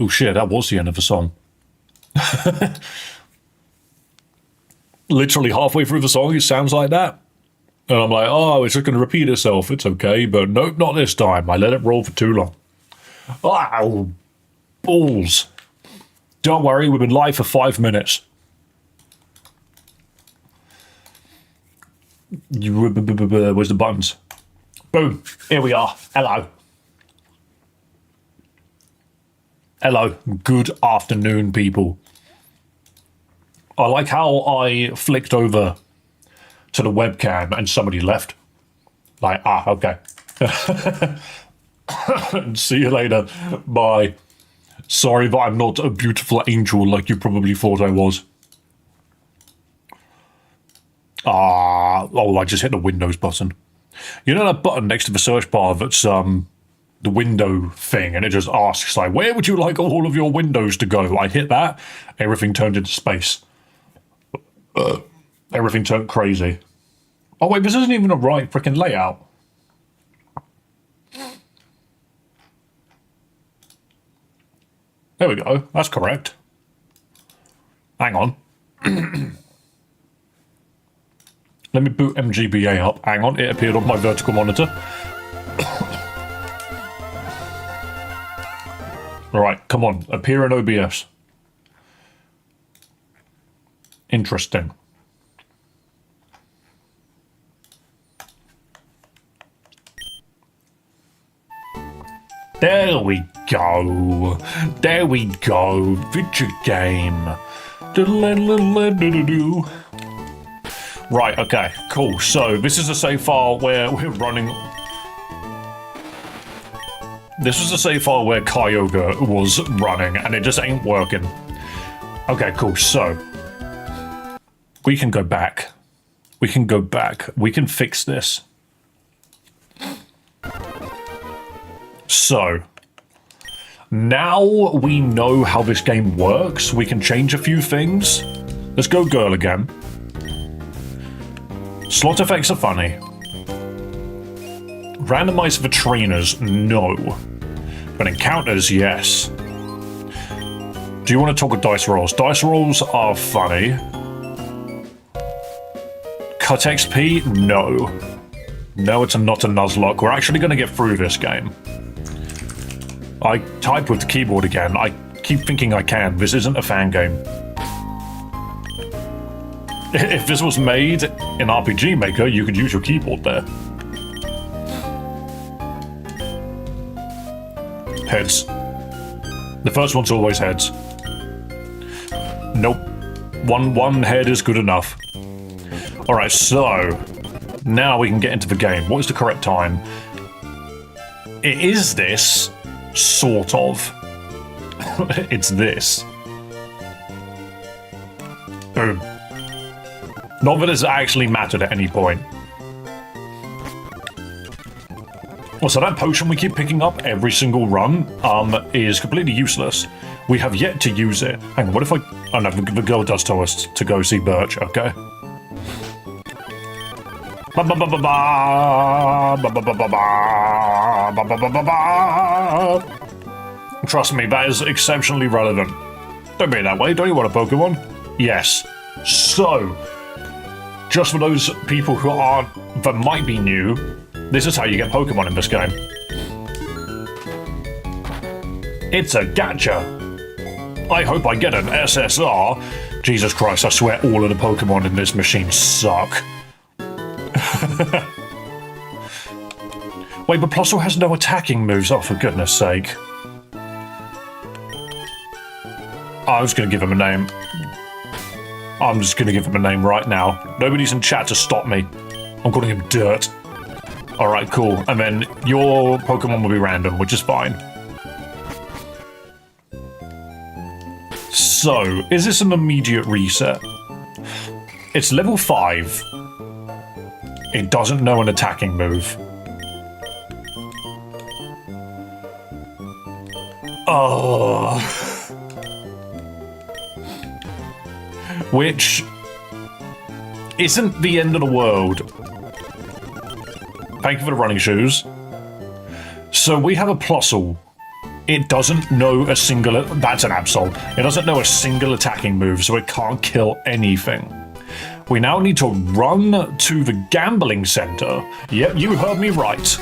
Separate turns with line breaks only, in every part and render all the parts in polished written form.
Oh shit, that was the end of the song. Literally halfway through the song, it sounds like that. And I'm like, oh, it's just going to repeat itself. It's okay. But nope, not this time. I let it roll for too long. Ow. Balls. Don't worry, we've been live for 5 minutes. Where's the buttons? Boom. Here we are. Hello. Hello. Good afternoon, people. I like how I flicked over to the webcam and somebody left. Like, okay. See you later. Bye. Sorry, but I'm not a beautiful angel like you probably thought I was. Oh, I just hit the Windows button. You know that button next to the search bar that's the window thing, and it just asks, like, where would you like all of your windows to go? I hit that, everything turned into space. Everything turned crazy. Oh wait, this isn't even a right freaking layout. There we go, that's correct. Hang on. Let me boot MGBA up. Hang on, it appeared on my vertical monitor. Alright, come on, appear in OBS. Interesting. There we go. There we go. Video game. Right, okay, cool. So this is a save file where we're running. This was a save file where Kyogre was running and it just ain't working. Okay, cool. So we can go back. We can go back. We can fix this. So now we know how this game works. We can change a few things. Let's go girl again. Slot effects are funny. Randomize for trainers, no. But encounters, yes. Do you want to talk with dice rolls? Dice rolls are funny. Cut XP, no. No, it's not a Nuzlocke. We're actually going to get through this game. I type with the keyboard again. I keep thinking I can. This isn't a fan game. If this was made in RPG Maker, you could use your keyboard there. Heads. The first one's always heads. Nope. One head is good enough. Alright, so now we can get into the game. What is the correct time? It is this, sort of. It's this. Boom. Not that it's actually mattered at any point. Well, so that potion we keep picking up every single run is completely useless. We have yet to use it. Hang on, what if I... Oh no, the girl does tell us to go see Birch, okay. Trust me, that is exceptionally relevant. Don't be that way, don't you want a Pokemon? Yes. So, just for those people who aren't, that might be new, this is how you get Pokemon in this game. It's a gacha. I hope I get an SSR. Jesus Christ, I swear all of the Pokemon in this machine suck. Wait, but Plusle has no attacking moves. Oh, for goodness sake. I was going to give him a name. I'm just going to give him a name right now. Nobody's in chat to stop me. I'm calling him Dirt. Alright, cool. And then your Pokemon will be random, which is fine. So, is this an immediate reset? It's level 5. It doesn't know an attacking move. Oh. Which isn't the end of the world. Thank you for the running shoes. So we have a Plusle It doesn't know a single... That's an Absol. It doesn't know a single attacking move, so it can't kill anything. We now need to run to the gambling center. Yep, you heard me right.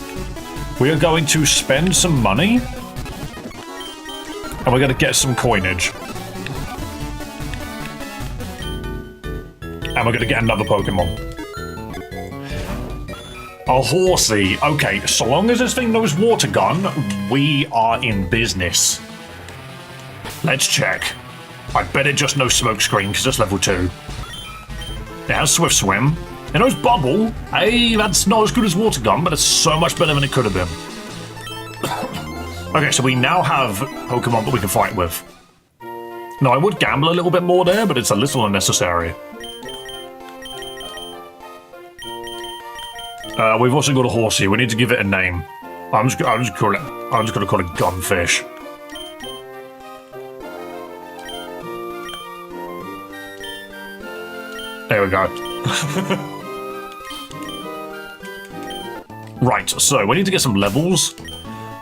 We are going to spend some money. And we're going to get some coinage. And we're going to get another Pokemon. A horsey. Okay, so long as this thing knows Water Gun, we are in business. Let's check. I bet it just knows Smokescreen because it's level 2. It has Swift Swim. It knows Bubble. Hey, that's not as good as Water Gun, but it's so much better than it could have been. Okay, so we now have Pokemon that we can fight with. Now, I would gamble a little bit more there, but it's a little unnecessary. We've also got a horsey. We need to give it a name. I'm just gonna call it Gunfish. There we go. Right, so we need to get some levels.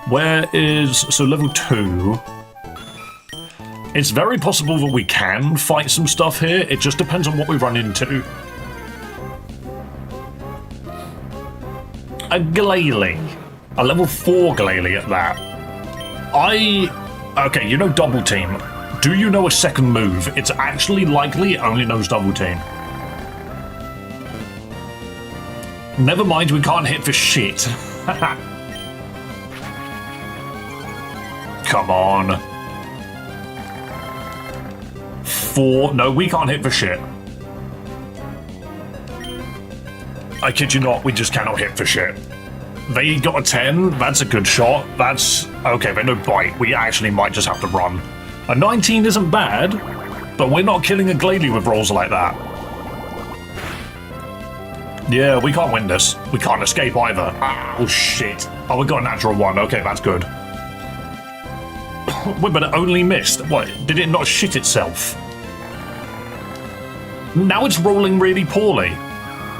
So level 2. It's very possible that we can fight some stuff here. It just depends on what we run into. A Glalie. A level 4 Glalie at that. Okay, you know Double Team. Do you know a second move? It's actually likely it only knows Double Team. Never mind, we can't hit for shit. Come on. 4. No, we can't hit for shit. I kid you not, we just cannot hit for shit. They got a 10, that's a good shot. That's... okay, but no bite. We actually might just have to run. A 19 isn't bad, but we're not killing a Glalie with rolls like that. Yeah, we can't win this. We can't escape either. Oh, shit. Oh, we got a natural 1. Okay, that's good. Wait, but it only missed. What, did it not shit itself? Now it's rolling really poorly.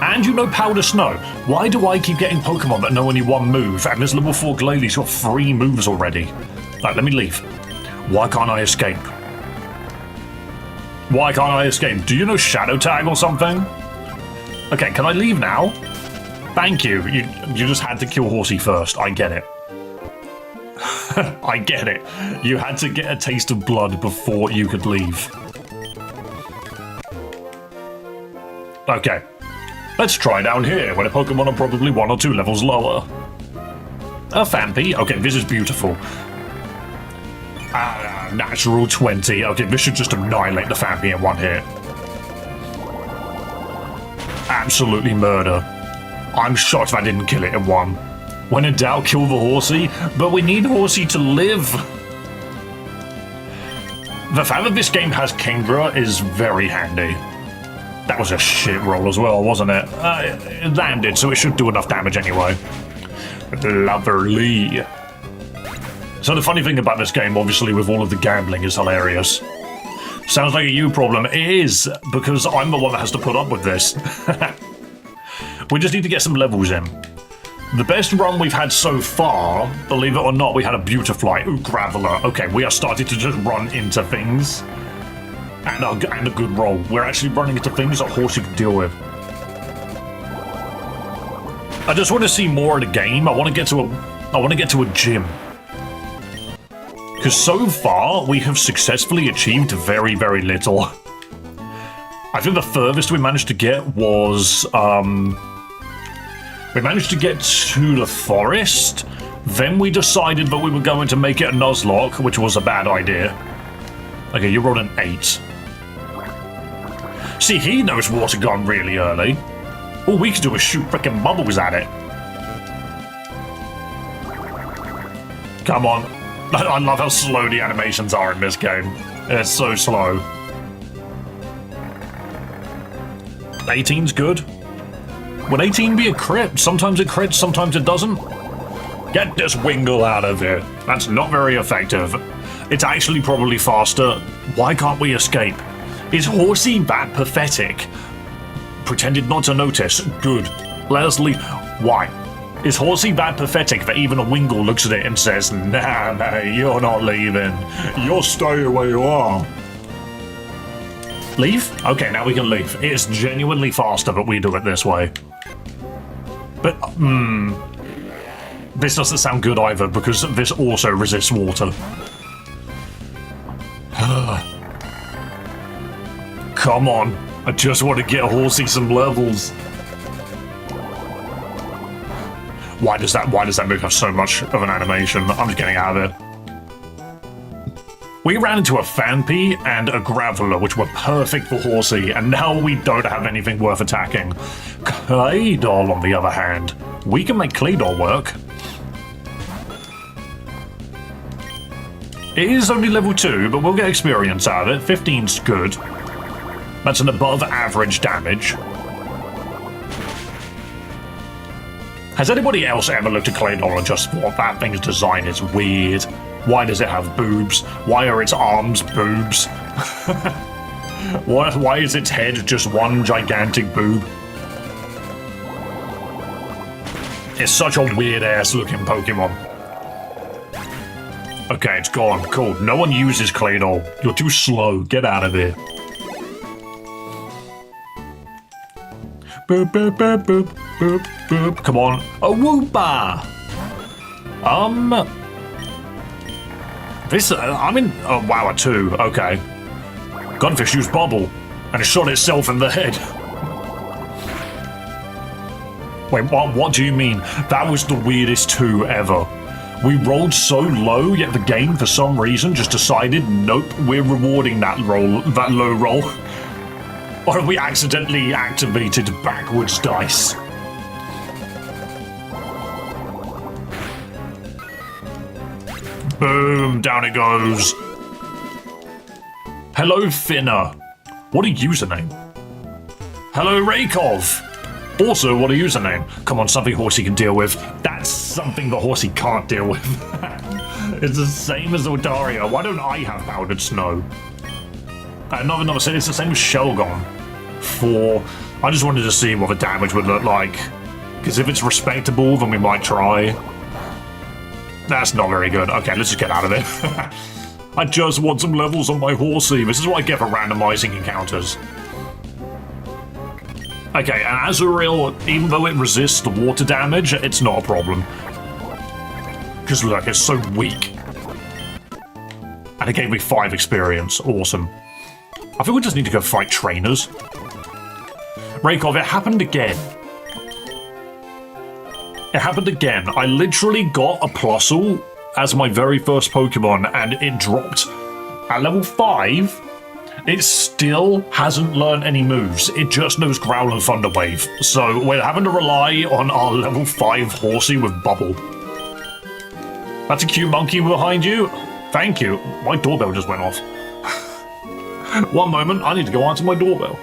And you know Powder Snow. Why do I keep getting Pokemon that know only 1 move, and this level 4 Glalie's got 3 moves already? Right, let me leave. Why can't I escape? Why can't I escape? Do you know Shadow Tag or something? Okay, can I leave now? Thank you. You just had to kill Horsey first. I get it. I get it. You had to get a taste of blood before you could leave. Okay. Let's try down here, where the Pokemon are probably 1 or 2 levels lower. A Phanpy. Okay, this is beautiful. Natural 20. Okay, this should just annihilate the Phanpy in 1 hit. Absolutely murder. I'm shocked I didn't kill it in 1. When in doubt, kill the Horsey, but we need Horsey to live. The fact that this game has Kingdra is very handy. That was a shit roll as well, wasn't it? It landed, so it should do enough damage anyway. Lovely. So the funny thing about this game, obviously, with all of the gambling, is hilarious. Sounds like a you problem. It is, because I'm the one that has to put up with this. We just need to get some levels in. The best run we've had so far, believe it or not, we had a Beautifly. Ooh, Graveler. Okay, we are starting to just run into things. And a good roll. We're actually running into things that Horsey can deal with. I just want to see more of the game. I want to get to a gym. Because so far, we have successfully achieved very, very little. I think the furthest we managed to get was... we managed to get to the forest. Then we decided that we were going to make it a Nuzlocke, which was a bad idea. Okay, you rolled an 8. See, he knows Water Gun really early. All we can do is shoot frickin' bubbles at it. Come on. I love how slow the animations are in this game. It's so slow. 18's good. Would 18 be a crit? Sometimes it crits, sometimes it doesn't. Get this Wingull out of here. That's not very effective. It's actually probably faster. Why can't we escape? Is Horsey that pathetic? Pretended not to notice. Good. Let us leave. Why? Is Horsey that pathetic that even a Wingle looks at it and says, nah, mate, you're not leaving. You're staying where you are. Leave? Okay, now we can leave. It's genuinely faster that we do it this way. But, this doesn't sound good either, because this also resists water. Come on. I just want to get Horsey some levels. Why does that move have so much of an animation? I'm just getting out of it. We ran into a Phanpy and a Graveler, which were perfect for Horsey, and now we don't have anything worth attacking. Claydol, on the other hand. We can make Claydol work. It is only level 2, but we'll get experience out of it. 15's good. That's an above average damage. Has anybody else ever looked at Claydol and just thought that thing's design is weird? Why does it have boobs? Why are its arms boobs? Why is its head just one gigantic boob? It's such a weird-ass looking Pokemon. Okay, it's gone. Cool. No one uses Claydol. You're too slow. Get out of here. Boop, boop, boop, boop, boop, boop. Come on. A Woopa! This, I'm in... Oh, wow, a 2. Okay. Gunfish used Bubble, and it shot itself in the head. Wait, what do you mean? That was the weirdest 2 ever. We rolled so low, yet the game, for some reason, just decided, nope, we're rewarding that low roll. Or have we accidentally activated backwards dice? Boom, down it goes. Hello, Finna. What a username. Hello, Raykov. Also, what a username. Come on, something Horsey can deal with. That's something the Horsey can't deal with. It's the same as Odaria. Why don't I have Powdered Snow? Another it's the same as Shelgon. 4. I just wanted to see what the damage would look like. Because if it's respectable, then we might try. That's not very good. Okay, let's just get out of it. I just want some levels on my Horsey. This is what I get for randomizing encounters. Okay, and Azurill, even though it resists the water damage, it's not a problem. Because look, it's so weak. And it gave me 5 experience. Awesome. I think we just need to go fight trainers. Raykov, it happened again. It happened again. I literally got a Plusle as my very first Pokemon, and it dropped. At level 5, it still hasn't learned any moves. It just knows Growl and Thunder Wave. So we're having to rely on our level 5 Horsey with Bubble. That's a cute monkey behind you. Thank you. My doorbell just went off. One moment, I need to go answer my doorbell.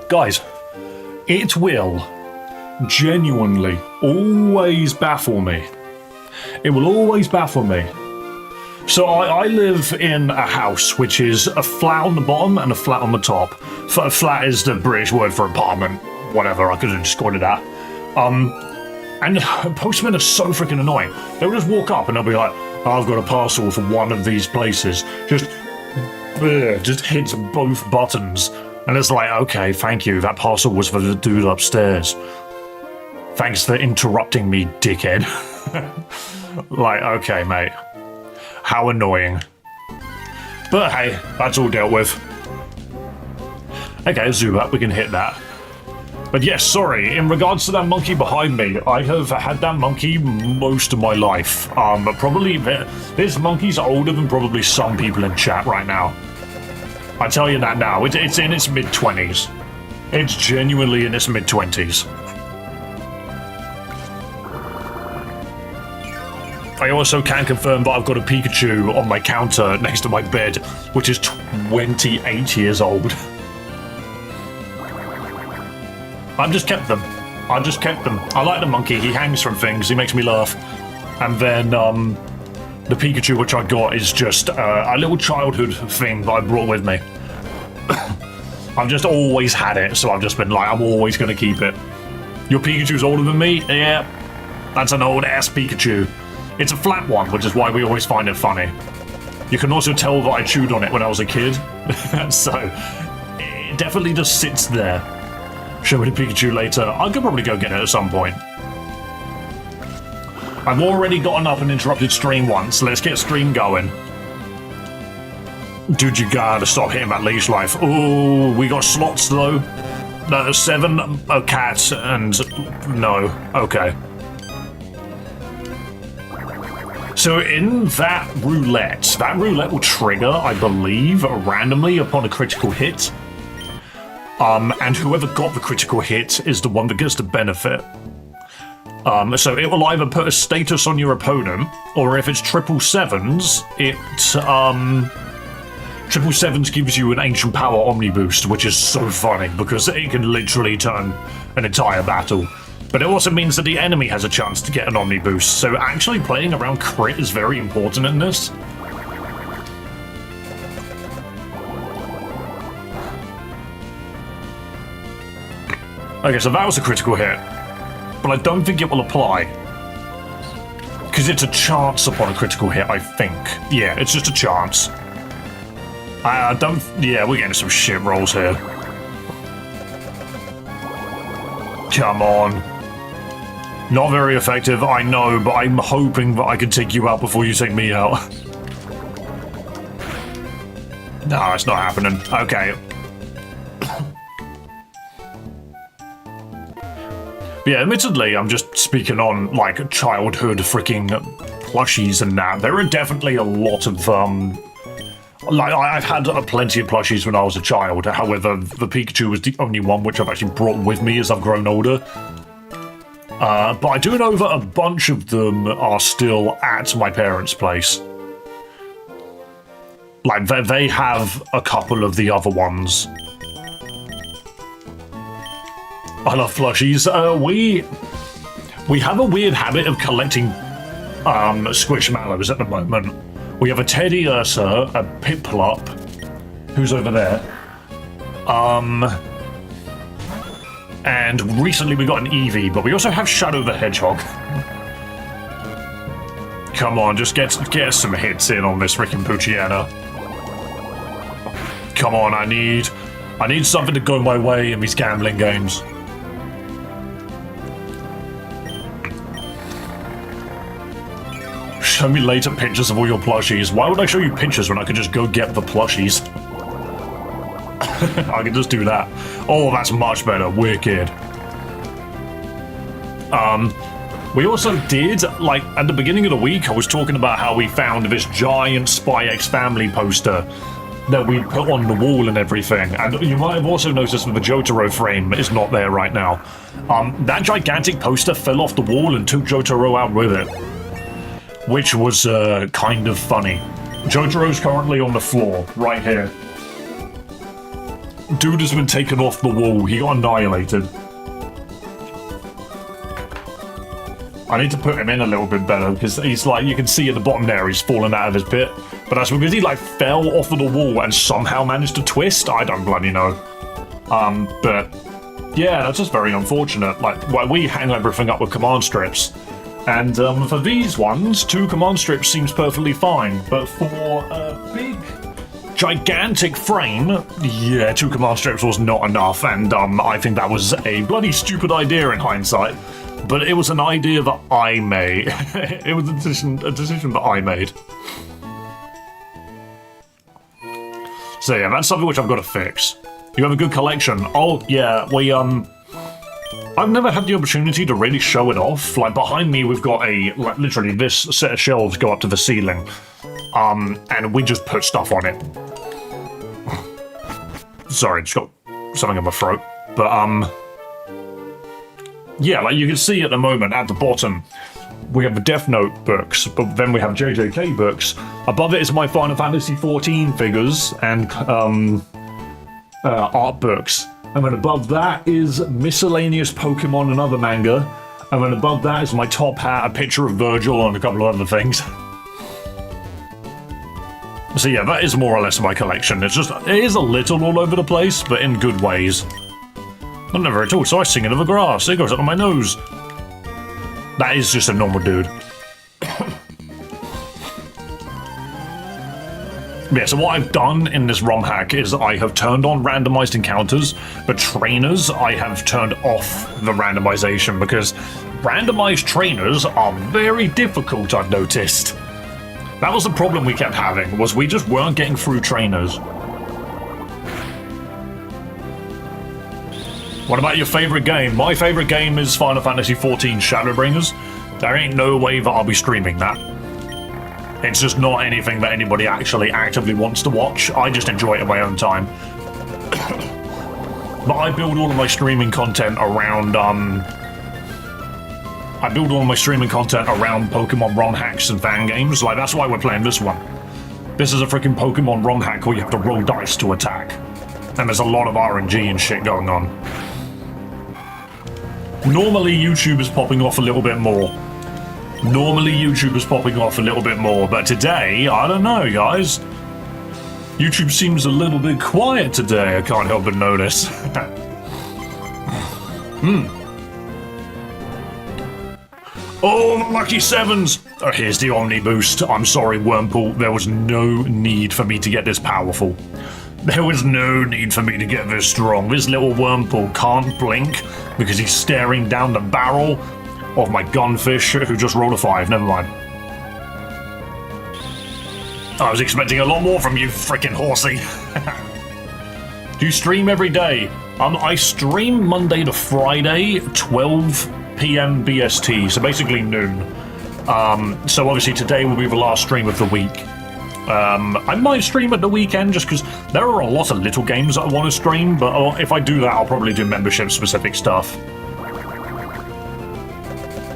Guys, it will genuinely always baffle me. It will always baffle me. So I live in a house which is a flat on the bottom and a flat on the top. Flat is the British word for apartment. Whatever, I could have just called it that. And postmen are so freaking annoying. They'll just walk up and they'll be like, I've got a parcel for one of these places. Just hits both buttons. And it's like, okay, thank you. That parcel was for the dude upstairs. Thanks for interrupting me, dickhead. Like, okay, mate. How annoying. But hey, that's all dealt with. Okay, Zubat, we can hit that. But yes, sorry, in regards to that monkey behind me, I have had that monkey most of my life. Probably, this monkey's older than probably some people in chat right now. I tell you that now, it's in its mid-20s. It's genuinely in its mid-20s. I also can confirm that I've got a Pikachu on my counter next to my bed, which is 28 years old. I've just kept them. I like the monkey. He hangs from things. He makes me laugh. And then the Pikachu which I got is just a little childhood thing that I brought with me. I've just always had it, so I've just been like, I'm always going to keep it. Your Pikachu's older than me? Yeah, that's an old-ass Pikachu. It's a flat one, which is why we always find it funny. You can also tell that I chewed on it when I was a kid, so it definitely just sits there. Show me the Pikachu later. I could probably go get it at some point. I've already gotten up and interrupted stream once. Let's get stream going. Dude, you gotta stop hitting that leash life. Oh, we got slots though. 7, a cat, and no. Okay. So in that roulette will trigger, I believe, randomly upon a critical hit. And whoever got the critical hit is the one that gets the benefit. So it will either put a status on your opponent, or if it's 777s, it 777s gives you an Ancient Power Omni Boost, which is so funny because it can literally turn an entire battle. But it also means that the enemy has a chance to get an Omni Boost, so actually playing around crit is very important in this. Okay, so that was a critical hit, but I don't think it will apply. Because it's a chance upon a critical hit, I think. Yeah, it's just a chance. Yeah, we're getting some shit rolls here. Come on. Not very effective, I know, but I'm hoping that I can take you out before you take me out. No, it's not happening. Okay. But yeah, admittedly, I'm just speaking on, like, childhood freaking plushies and that. There are definitely a lot of, like, I've had plenty of plushies when I was a child. However, the Pikachu was the only one which I've actually brought with me as I've grown older. But I do know that a bunch of them are still at my parents' place. Like, they have a couple of the other ones. I love plushies. We have a weird habit of collecting Squishmallows at the moment. We have a Teddy Ursa, a Piplup, who's over there. And recently we got an Eevee, but we also have Shadow the Hedgehog. Come on, just get some hits in on this freaking Poochyena. Come on, I need something to go my way in these gambling games. Show me later pictures of all your plushies. Why would I show you pictures when I could just go get the plushies? I can just do that. Oh, that's much better. Wicked. We also did, like, at the beginning of the week, I was talking about how we found this giant Spy X Family poster that we put on the wall and everything. And you might have also noticed that the Jotaro frame is not there right now. That gigantic poster fell off the wall and took Jotaro out with it, which was kind of funny. Jotaro's currently on the floor, right here. Dude has been taken off the wall. He got annihilated. I need to put him in a little bit better, because he's like, you can see at the bottom there, he's fallen out of his pit. But that's because he like fell off of the wall and somehow managed to twist. I don't bloody know. But yeah, that's just very unfortunate. Like, well, we hang everything up with command strips. And for these ones, 2 command strips seems perfectly fine. But for a big, gigantic frame, yeah, 2 command strips was not enough. And I think that was a bloody stupid idea in hindsight. But it was an idea that I made. It was a decision that I made. So yeah, that's something which I've got to fix. You have a good collection. Oh yeah, I've never had the opportunity to really show it off. Like behind me, we've got literally this set of shelves go up to the ceiling, and we just put stuff on it. Sorry, just got something in my throat. But yeah, like you can see at the moment at the bottom, we have the Death Note books, but then we have JJK books. Above it is my Final Fantasy XIV figures and art books. And then above that is miscellaneous Pokémon and other manga. And then above that is my top hat, a picture of Virgil, and a couple of other things. So yeah, that is more or less my collection. It is a little all over the place, but in good ways. Not never at all, so I sing into the grass. It goes up on my nose. That is just a normal dude. Yeah, so what I've done in this ROM hack is I have turned on randomized encounters, but trainers, I have turned off the randomization because randomized trainers are very difficult, I've noticed. That was the problem we kept having, was we just weren't getting through trainers. What about your favorite game? My favorite game is Final Fantasy XIV Shadowbringers. There ain't no way that I'll be streaming that. It's just not anything that anybody actually actively wants to watch. I just enjoy it at my own time. But I build all of my streaming content around, Pokemon ROM hacks and fan games. Like, that's why we're playing this one. This is a freaking Pokemon ROM hack where you have to roll dice to attack. And there's a lot of RNG and shit going on. Normally, YouTube is popping off a little bit more. But today, I don't know, guys. YouTube seems a little bit quiet today, I can't help but notice. Oh, lucky sevens! Oh, here's the Omni Boost. I'm sorry, Wormpool, there was no need for me to get this powerful. There was no need for me to get this strong. This little Wormpool can't blink because he's staring down the barrel of my Gunfish, who just rolled a 5. Never mind. I was expecting a lot more from you, frickin' horsey. Do you stream every day? I stream Monday to Friday, 12 p.m. BST, so basically noon. So obviously today will be the last stream of the week. I might stream at the weekend just because there are a lot of little games that I want to stream, but if I do that, I'll probably do membership-specific stuff.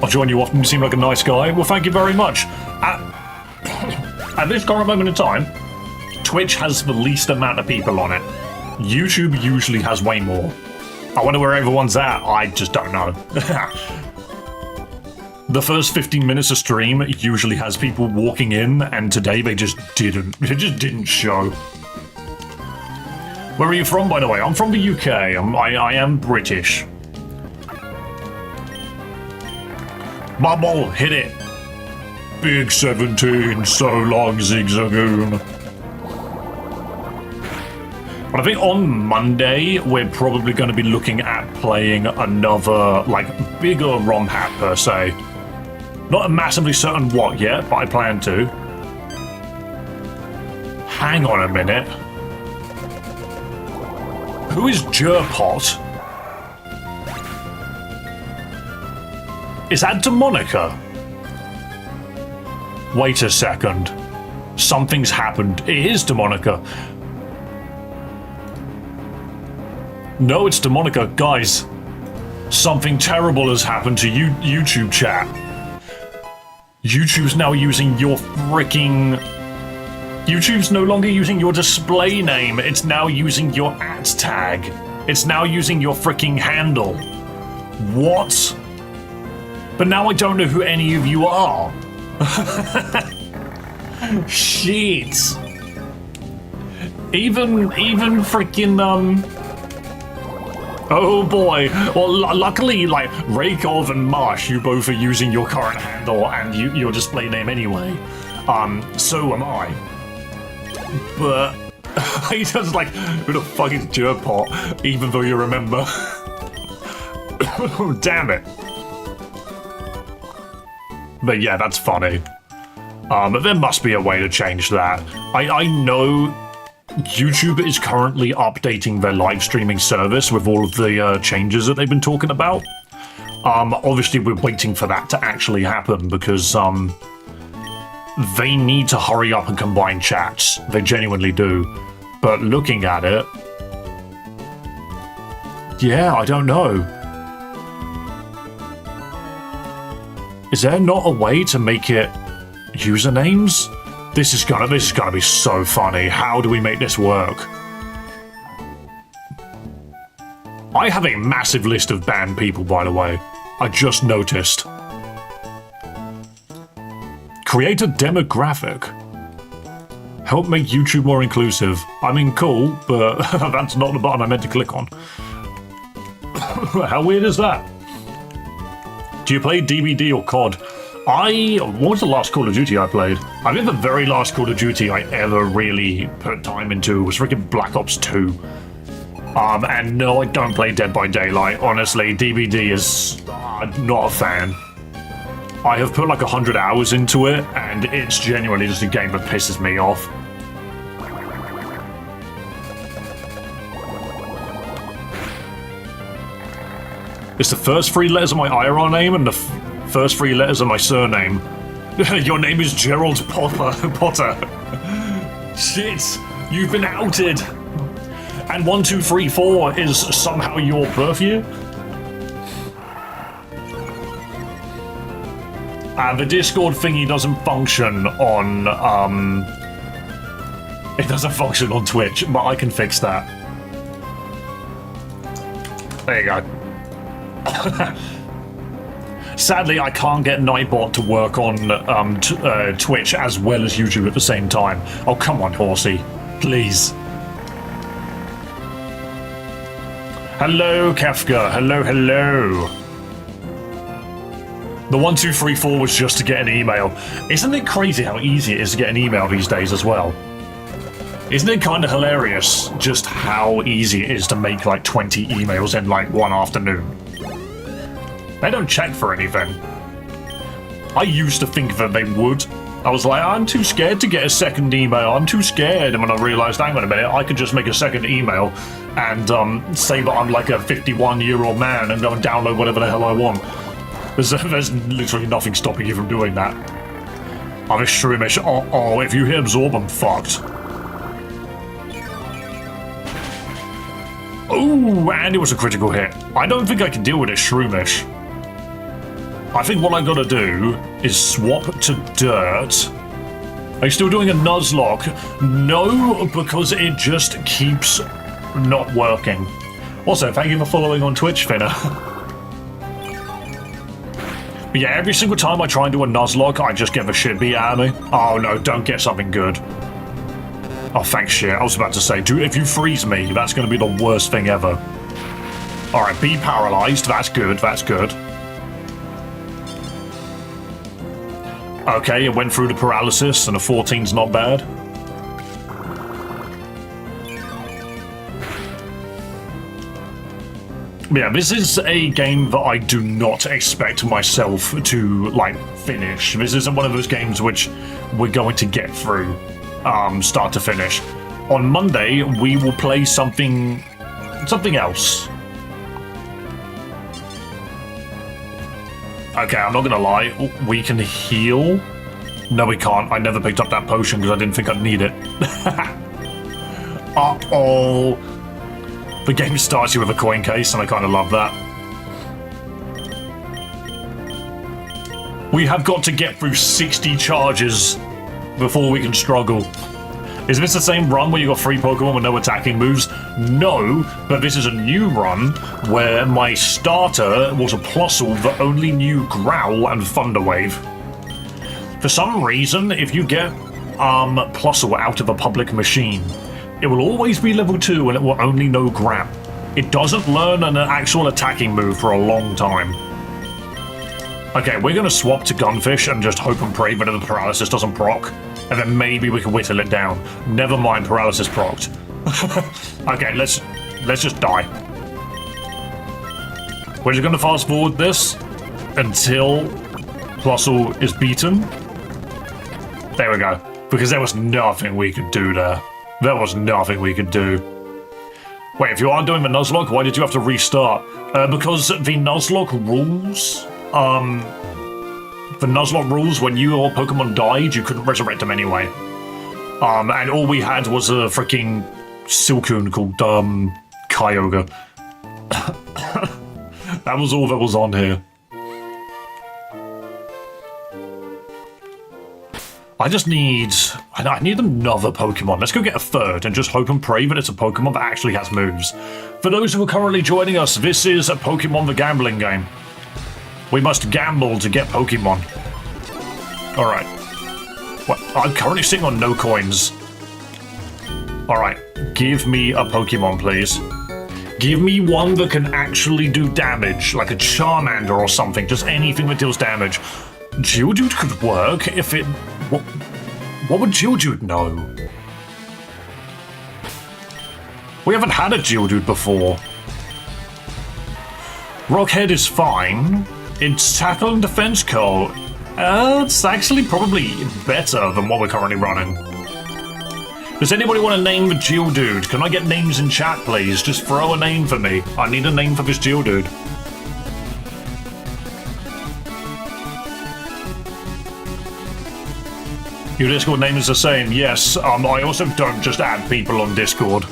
I'll join you often. You seem like a nice guy. Well, thank you very much. At this current moment in time, Twitch has the least amount of people on it. YouTube usually has way more. I wonder where everyone's at. I just don't know. The first 15 minutes of stream usually has people walking in, and today they just didn't. It just didn't show. Where are you from, by the way? I'm from the UK. I am British. Bubble, hit it. Big 17, so long, Zigzagoon. But I think on Monday, we're probably going to be looking at playing another, like, bigger ROM hack, per se. Not massively certain what yet, but I plan to. Hang on a minute. Who is Jerpot? Is that Demonica? Wait a second. Something's happened. It is Demonica. No, it's Demonica. Guys, something terrible has happened to YouTube chat. YouTube's now using your freaking... YouTube's no longer using your display name. It's now using your @tag. It's now using your freaking handle. What? But now I don't know who any of you are. Shit. Even freaking, oh boy. Well, luckily, like, Raykov and Marsh, you both are using your current handle and your display name anyway. So am I. But he just like, who the fuck is Jerpot? Even though you remember. Damn it. But yeah, that's funny. But there must be a way to change that. I know YouTube is currently updating their live streaming service with all of the changes that they've been talking about. Obviously, we're waiting for that to actually happen because they need to hurry up and combine chats. They genuinely do. But looking at it, yeah, I don't know. Is there not a way to make it usernames? This is gonna be so funny. How do we make this work? I have a massive list of banned people, by the way. I just noticed. Create a demographic. Help make YouTube more inclusive. I mean, cool, but that's not the button I meant to click on. How weird is that? Do you play DBD or COD? What was the last Call of Duty I played? I think the very last Call of Duty I ever really put time into was freaking Black Ops 2. And no, I don't play Dead by Daylight. Honestly, DBD is not a fan. I have put like 100 hours into it, and it's genuinely just a game that pisses me off. It's the first three letters of my IRL name and the first three letters of my surname. Your name is Gerald Potter. Shit, you've been outed. And 1234 is somehow your birth year? The Discord thingy doesn't function on, it doesn't function on Twitch, but I can fix that. There you go. Sadly, I can't get Nightbot to work on Twitch as well as YouTube at the same time. Oh, come on, horsey. Please. Hello, Kafka. Hello, hello. The 1234 was just to get an email. Isn't it crazy how easy it is to get an email these days as well? Isn't it kind of hilarious just how easy it is to make like 20 emails in like one afternoon? They don't check for anything. I used to think that they would. I was like, I'm too scared to get a second email. I'm too scared. And when I realized, hang on a minute, I could just make a second email and say that I'm like a 51-year-old man and go and download whatever the hell I want. There's literally nothing stopping you from doing that. I'm a shroomish. Oh, if you hit absorb, I'm fucked. Oh, and it was a critical hit. I don't think I can deal with it shroomish. I think what I gotta do is swap to dirt. Are you still doing a Nuzlocke? No, because it just keeps not working. Also, thank you for following on Twitch, Finna. But yeah, every single time I try and do a Nuzlocke, I just get the shit beat out of me. Oh no, don't get something good. Oh, thanks shit. I was about to say, dude, if you freeze me, that's going to be the worst thing ever. Alright, be paralyzed. That's good, that's good. Okay, it went through the paralysis, and a 14's not bad. Yeah, this is a game that I do not expect myself to, like, finish. This isn't one of those games which we're going to get through. Start to finish. On Monday, we will play something else. Okay, I'm not gonna lie. We can heal. No, we can't. I never picked up that potion because I didn't think I'd need it. Uh-oh. The game starts you with a coin case, and I kind of love that. We have got to get through 60 charges before we can struggle. Is this the same run where you got 3 Pokemon with no attacking moves? No, but this is a new run where my starter was a Plusle that only knew Growl and Thunder Wave. For some reason, if you get Plusle out of a public machine, it will always be level 2 and it will only know Grab. It doesn't learn an actual attacking move for a long time. Okay, we're going to swap to Gunfish and just hope and pray that the paralysis doesn't proc. And then maybe we can whittle it down. Never mind, paralysis procced. Okay, let's just die. We're just going to fast forward this until Plusle is beaten. There we go. Because there was nothing we could do there. There was nothing we could do. Wait, if you are doing the Nuzlocke, why did you have to restart? Because the Nuzlocke rules, when your Pokemon died, you couldn't resurrect them anyway. And all we had was a freaking Silcoon called, Kyogre. That was all that was on here. I need another Pokemon. Let's go get a third and just hope and pray that it's a Pokemon that actually has moves. For those who are currently joining us, this is a Pokemon the gambling game. We must gamble to get Pokemon. Alright. What? I'm currently sitting on no coins. Alright, give me a Pokemon, please. Give me one that can actually do damage, like a Charmander or something, just anything that deals damage. Geodude could work if it... What would Geodude know? We haven't had a Geodude before. Rockhead is fine. It's Tackle and Defense Curl. It's actually probably better than what we're currently running. Does anybody want to name the Geodude? Can I get names in chat, please? Just throw a name for me. I need a name for this Geodude. Your Discord name is the same, yes. I also don't just add people on Discord.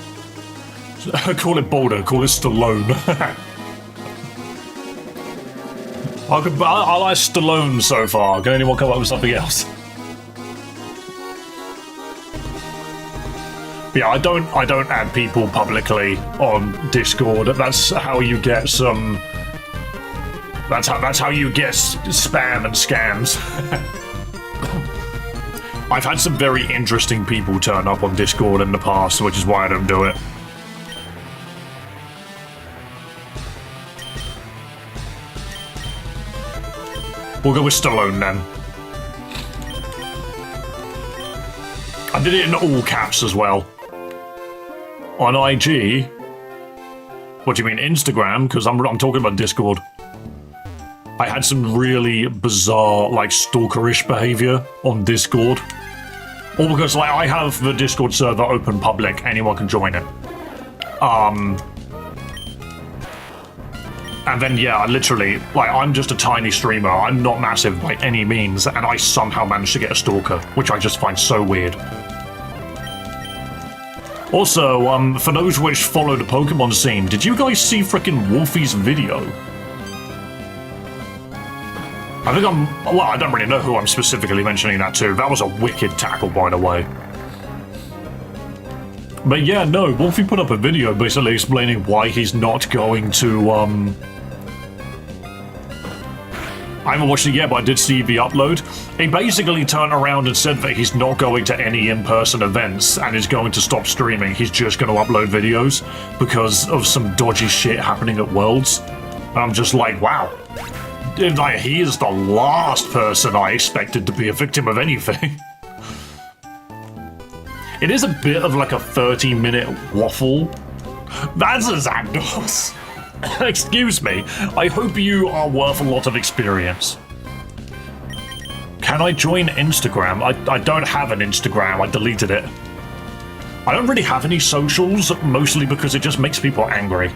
Call it Boulder, call it Stallone. I like Stallone so far. Can anyone come up with something else? Yeah, I don't add people publicly on Discord. That's how you get some... That's how you get spam and scams. I've had some very interesting people turn up on Discord in the past, which is why I don't do it. We'll go with Stallone then. I did it in all caps as well. On IG? What do you mean, Instagram? Because I'm talking about Discord. I had some really bizarre, like, stalkerish behavior on Discord. All because, like, I have the Discord server open public, anyone can join it. And then, yeah, literally, like, I'm just a tiny streamer, I'm not massive by any means, and I somehow managed to get a stalker, which I just find so weird. Also, for those which follow the Pokemon scene, did you guys see frickin' Wolfie's video? I think well, I don't really know who I'm specifically mentioning that to. That was a wicked tackle, by the way. But yeah, no, Wolfie put up a video basically explaining why he's not going to, I haven't watched it yet, but I did see the upload. He basically turned around and said that he's not going to any in-person events and is going to stop streaming. He's just going to upload videos because of some dodgy shit happening at Worlds. And I'm just like, wow. Like, he is the last person I expected to be a victim of anything. It is a bit of like a 30-minute waffle. That's a Zapdos. Excuse me. I hope you are worth a lot of experience. Can I join Instagram? I don't have an Instagram. I deleted it. I don't really have any socials, mostly because it just makes people angry.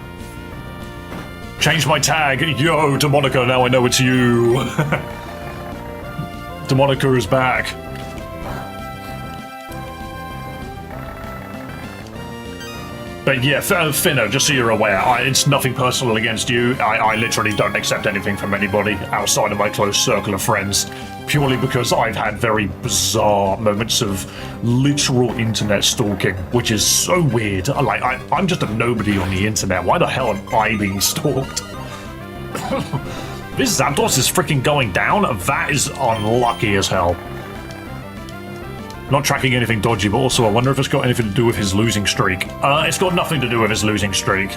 Change my tag. Yo, Demonica, now I know it's you. Demonica is back. But yeah, Finno, just so you're aware, it's nothing personal against you. I literally don't accept anything from anybody outside of my close circle of friends, purely because I've had very bizarre moments of literal internet stalking, which is so weird. Like, I'm just a nobody on the internet. Why the hell am I being stalked? This Zapdos is freaking going down? That is unlucky as hell. Not tracking anything dodgy, but also I wonder if it's got anything to do with his losing streak. It's got nothing to do with his losing streak.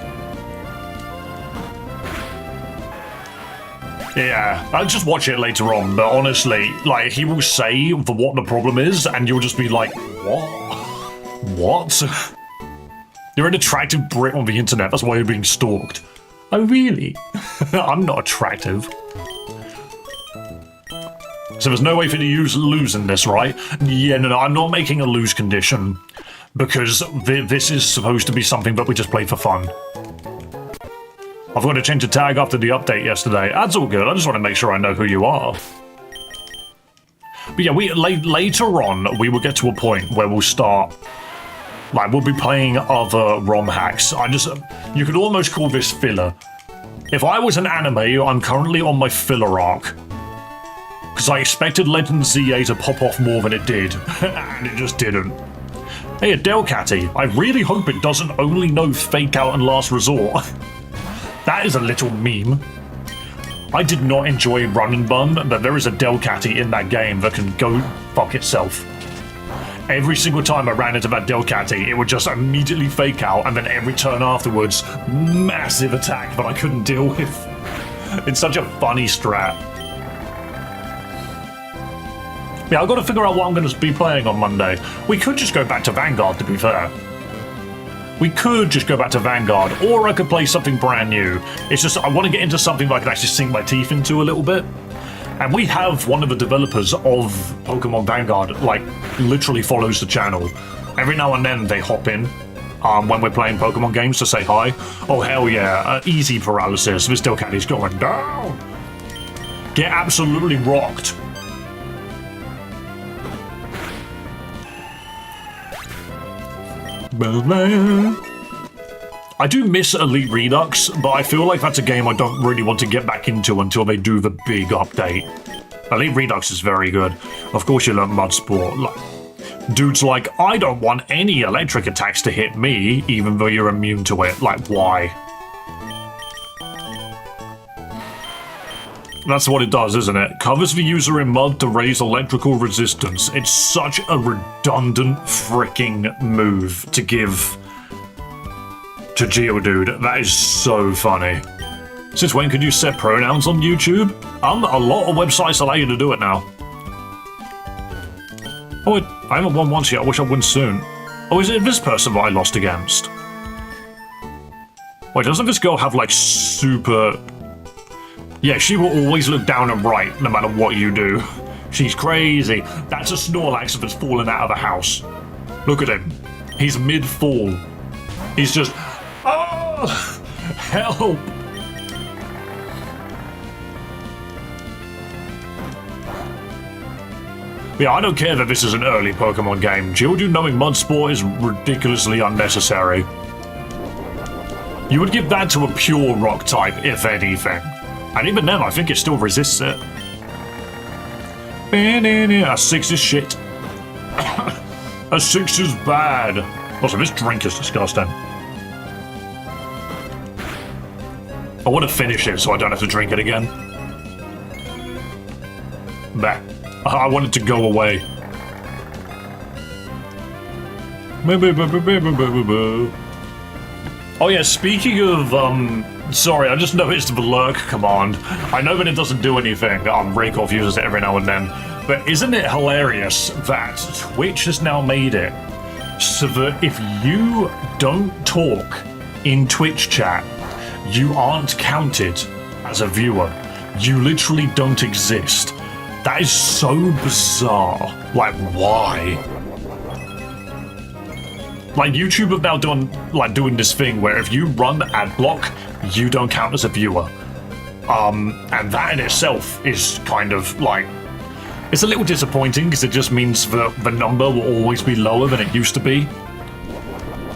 Yeah, I'll just watch it later on, but honestly, like, he will say what the problem is, and you'll just be like, what? What? You're an attractive Brit on the internet, that's why you're being stalked. Oh, really? I'm not attractive. So there's no way for you to lose in this, right? Yeah, no, I'm not making a lose condition. because this is supposed to be something that we just play for fun. I've got to change the tag after the update yesterday. That's all good. I just want to make sure I know who you are. But yeah, later on, we will get to a point where we'll start... Like, we'll be playing other ROM hacks. You could almost call this filler. If I was an anime, I'm currently on my filler arc. Because I expected Legend ZA to pop off more than it did, and it just didn't. Hey, a Delcatty. I really hope it doesn't only know Fake Out and Last Resort. That is a little meme. I did not enjoy Run and Bun, but there is a Delcatty in that game that can go fuck itself. Every single time I ran into that Delcatty, it would just immediately fake out, and then every turn afterwards, massive attack that I couldn't deal with. It's such a funny strat. Yeah, I've got to figure out what I'm going to be playing on Monday. We could just go back to Vanguard, to be fair. We could just go back to Vanguard, or I could play something brand new. It's just, I want to get into something that I can actually sink my teeth into a little bit. And we have one of the developers of Pokemon Vanguard, like, literally follows the channel. Every now and then they hop in when we're playing Pokemon games to say hi. Oh, hell yeah, easy paralysis. This Delcatty's going down. Get absolutely rocked. I do miss Elite Redux, but I feel like that's a game I don't really want to get back into until they do the big update. Elite Redux is very good. Of course you learn Mud Sport. Dude's like, I don't want any electric attacks to hit me, even though you're immune to it. Like, why? That's what it does, isn't it? Covers the user in mud to raise electrical resistance. It's such a redundant freaking move to give to Geodude. That is so funny. Since when could you set pronouns on YouTube? A lot of websites allow you to do it now. Oh, wait, I haven't won once yet. I wish I win soon. Oh, is it this person that I lost against? Wait, doesn't this girl have, like, super... Yeah, she will always look down and right, no matter what you do. She's crazy. That's a Snorlax that's fallen out of the house. Look at him. He's mid-fall. He's just... Oh! Help! Yeah, I don't care that this is an early Pokemon game. Geodude knowing Mud Sport is ridiculously unnecessary. You would give that to a pure rock type, if anything. And even then, I think it still resists it. A 6 is shit. A 6 is bad. Also, this drink is disgusting. I want to finish it so I don't have to drink it again. Bah. I want it to go away. Oh yeah, speaking of, sorry, I just noticed the lurk command. I know that it doesn't do anything. Raycorp uses it every now and then. But isn't it hilarious that Twitch has now made it so that if you don't talk in Twitch chat, you aren't counted as a viewer. You literally don't exist. That is so bizarre. Like, why? Like, YouTube have now doing this thing where if you run ad block, you don't count as a viewer. And that in itself is kind of like... It's a little disappointing because it just means that the number will always be lower than it used to be.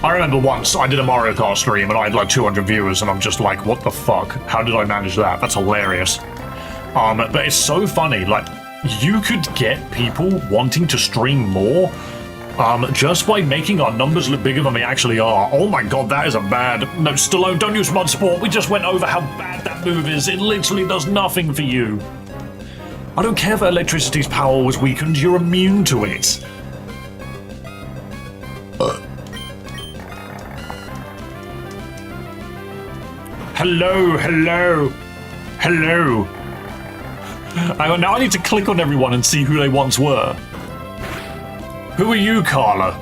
I remember once I did a Mario Kart stream and I had like 200 viewers and I'm just like, what the fuck? How did I manage that? That's hilarious. But it's so funny, like, you could get people wanting to stream more just by making our numbers look bigger than they actually are. Oh my god, that is a bad... No, Stallone, don't use Mud Sport. We just went over how bad that move is. It literally does nothing for you. I don't care that electricity's power was weakened. You're immune to it. Hello, hello, hello. Now I need to click on everyone and see who they once were. Who are you, Carla?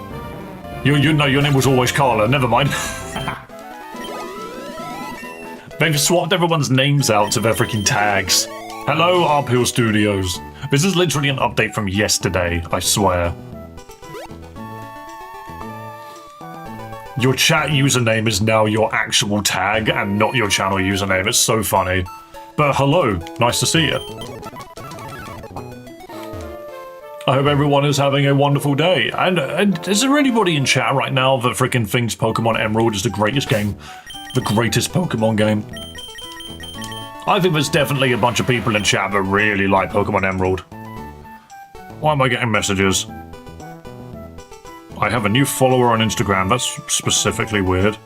You know your name was always Carla. Never mind. They've swapped everyone's names out to their freaking tags. Hello, Uphill Studios. This is literally an update from yesterday, I swear. Your chat username is now your actual tag and not your channel username. It's so funny. But hello, nice to see you. I hope everyone is having a wonderful day. And is there anybody in chat right now that freaking thinks Pokemon Emerald is the greatest game? The greatest Pokemon game? I think there's definitely a bunch of people in chat that really like Pokemon Emerald. Why am I getting messages? I have a new follower on Instagram. That's specifically weird.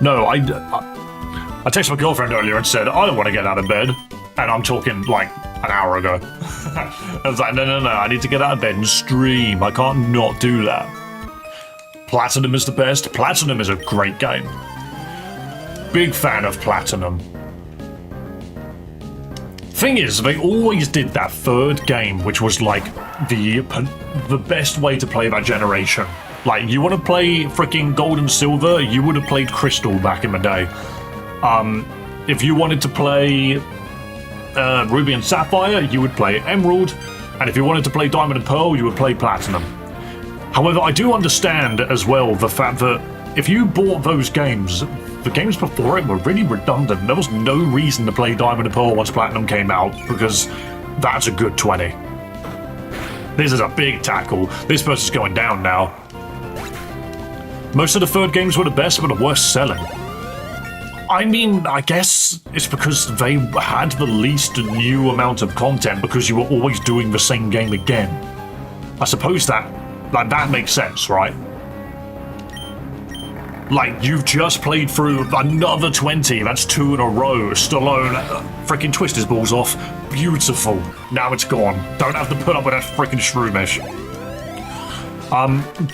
No, I texted my girlfriend earlier and said, I don't want to get out of bed. And I'm talking like an hour ago. I was like, no, I need to get out of bed and stream. I can't not do that. Platinum is the best. Platinum is a great game. Big fan of Platinum. Thing is, they always did that third game, which was like the best way to play that generation. Like, you want to play freaking Gold and Silver, you would have played Crystal back in the day. If you wanted to play Ruby and Sapphire, you would play Emerald, and if you wanted to play Diamond and Pearl, you would play Platinum. However, I do understand as well the fact that if you bought those games, the games before it were really redundant. There was no reason to play Diamond and Pearl once Platinum came out, because that's a good 20. This is a big tackle. This person's going down now. Most of the third games were the best, but the worst selling. I mean, I guess it's because they had the least new amount of content because you were always doing the same game again. I suppose that makes sense, right? Like, you've just played through another 20, that's 2 in a row. Stallone freaking twist his balls off. Beautiful. Now it's gone. Don't have to put up with that freaking Shroomish.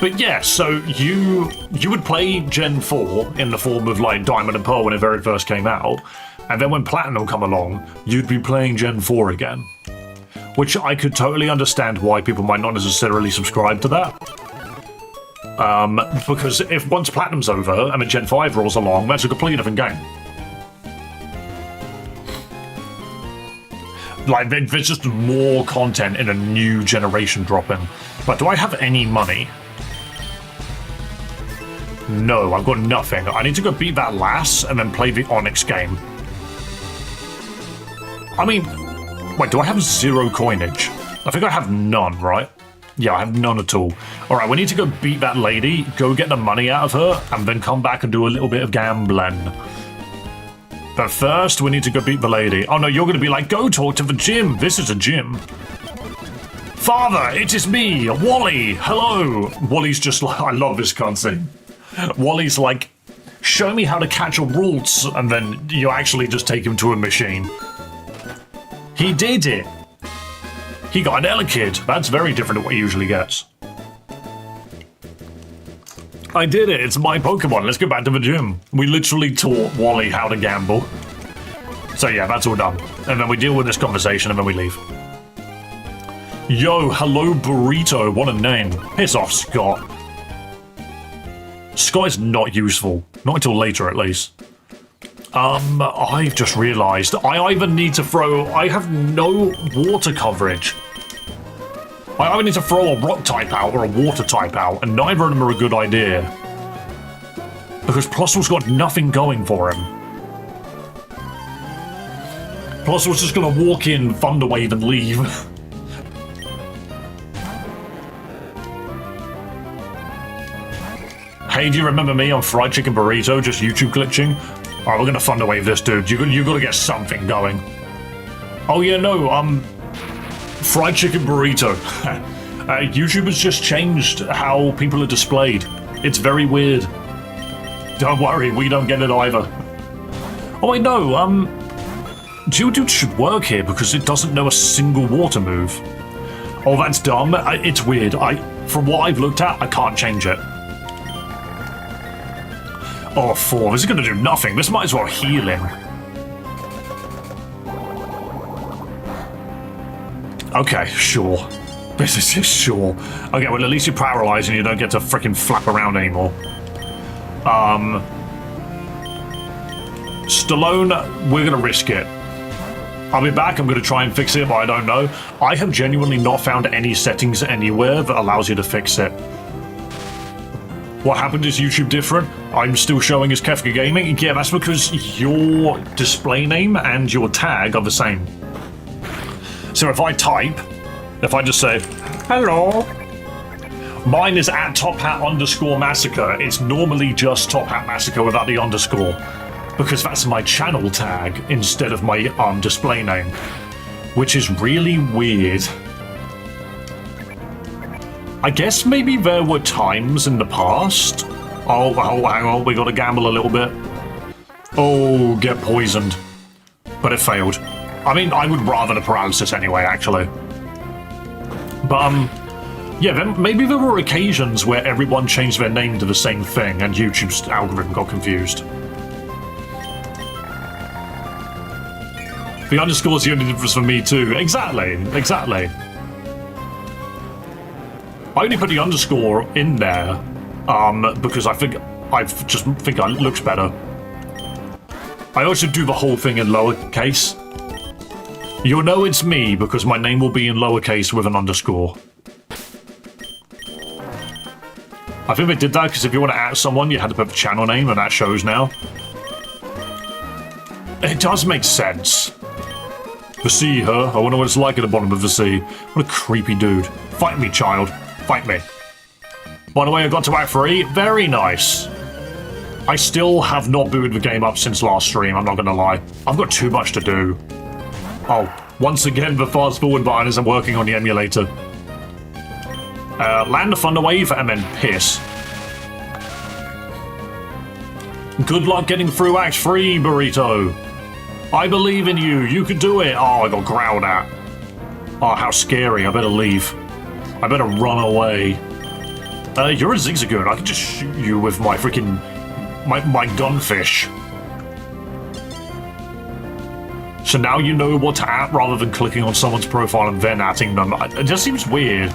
But yeah, so you would play Gen 4 in the form of like Diamond and Pearl when it very first came out, and then when Platinum come along, you'd be playing Gen 4 again. Which I could totally understand why people might not necessarily subscribe to that. Because if once Platinum's over and then Gen 5 rolls along, that's a completely different game. Like, there's just more content in a new generation dropping. But do I have any money? No, I've got nothing. I need to go beat that lass and then play the Onyx game. I mean, wait, do I have 0 coinage? I think I have none, right? Yeah, I have none at all. Alright, we need to go beat that lady, go get the money out of her, and then come back and do a little bit of gambling. But first, we need to go beat the lady. Oh no, you're going to be like, go talk to the gym. This is a gym. Father, it is me, Wally. Hello. Wally's just like, I love this cutscene. Wally's like, show me how to catch a waltz, and then you actually just take him to a machine. He did it. He got an Elekid. That's very different to what he usually gets. I did it. It's my Pokemon. Let's go back to the gym. We literally taught Wally how to gamble. So yeah, that's all done. And then we deal with this conversation and then we leave. Yo, hello Burrito. What a name. Piss off, Scott. Scott is not useful. Not until later, at least. I've just realised I either need to throw... I have no water coverage. I either need to throw a rock type out or a water type out, and neither of them are a good idea. Because Plusle's got nothing going for him. Plusle's just gonna walk in, Thunderwave, and leave. Hey, do you remember me on Fried Chicken Burrito, just YouTube glitching? Alright, we're gonna Thunderwave this dude. You gotta get something going. Oh yeah, no, Fried Chicken Burrito. YouTube has just changed how people are displayed. It's very weird. Don't worry, we don't get it either. Oh wait, no, Geodude should work here because it doesn't know a single water move. Oh, that's dumb. It's weird. From what I've looked at, I can't change it. Oh, 4. This is going to do nothing. This might as well heal him. Okay, sure. This is just sure. Okay, well, at least you're paralyzed and you don't get to frickin' flap around anymore. Stallone, we're going to risk it. I'll be back. I'm going to try and fix it, but I don't know. I have genuinely not found any settings anywhere that allows you to fix it. What happened? Is YouTube different? I'm still showing as Kefka Gaming? Yeah, that's because your display name and your tag are the same. So if I just say, hello, mine is at TopHat_Massacre. It's normally just Top Hat Massacre without the underscore, because that's my channel tag instead of my display name, which is really weird. I guess maybe there were times in the past. Oh, hang on, we gotta gamble a little bit. Oh, get poisoned. But it failed. I mean, I would rather the paralysis anyway, actually. But, yeah, then maybe there were occasions where everyone changed their name to the same thing and YouTube's algorithm got confused. The underscore's the only difference for me too. Exactly. I only put the underscore in there because I just think it looks better. I also do the whole thing in lowercase. You'll know it's me because my name will be in lowercase with an underscore. I think they did that because if you want to add someone, you had to put the channel name, and that shows now. It does make sense. The sea, huh? I wonder what it's like at the bottom of the sea. What a creepy dude. Fight me, child. Fight me. By the way, I got to Act 3. Very nice. I still have not booted the game up since last stream, I'm not gonna lie. I've got too much to do. Oh, once again, the fast forward button isn't working on the emulator. Land the Thunder Wave and then piss. Good luck getting through Act 3, Burrito. I believe in you. You can do it. Oh, I got growled at. Oh, how scary. I better leave. I better run away. You're a Zigzagoon. I can just shoot you with my freaking... my gunfish. So now you know what to at rather than clicking on someone's profile and then atting them. It just seems weird.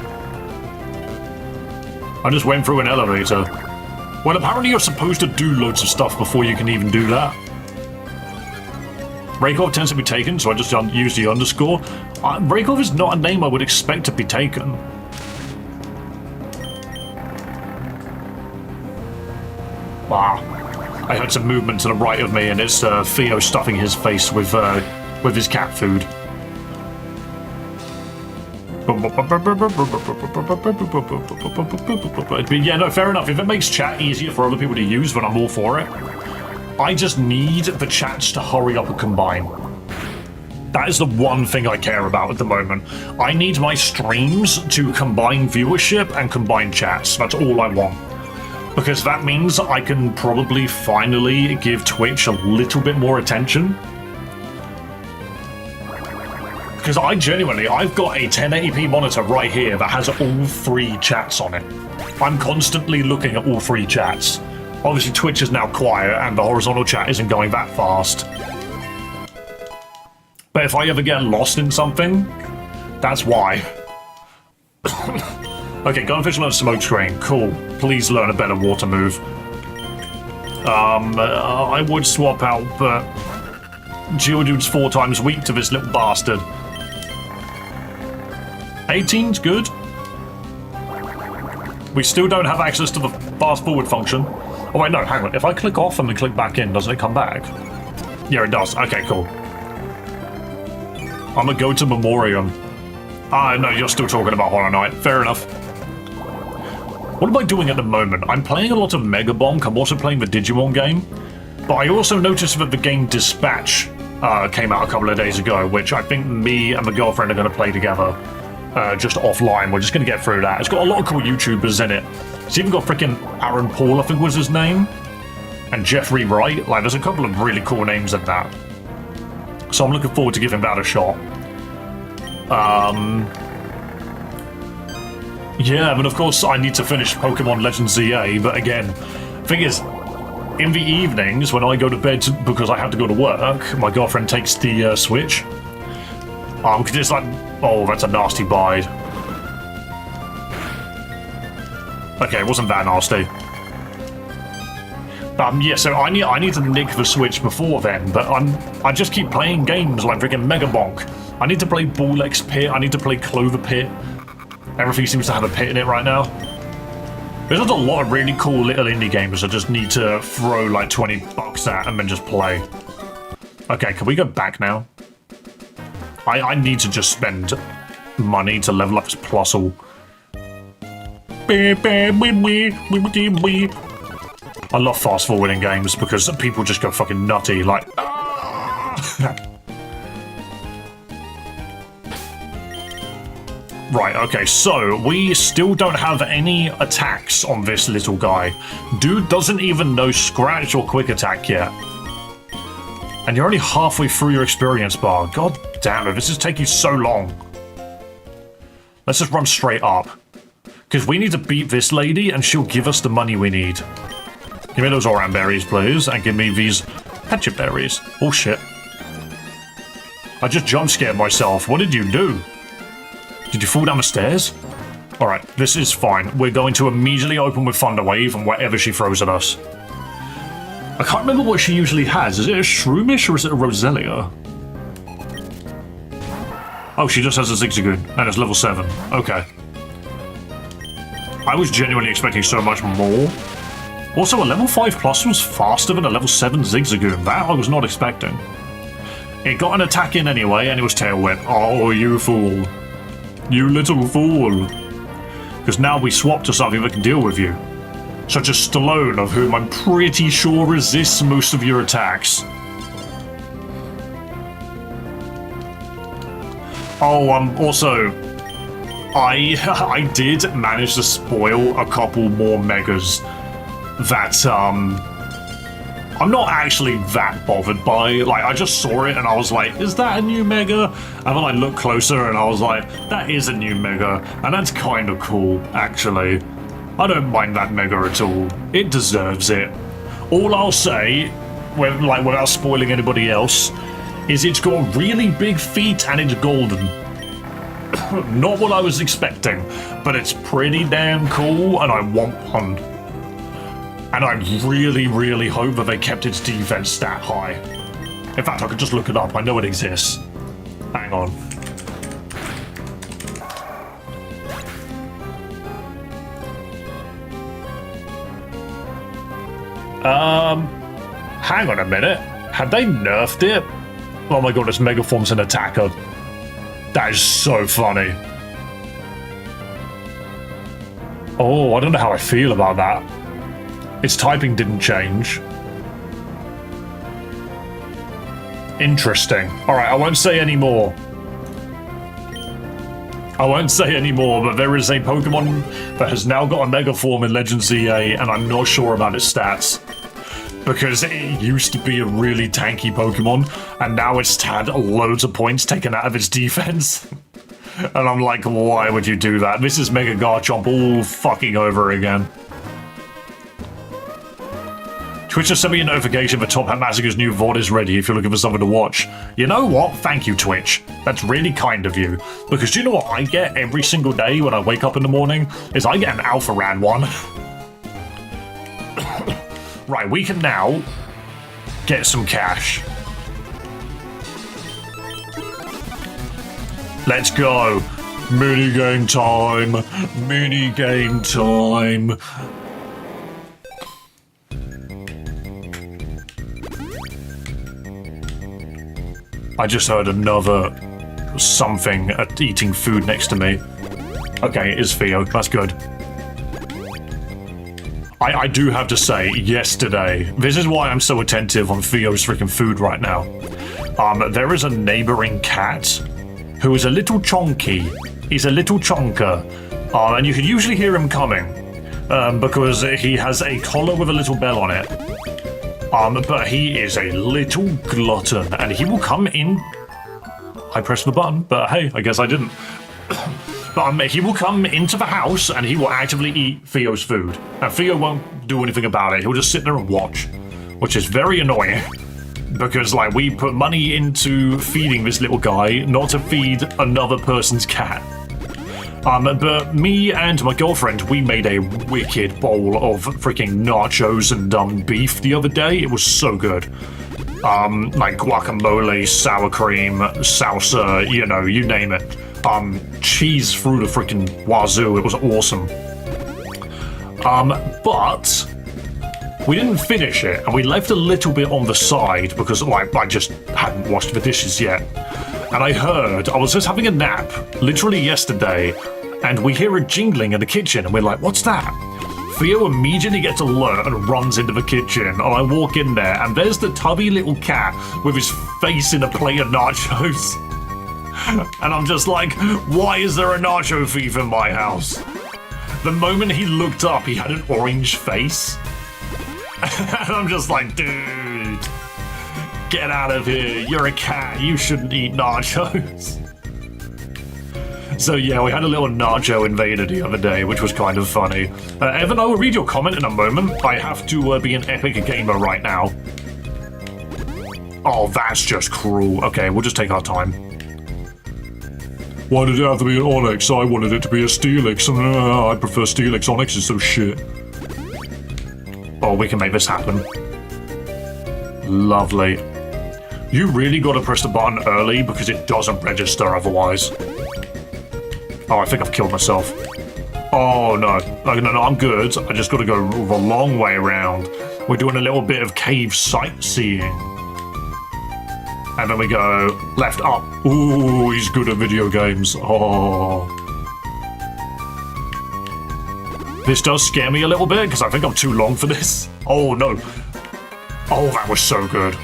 I just went through an elevator. Well, apparently you're supposed to do loads of stuff before you can even do that. Raykov tends to be taken, so I just use the underscore. Raykov is not a name I would expect to be taken. Wow. I heard some movement to the right of me, and it's Theo stuffing his face with his cat food. Yeah, no, fair enough. If it makes chat easier for other people to use, then I'm all for it. I just need the chats to hurry up and combine. That is the one thing I care about at the moment. I need my streams to combine viewership and combine chats. That's all I want. Because that means I can probably finally give Twitch a little bit more attention. Because I've got a 1080p monitor right here that has all 3 chats on it. I'm constantly looking at all 3 chats. Obviously Twitch is now quiet and the horizontal chat isn't going that fast. But if I ever get lost in something, that's why. Okay, Gunfish learns Smoke Screen. Cool. Please learn a better water move. I would swap out, but Geodude's 4 times weak to this little bastard. 18's good. We still don't have access to the fast forward function. Oh wait, no, hang on. If I click off and then click back in, doesn't it come back? Yeah, it does. Okay, cool. I'm gonna go to Memoriam. Ah, no, you're still talking about Hollow Knight. Fair enough. What am I doing at the moment? I'm playing a lot of Mega Bonk. I'm also playing the Digimon game. But I also noticed that the game Dispatch came out a couple of days ago, which I think me and my girlfriend are going to play together. Just offline. We're just going to get through that. It's got a lot of cool YouTubers in it. It's even got freaking Aaron Paul, I think was his name. And Jeffrey Wright. Like, there's a couple of really cool names in that. So I'm looking forward to giving that a shot. Yeah, but of course I need to finish Pokemon Legends ZA, but again, thing is, in the evenings when I go to bed because I have to go to work, my girlfriend takes the Switch. Cause it's like, oh, that's a nasty bite. Okay, it wasn't that nasty. Yeah, so I need to nick the Switch before then, but I just keep playing games like freaking Mega Bonk. I need to play Ball X Pit, I need to play Clover Pit. Everything seems to have a pit in it right now. There's just a lot of really cool little indie games I just need to throw like 20 bucks at and then just play. Okay, can we go back now? I need to just spend money to level up this Plusle. I love fast forwarding games because people just go fucking nutty, like. Right, okay, so we still don't have any attacks on this little guy. Dude doesn't even know Scratch or Quick Attack yet. And you're only halfway through your experience bar. God damn it, this is taking so long. Let's just run straight up. Because we need to beat this lady and she'll give us the money we need. Give me those Oran berries, please, and give me these Petchit berries. Oh shit. I just jump scared myself. What did you do? Did you fall down the stairs? Alright, this is fine. We're going to immediately open with Thunder Wave and whatever she throws at us. I can't remember what she usually has. Is it a Shroomish or is it a Roselia? Oh, she just has a Zigzagoon and it's level 7. Okay. I was genuinely expecting so much more. Also, a level 5 plus was faster than a level 7 Zigzagoon. That I was not expecting. It got an attack in anyway, and it was Tail Whip. Oh, you fool. You little fool. Because now we swap to something that can deal with you. Such as Stallone, of whom I'm pretty sure resists most of your attacks. Oh, also, I did manage to spoil a couple more Megas that, I'm not actually that bothered by. Like, I just saw it and I was like, is that a new Mega? And then I looked closer and I was like, that is a new Mega. And that's kind of cool, actually. I don't mind that Mega at all. It deserves it. All I'll say, without spoiling anybody else, is it's got really big feet and it's golden. Not what I was expecting, but it's pretty damn cool and I want one. And I really, really hope that they kept its defense stat high. In fact, I could just look it up. I know it exists. Hang on. Hang on a minute. Have they nerfed it? Oh my god, it's Megaform's an attacker. That is so funny. Oh, I don't know how I feel about that. Its typing didn't change. Interesting. Alright, I won't say any more. I won't say any more, but there is a Pokemon that has now got a Mega Form in Legend ZA, and I'm not sure about its stats. Because it used to be a really tanky Pokemon, and now it's had loads of points taken out of its defense. And I'm like, why would you do that? This is Mega Garchomp all fucking over again. Twitch just sent me a notification that Top Hat Massacre's new VOD is ready if you're looking for something to watch. You know what? Thank you, Twitch. That's really kind of you. Because do you know what I get every single day when I wake up in the morning? Is I get an Alpha Ran one. Right, we can now get some cash. Let's go. Minigame time. Minigame time. I just heard another something eating food next to me. Okay, it is Theo. That's good. I do have to say, yesterday, this is why I'm so attentive on Theo's freaking food right now. There is a neighboring cat who is a little chonky. He's a little chonker. And you can usually hear him coming because he has a collar with a little bell on it. But he is a little glutton, and he will come in. I pressed the button, but hey, I guess I didn't. But he will come into the house, and he will actively eat Theo's food. And Theo won't do anything about it. He'll just sit there and watch, which is very annoying. Because, like, we put money into feeding this little guy, not to feed another person's cat. But me and my girlfriend, we made a wicked bowl of freaking nachos and beef the other day. It was so good. Like guacamole, sour cream, salsa, you know, you name it. Cheese through the freaking wazoo. It was awesome. But we didn't finish it, and we left a little bit on the side because, like, I just hadn't washed the dishes yet. And I was just having a nap, literally yesterday, and we hear a jingling in the kitchen, and we're like, what's that? Theo immediately gets alert and runs into the kitchen, and I walk in there, and there's the tubby little cat with his face in a plate of nachos. And I'm just like, why is there a nacho thief in my house? The moment he looked up, he had an orange face. And I'm just like, dude, get out of here. You're a cat. You shouldn't eat nachos. So yeah, we had a little nacho invader the other day, which was kind of funny. Evan, I will read your comment in a moment. I have to be an epic gamer right now. Oh, that's just cruel. Okay, we'll just take our time. Why did it have to be an Onyx? I wanted it to be a Steelix. I prefer Steelix. Onyx is so shit. Oh, we can make this happen. Lovely. You really got to press the button early because it doesn't register otherwise. Oh, I think I've killed myself. Oh, no. No, I'm good. I just got to go the long way around. We're doing a little bit of cave sightseeing. And then we go left up. Ooh, he's good at video games. Oh. This does scare me a little bit because I think I'm too long for this. Oh, no. Oh, that was so good.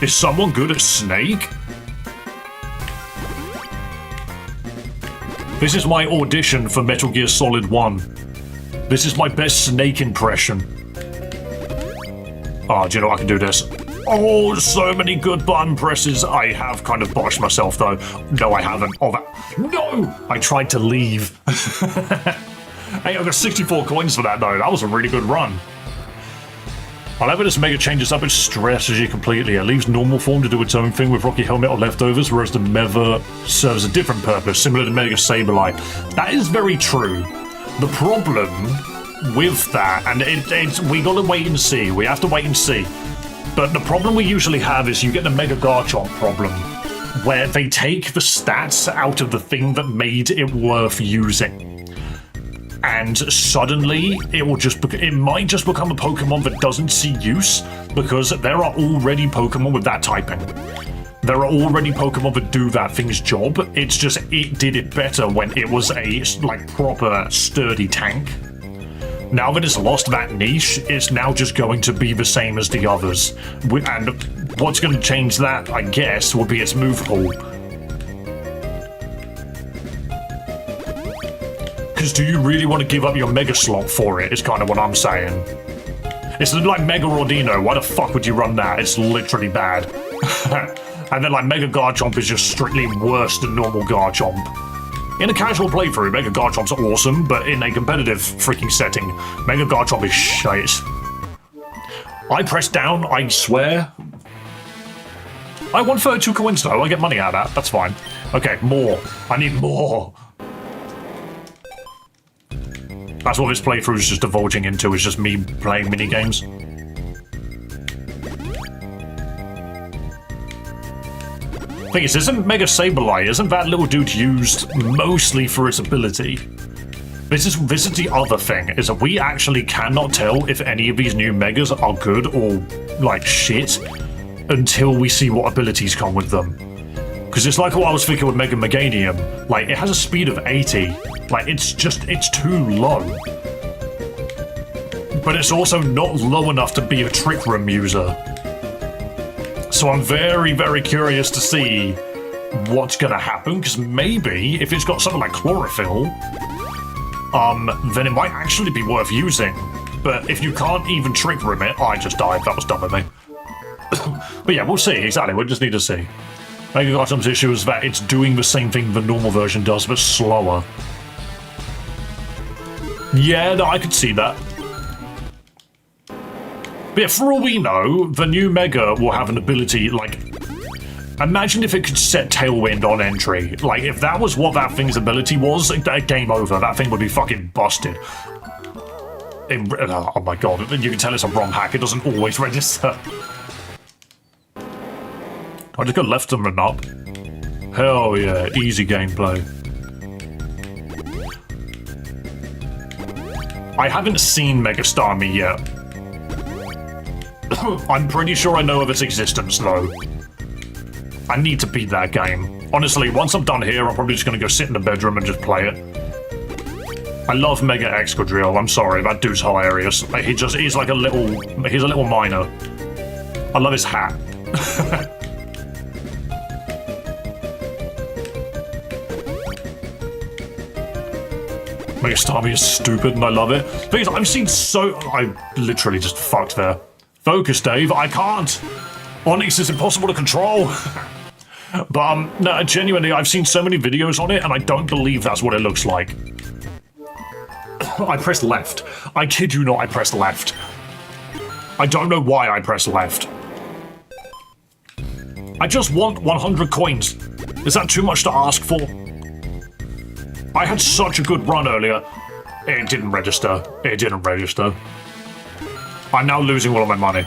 Is someone good at Snake? This is my audition for Metal Gear Solid 1. This is my best Snake impression. Oh, do you know I can do this? Oh, so many good button presses. I have kind of botched myself, though. No, I haven't. Oh, that... No! I tried to leave. Hey, I got 64 coins for that, though. That was a really good run. I love it as Mega changes up its strategy completely. It leaves normal form to do its own thing with Rocky Helmet or leftovers, whereas the Meva serves a different purpose, similar to Mega Sableye. That is very true. The problem with that, and we gotta wait and see. We have to wait and see. But the problem we usually have is you get the Mega Garchomp problem, where they take the stats out of the thing that made it worth using. And suddenly, it might just become a Pokemon that doesn't see use, because there are already Pokemon with that typing. There are already Pokemon that do that thing's job. It's just, it did it better when it was a, like, proper, sturdy tank. Now that it's lost that niche, it's now just going to be the same as the others. And what's going to change that, I guess, will be its move pool. Because do you really want to give up your Mega Slot for it, is kind of what I'm saying. It's like Mega Rodino, why the fuck would you run that? It's literally bad. And then like Mega Garchomp is just strictly worse than normal Garchomp. In a casual playthrough, Mega Garchomp's awesome, but in a competitive freaking setting, Mega Garchomp is shite. I press down, I swear. I won 32 coins though, I get money out of that, that's fine. Okay, more. I need more. That's what this playthrough is just divulging into, is just me playing minigames. Thing is, isn't Mega Sableye, isn't that little dude used mostly for its ability? This is the other thing, is that we actually cannot tell if any of these new Megas are good or, like, shit, until we see what abilities come with them. Because it's like what I was thinking with Mega Meganium. Like, it has a speed of 80. Like, it's too low. But it's also not low enough to be a Trick Room user. So I'm very, very curious to see what's gonna happen, because maybe, if it's got something like Chlorophyll, then it might actually be worth using. But if you can't even Trick Room it, I just died, that was dumb of me. But yeah, we'll see, exactly, we'll just need to see. Mega Garchomp's issue is that it's doing the same thing the normal version does, but slower. Yeah, no, I could see that. But yeah, for all we know, the new Mega will have an ability, like, Imagine if it could set Tailwind on entry. Like, if that was what that thing's ability was, game over. That thing would be fucking busted. Oh my god, you can tell it's a ROM hack. It doesn't always register. I just go left and run up. Hell yeah, easy gameplay. I haven't seen Megastar Me yet. I'm pretty sure I know of its existence though. I need to beat that game. Honestly, once I'm done here, I'm probably just gonna go sit in the bedroom and just play it. I love Mega Excadrill, I'm sorry, that dude's hilarious. Like, he's like a little miner. I love his hat. Mega Starmie is stupid and I love it. Because I've seen I literally just fucked there. Focus, Dave, I can't. Onyx is impossible to control. But no, genuinely, I've seen so many videos on it and I don't believe that's what it looks like. I pressed left. I kid you not, I pressed left. I don't know why I pressed left. I just want 100 coins. Is that too much to ask for? I had such a good run earlier. It didn't register. It didn't register. I'm now losing all of my money.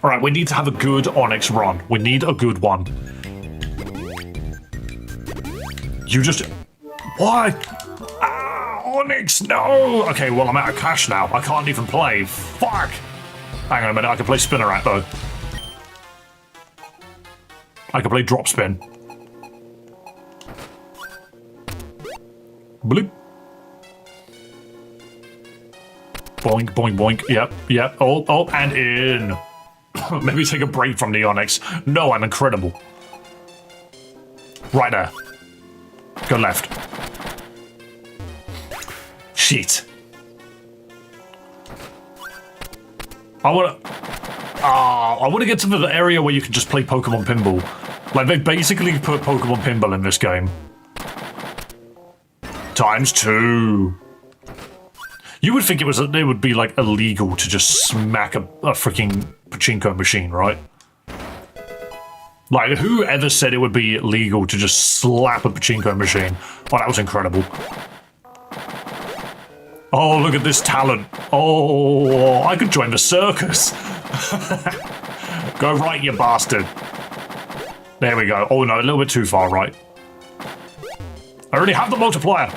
Alright, we need to have a good Onyx run. We need a good one. You just... What? Ah, Onyx, no! Okay, well, I'm out of cash now. I can't even play. Fuck! Hang on a minute, I can play Spinnerack, though. I can play Drop Spin. Bloop. Boink, boink, boink. Yep, yep. Oh, and in. Maybe take a break from the Onyx. No, I'm incredible. Right there. Go left. Shit. I want to get to the area where you can just play Pokemon Pinball. Like, they basically put Pokemon Pinball in this game. ×2. You would think it would be like illegal to just smack a freaking pachinko machine, right? Like, who ever said it would be illegal to just slap a pachinko machine? Oh, that was incredible. Oh, look at this talent. Oh, I could join the circus. Go right, you bastard. There we go. Oh no, a little bit too far right. I already have the multiplier.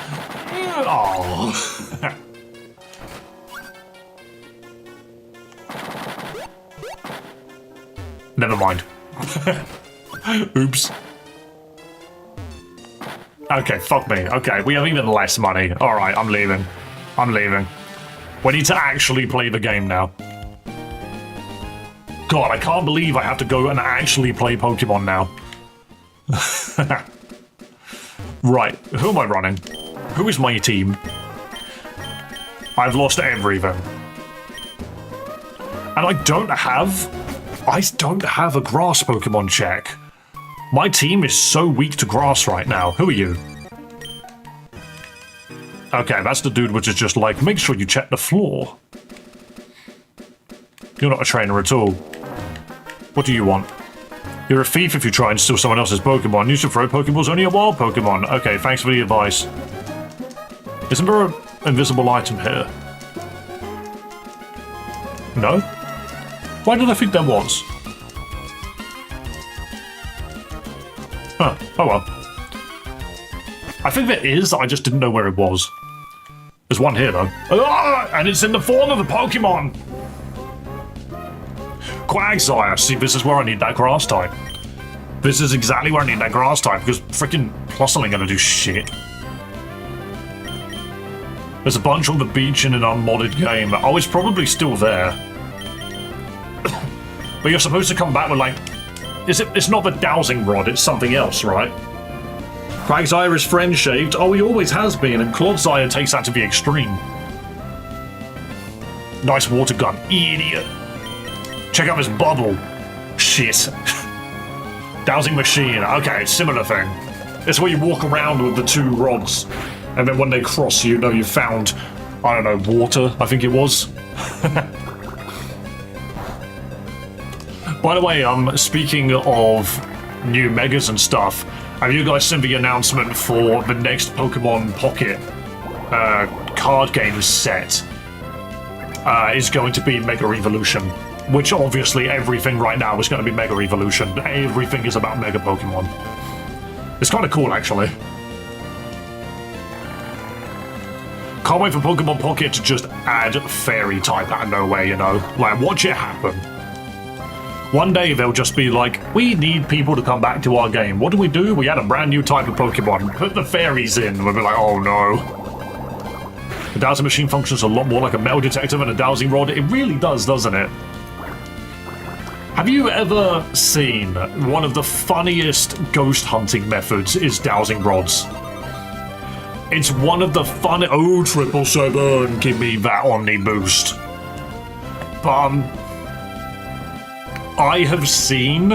Oh. Never mind. Oops. Okay, fuck me. Okay, we have even less money. Alright, I'm leaving. I'm leaving. We need to actually play the game now. God, I can't believe I have to go and actually play Pokemon now. Right, who am I running? Who is my team? I've lost everything. And I don't have a grass Pokemon check. My team is so weak to grass right now. Who are you? Okay, that's the dude which is just like, make sure you check the floor. You're not a trainer at all. What do you want? You're a thief if you try and steal someone else's Pokemon. You should throw Pokeballs only at wild Pokemon. Okay, thanks for the advice. Isn't there an invisible item here? No? Why did I think there was? Huh, oh well. I think there is, I just didn't know where it was. There's one here though. Ah, and it's in the form of a Pokemon! Quagsire, see, this is where I need that grass type. This is exactly where I need that grass type, because freaking Plusle ain't gonna do shit. There's a bunch on the beach in an unmodded game. Oh, it's probably still there. But you're supposed to come back with, like... It's not the dowsing rod, it's something else, right? Quagsire is friend-shaped. Oh, he always has been, and Clodsire takes that to the extreme. Nice water gun. Idiot. Check out this bubble. Shit. Dowsing machine. Okay, similar thing. It's where you walk around with the two rods, and then when they cross, you know you found, I don't know, water, I think it was. By the way, speaking of new megas and stuff, have you guys seen the announcement for the next Pokemon Pocket card game set? Is going to be Mega Evolution, which obviously everything right now is going to be Mega Evolution. Everything is about Mega Pokemon. It's kind of cool, actually. Can't wait for Pokemon Pocket to just add Fairy type out of nowhere, you know? Like, watch it happen. One day they'll just be like, we need people to come back to our game. What do? We add a brand new type of Pokemon. Put the fairies in. We'll be like, oh no. The dowsing machine functions a lot more like a metal detector than a dowsing rod. It really does, doesn't it? Have you ever seen one of the funniest ghost hunting methods is dowsing rods? It's one of the fun. Oh, 777, give me that Omni boost. But I have seen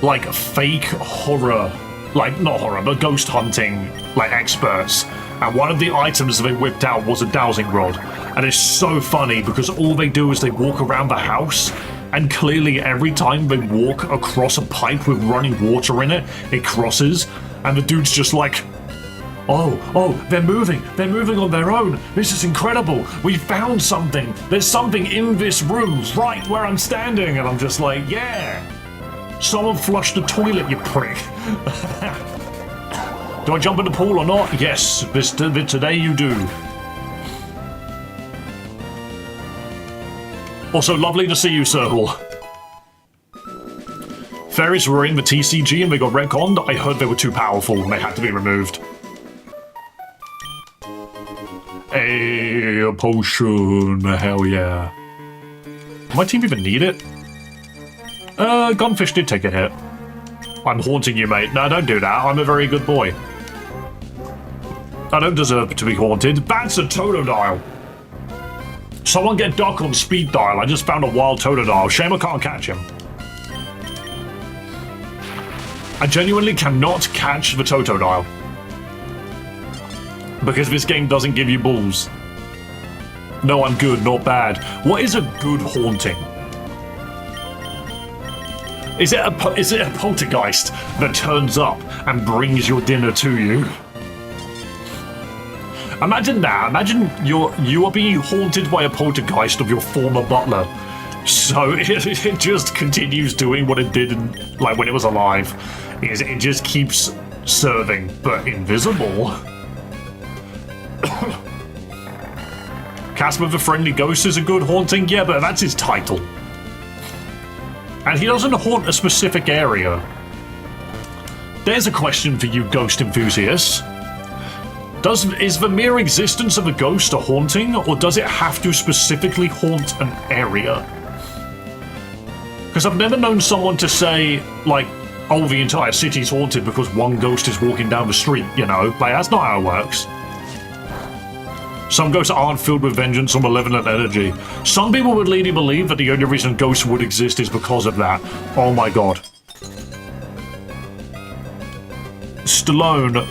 like fake horror, like not horror, but ghost hunting like experts, and one of the items they whipped out was a dowsing rod, and it's so funny because all they do is they walk around the house, and clearly every time they walk across a pipe with running water in it, it crosses, and the dude's just like, oh, they're moving on their own. This is incredible. We found something. There's something in this room right where I'm standing. And I'm just like, yeah. Someone flushed the toilet, you prick. Do I jump in the pool or not? Yes, today you do. Also, lovely to see you, Circle. Fairies were in the TCG and they got retconned. I heard they were too powerful and they had to be removed. A potion, hell yeah. Does my team even need it? Gunfish did take a hit. I'm haunting you, mate. No, don't do that. I'm a very good boy. I don't deserve to be haunted. That's a Totodile. Someone get Doc on speed dial. I just found a wild Totodile. Shame I can't catch him. I genuinely cannot catch the Totodile. Because this game doesn't give you balls. No, I'm good, not bad. What is a good haunting? Is it a poltergeist that turns up and brings your dinner to you? Imagine that. Imagine you are being haunted by a poltergeist of your former butler. So it just continues doing what it did like when it was alive. It just keeps serving, but invisible. Casper the Friendly Ghost is a good haunting, yeah, but that's his title. And he doesn't haunt a specific area. There's a question for you ghost enthusiasts. Is the mere existence of a ghost a haunting, or does it have to specifically haunt an area? Because I've never known someone to say, like, oh, the entire city's haunted because one ghost is walking down the street, you know? Like, that's not how it works. Some ghosts aren't filled with vengeance or malevolent energy. Some people would lead you to believe that the only reason ghosts would exist is because of that. Oh my god. Stallone,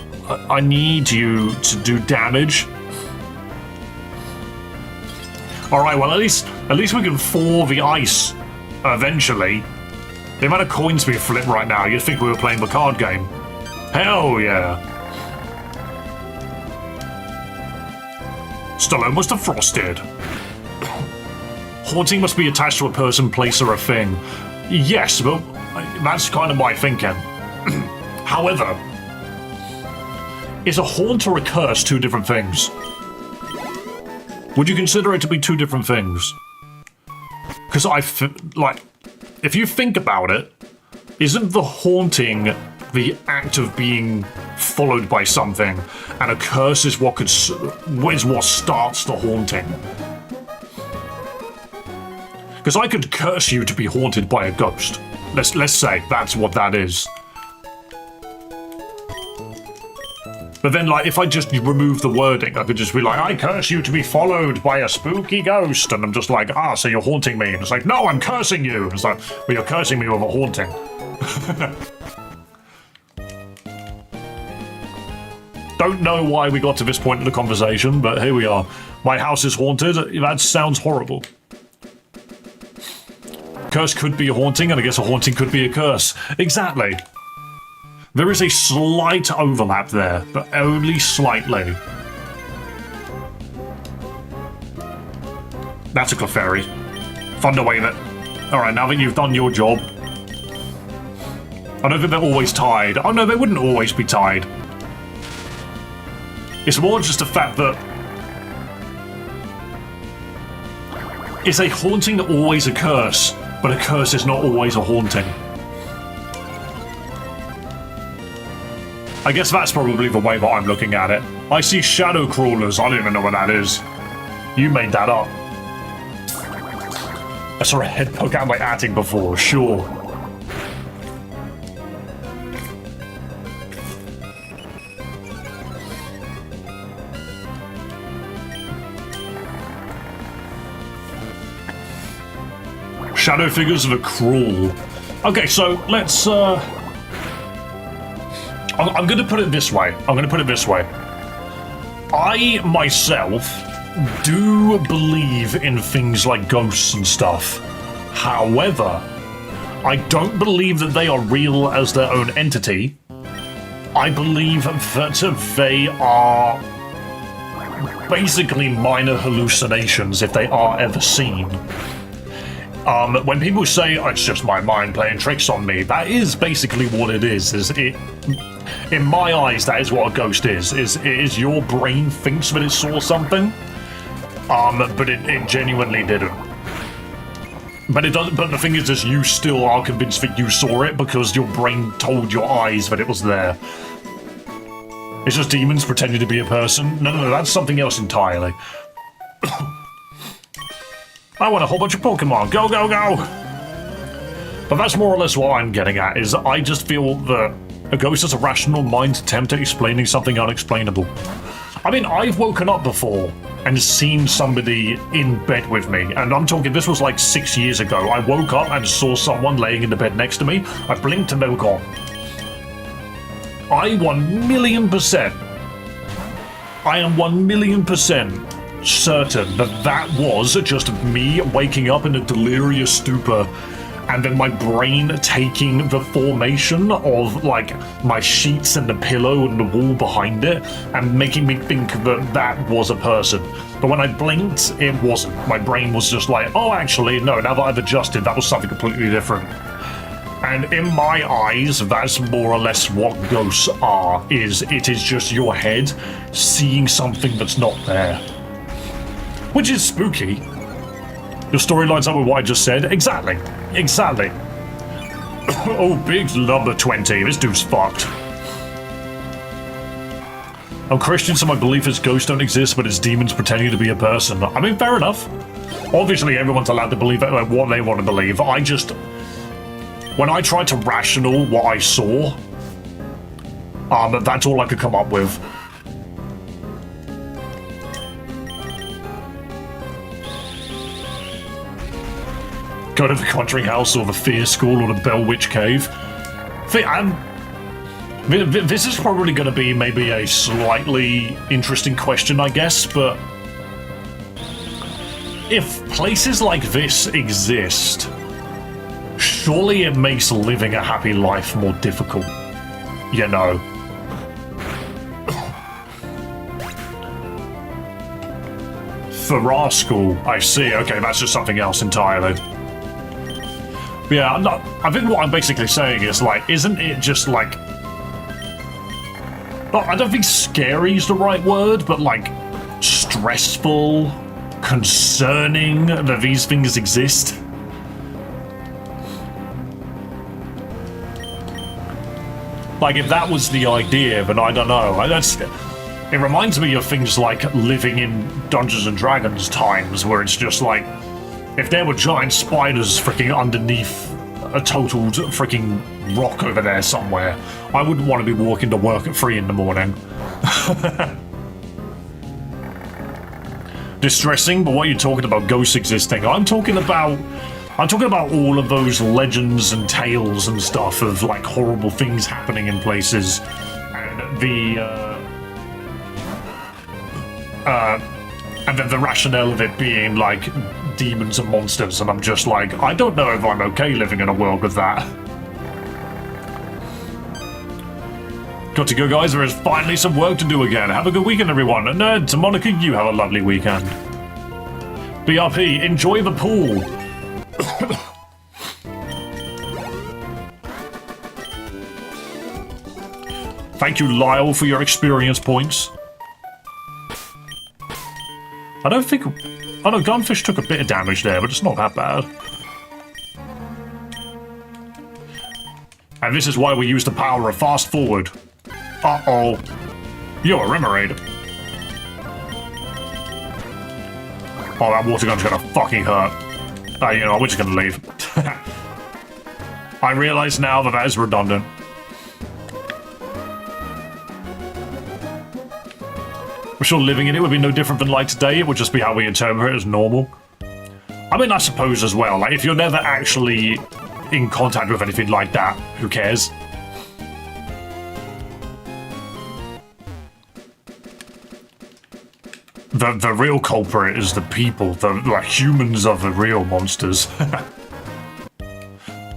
I need you to do damage. Alright, well at least we can thaw the ice eventually. The amount of coins we flip right now, you'd think we were playing the card game. Hell yeah. Stallone was defrosted. Haunting must be attached to a person, place, or a thing. Yes, but that's kind of my thinking. However, is a haunt or a curse two different things? Would you consider it to be two different things? Because if you think about it, isn't the haunting the act of being followed by something, and a curse is what starts the haunting? Because I could curse you to be haunted by a ghost. Let's say that's what that is. But then, like, if I just remove the wording, I could just be like, I curse you to be followed by a spooky ghost. And I'm just like, so you're haunting me. And it's like, no, I'm cursing you. And it's like, well, you're cursing me with a haunting. Don't know why we got to this point in the conversation, but here we are. My house is haunted. That sounds horrible. curse could be a haunting, and I guess a haunting could be a curse. Exactly. There is a slight overlap there, but only slightly. That's a Clefairy. Fun to wave it. Alright, now that you've done your job. I don't think they're always tied. Oh no, they wouldn't always be tied. It's more just the fact that... Is a haunting always a curse, but a curse is not always a haunting? I guess that's probably the way that I'm looking at it. I see shadow crawlers. I don't even know what that is. You made that up. I saw a head poke out my attic before, sure. Shadow figures of a crawl. Okay, so let's, I'm gonna put it this way. I, myself, do believe in things like ghosts and stuff. However, I don't believe that they are real as their own entity. I believe that they are basically minor hallucinations if they are ever seen. When people say, oh, it's just my mind playing tricks on me, that is basically what it is. In my eyes, that is what a ghost is. It is your brain thinks that it saw something, but it genuinely didn't. But it doesn't. But the thing is you still are convinced that you saw it because your brain told your eyes that it was there. It's just demons pretending to be a person. No, that's something else entirely. I want a whole bunch of Pokémon. Go, go, go! But that's more or less what I'm getting at, is I just feel that a ghost is a rational mind attempt at explaining something unexplainable. I mean, I've woken up before and seen somebody in bed with me, and I'm talking, this was like 6 years ago. I woke up and saw someone laying in the bed next to me. I blinked and they were gone. I am 1,000,000% certain that that was just me waking up in a delirious stupor, and then my brain taking the formation of like my sheets and the pillow and the wall behind it and making me think that that was a person. But when I blinked, it wasn't. My brain was just like, oh, actually, no, now that I've adjusted, that was something completely different. And in my eyes, that's more or less what ghosts are, it is just your head seeing something that's not there. Which is spooky. Your story lines up with what I just said. Exactly. Oh, big number 20. This dude's fucked. I'm Christian, so my belief is ghosts don't exist, but it's demons pretending to be a person. I mean, fair enough. Obviously, everyone's allowed to believe what they want to believe. When I tried to rational what I saw, that's all I could come up with. Go to the Conjuring House or the Fear School or the Bell Witch Cave. This is probably going to be maybe a slightly interesting question, I guess, but if places like this exist, surely it makes living a happy life more difficult, you know? Farrar School, I see. Okay, that's just something else entirely. Yeah, I think what I'm basically saying is, like, isn't it just, like... I don't think scary is the right word, but, like, stressful, concerning that these things exist? Like, if that was the idea, then I don't know. It reminds me of things like living in Dungeons and Dragons times, where it's just like, if there were giant spiders freaking underneath a totaled freaking rock over there somewhere, I wouldn't want to be walking to work at 3 in the morning. Distressing, but what are you talking about ghosts existing? I'm talking about all of those legends and tales and stuff of like horrible things happening in places, and the rationale of it being like about demons and monsters, and I'm just like, I don't know if I'm okay living in a world with that. Got to go, guys. There is finally some work to do again. Have a good weekend, everyone. And Nerds and Monica, you have a lovely weekend. BRP, enjoy the pool. Thank you, Lyle, for your experience points. I don't think... Oh no, Gunfish took a bit of damage there, but it's not that bad. And this is why we use the power of fast forward. Uh-oh. You're a Remoraid. Oh, that water gun's gonna fucking hurt. You know, we're just gonna leave. I realize now that that is redundant. We're sure living in it would be no different than like today. It would just be how we interpret it as normal. I mean, I suppose as well, like, if you're never actually in contact with anything like that, who cares? The real culprit is the people. The like, humans are the real monsters.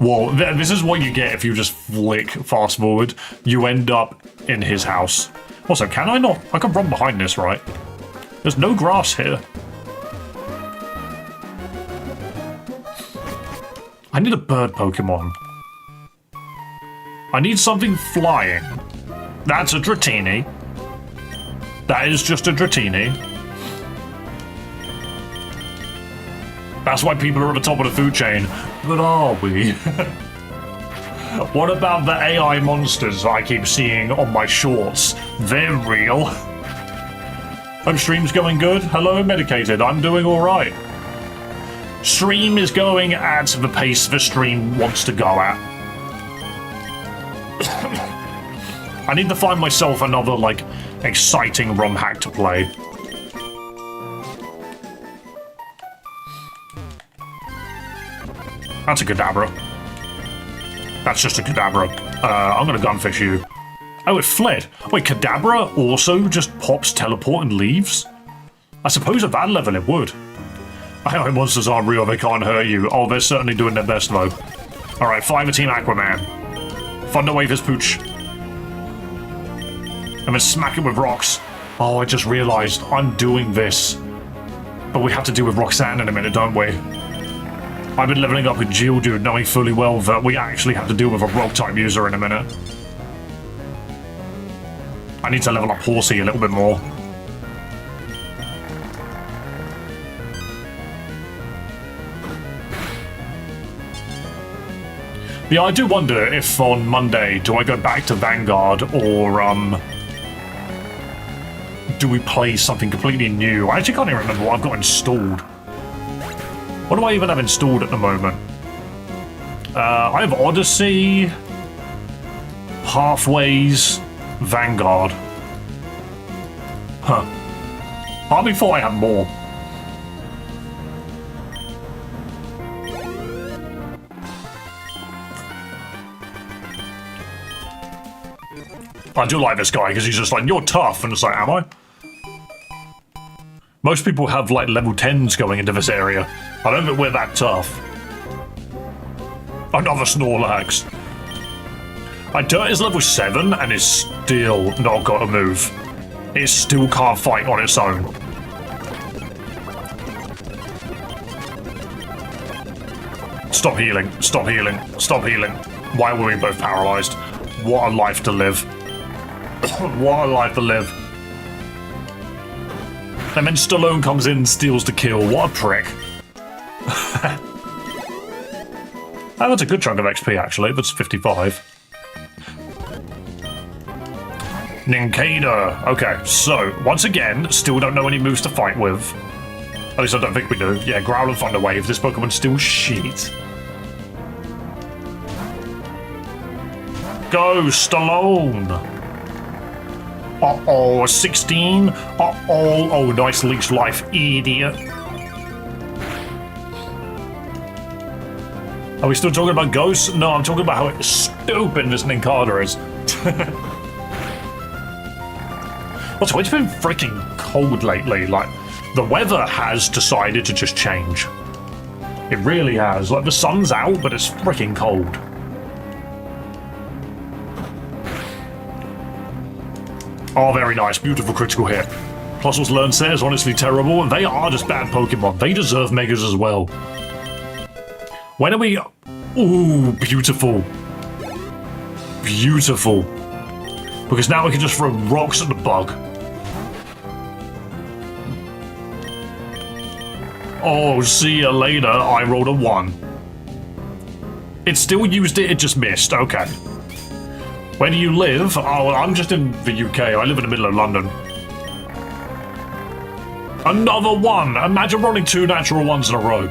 Well, this is what you get if you just flick fast forward. You end up in his house. Also, can I not? I can run behind this, right? There's no grass here. I need a bird Pokemon. I need something flying. That's a Dratini. That is just a Dratini. That's why people are at the top of the food chain. But are we? What about the AI monsters I keep seeing on my shorts? They're real. Hope stream's going good. Hello, Medicated. I'm doing alright. Stream is going at the pace the stream wants to go at. I need to find myself another, like, exciting ROM hack to play. That's a Kadabra. That's just a Kadabra. I'm gonna Gunfish you. Oh, it fled. Wait, Kadabra also just pops, teleport, and leaves? I suppose at that level it would. AI monsters aren't real, they can't hurt you. Oh, they're certainly doing their best, though. Alright, Fiver Team Aquaman. Thunderwave his pooch. And then smack it with rocks. Oh, I just realized I'm doing this. But we have to deal with Roxanne in a minute, don't we? I've been leveling up with Geodude, knowing fully well that we actually have to deal with a Rock-type user in a minute. I need to level up Horsey a little bit more. Yeah, I do wonder if on Monday, do I go back to Vanguard, or, do we play something completely new? I actually can't even remember what I've got installed. What do I even have installed at the moment? I have Odyssey, Pathways, Vanguard. Huh. I thought I had more. I do like this guy because he's just like, you're tough, and it's like, am I? Most people have like level 10s going into this area. I don't think we're that tough. Another Snorlax. My Dirt is level 7 and is still not got a move. It still can't fight on its own. Stop healing, stop healing, stop healing. Why were we both paralyzed? What a life to live. What a life to live. And then Stallone comes in and steals the kill. What a prick. Oh, that's a good chunk of XP, actually. That's 55. Nincada. Okay, so, once again, still don't know any moves to fight with. At least I don't think we do. Yeah, Growl and Thunder Wave. This Pokemon's still shit. Go, Stallone! Uh-oh, 16? Uh-oh, oh, nice leech life, idiot. Are we still talking about ghosts? No, I'm talking about how stupid this Nincada is. Also, it's been freaking cold lately. Like, the weather has decided to just change. It really has. Like, the sun's out, but it's freaking cold. Oh, very nice. Beautiful critical hit. Plusle's Learn Set is honestly terrible, and they are just bad Pokemon. They deserve Megas as well. When are we... Ooh, beautiful. Beautiful. Because now we can just throw rocks at the bug. Oh, see you later. I rolled a 1. It still used it, it just missed. Okay. Where do you live? Oh, I'm just in the UK. I live in the middle of London. Another 1! Imagine rolling 2 natural 1s in a row.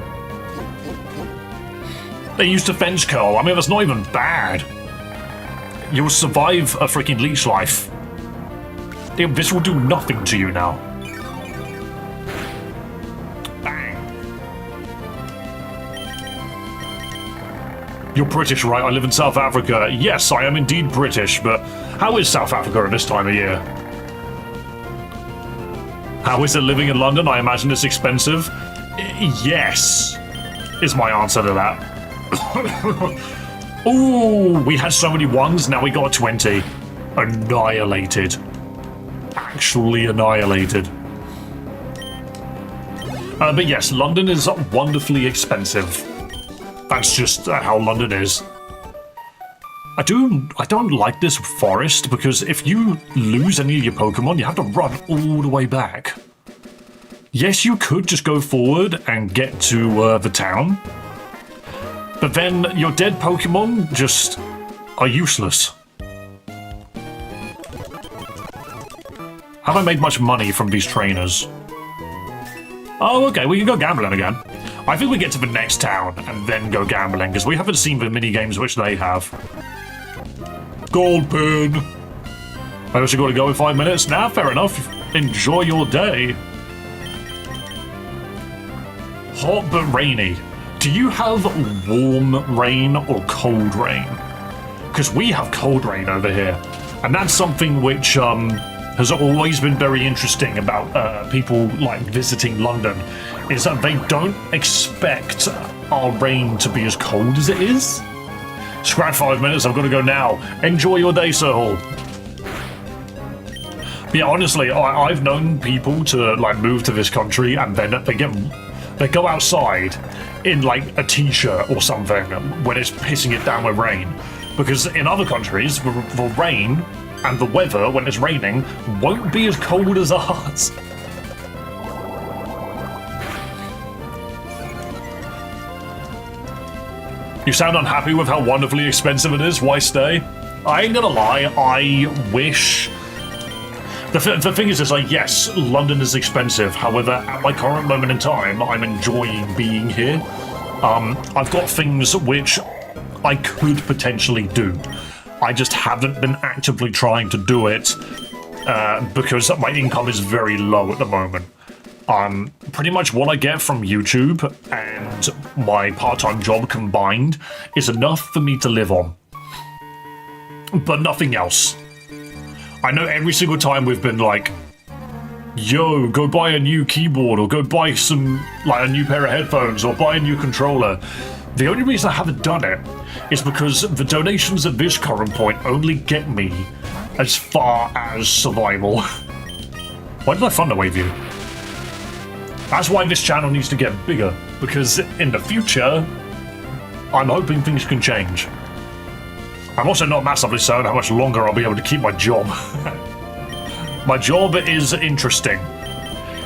They used Defense Curl. I mean, that's not even bad. You'll survive a freaking leech life. Damn, this will do nothing to you now. Bang. You're British, right? I live in South Africa. Yes, I am indeed British, but how is South Africa at this time of year? How is it living in London? I imagine it's expensive. Yes, is my answer to that. Ooh, we had so many 1s, now we got a 20. Annihilated. Actually annihilated. But yes, London is wonderfully expensive. That's just how London is. I don't like this forest, because if you lose any of your Pokemon, you have to run all the way back. Yes, you could just go forward and get to the town, but then your dead Pokemon just are useless. Have I made much money from these trainers? Oh, okay, we can go gambling again. I think we get to the next town and then go gambling, because we haven't seen the mini-games which they have. Gold pin! I also got to go in 5 minutes? Nah, fair enough. Enjoy your day. Hot but rainy. Do you have warm rain or cold rain? Because we have cold rain over here. And that's something which has always been very interesting about people like visiting London, is that they don't expect our rain to be as cold as it is. Scratch 5 minutes, I've got to go now. Enjoy your day, Sir Hall. Yeah, honestly, I've known people to like move to this country and then they go outside in like a t-shirt or something when it's pissing it down with rain. Because in other countries, the rain and the weather when it's raining won't be as cold as ours. You sound unhappy with how wonderfully expensive it is. Why stay? I ain't gonna lie, I wish... The thing is like, yes, London is expensive. However, at my current moment in time, I'm enjoying being here. I've got things which I could potentially do. I just haven't been actively trying to do it because my income is very low at the moment. Pretty much what I get from YouTube and my part-time job combined is enough for me to live on. But nothing else. I know every single time we've been like, yo, go buy a new keyboard or go buy some, like a new pair of headphones or buy a new controller. The only reason I haven't done it is because the donations at this current point only get me as far as survival. Why did I thunderwave you? That's why this channel needs to get bigger, because in the future, I'm hoping things can change. I'm also not massively certain how much longer I'll be able to keep my job. My job is interesting.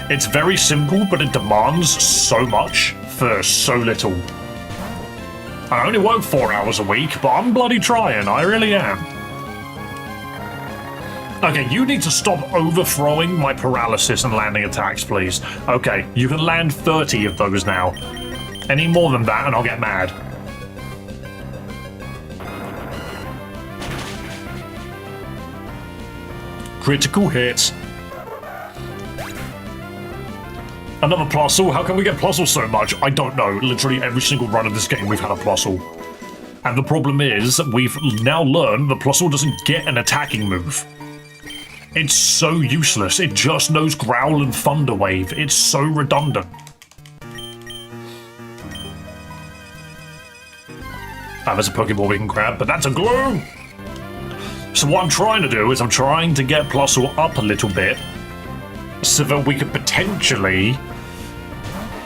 It's very simple, but it demands so much for so little. I only work 4 hours a week, but I'm bloody trying, I really am. Okay, you need to stop overthrowing my paralysis and landing attacks, please. Okay, you can land 30 of those now. Any more than that and I'll get mad. Critical hit. Another Plusle? How can we get Plusle so much? I don't know. Literally every single run of this game we've had a Plusle. And the problem is, we've now learned the Plusle doesn't get an attacking move. It's so useless. It just knows Growl and Thunder Wave. It's so redundant. There's a Pokeball we can grab, but that's a gloom! So what I'm trying to do is I'm trying to get Plusle up a little bit so that we could potentially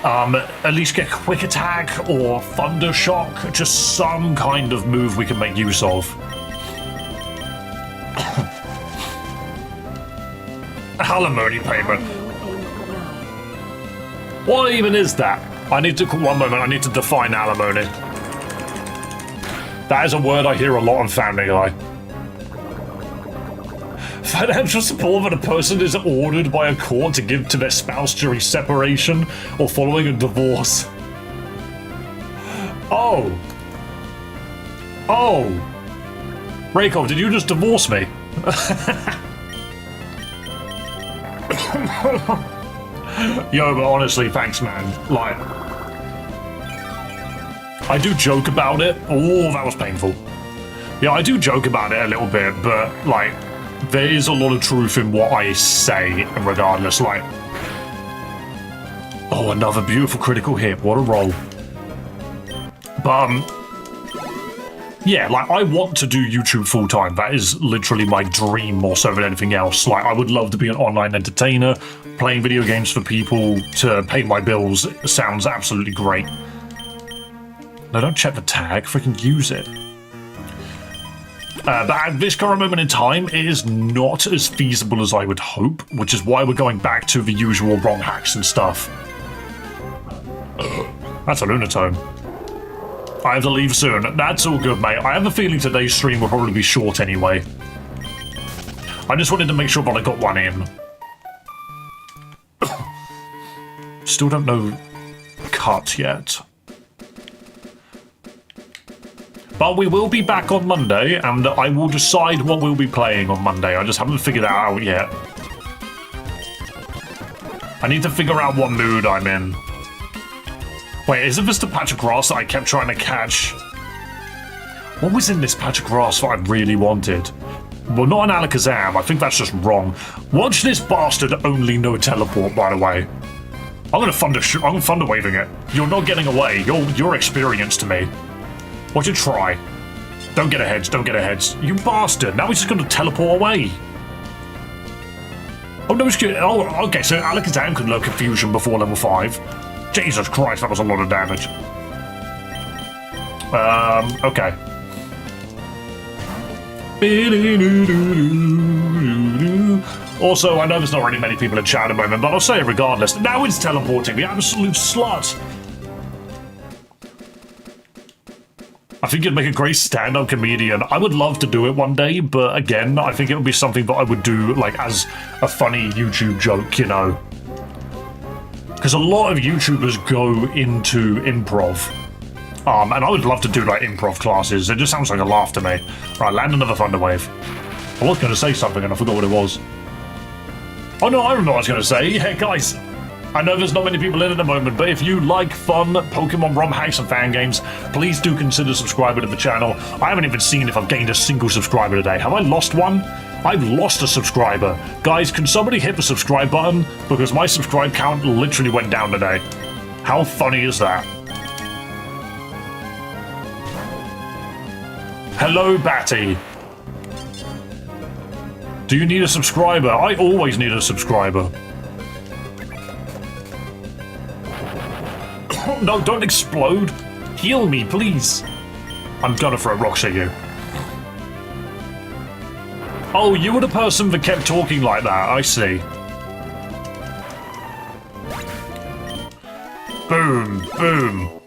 at least get Quick Attack or Thunder Shock, just some kind of move we can make use of. Alimony payment. What even is that? I need to, one moment, I need to define alimony. That is a word I hear a lot on Family Guy. Financial support that a person is ordered by a court to give to their spouse during separation or following a divorce. Oh. Oh. Raykov, did you just divorce me? Yo, but honestly, thanks, man. Like, I do joke about it. Oh, that was painful. Yeah, I do joke about it a little bit, but, like, there is a lot of truth in what I say, regardless, like... Oh, another beautiful critical hit. What a roll. But, yeah, like, I want to do YouTube full-time. That is literally my dream more so than anything else. Like, I would love to be an online entertainer. Playing video games for people to pay my bills sounds absolutely great. No, don't check the tag. Freaking use it. But at this current moment in time, it is not as feasible as I would hope, which is why we're going back to the usual ROM hacks and stuff. That's a Lunatone. I have to leave soon. That's all good, mate. I have a feeling today's stream will probably be short anyway. I just wanted to make sure that I got one in. Still don't know cut yet. But we will be back on Monday, and I will decide what we'll be playing on Monday. I just haven't figured that out yet. I need to figure out what mood I'm in. Wait, isn't this the patch of grass that I kept trying to catch? What was in this patch of grass that I really wanted? Well, not an Alakazam. I think that's just wrong. Watch this bastard only know teleport, by the way. I'm gonna thunder waving it. You're not getting away. You're experienced to me. Watch it try. Don't get ahead. Don't get ahead. You bastard. Now he's just gonna teleport away. Oh no, oh, okay, so Alakazam could learn Confusion before level 5. Jesus Christ, that was a lot of damage. Okay. Also, I know there's not really many people in chat at the moment, but I'll say it regardless. Now it's teleporting, the absolute slut! I think you'd make a great stand-up comedian. I would love to do it one day, but again, I think it would be something that I would do, like, as a funny YouTube joke, you know? Because a lot of YouTubers go into improv. And I would love to do, like, improv classes. It just sounds like a laugh to me. Right, land another Thunder Wave. I was going to say something and I forgot what it was. Oh no, I remember what I was going to say. Yeah, guys, I know there's not many people in at the moment, but if you like fun Pokemon ROM hacks and fan games, please do consider subscribing to the channel. I haven't even seen if I've gained a single subscriber today. Have I lost one? I've lost a subscriber. Guys, can somebody hit the subscribe button? Because my subscribe count literally went down today. How funny is that? Hello, Batty. Do you need a subscriber? I always need a subscriber. No, don't explode. Heal me, please. I'm gonna throw rocks at you. Oh, you were the person that kept talking like that. I see. Boom, boom.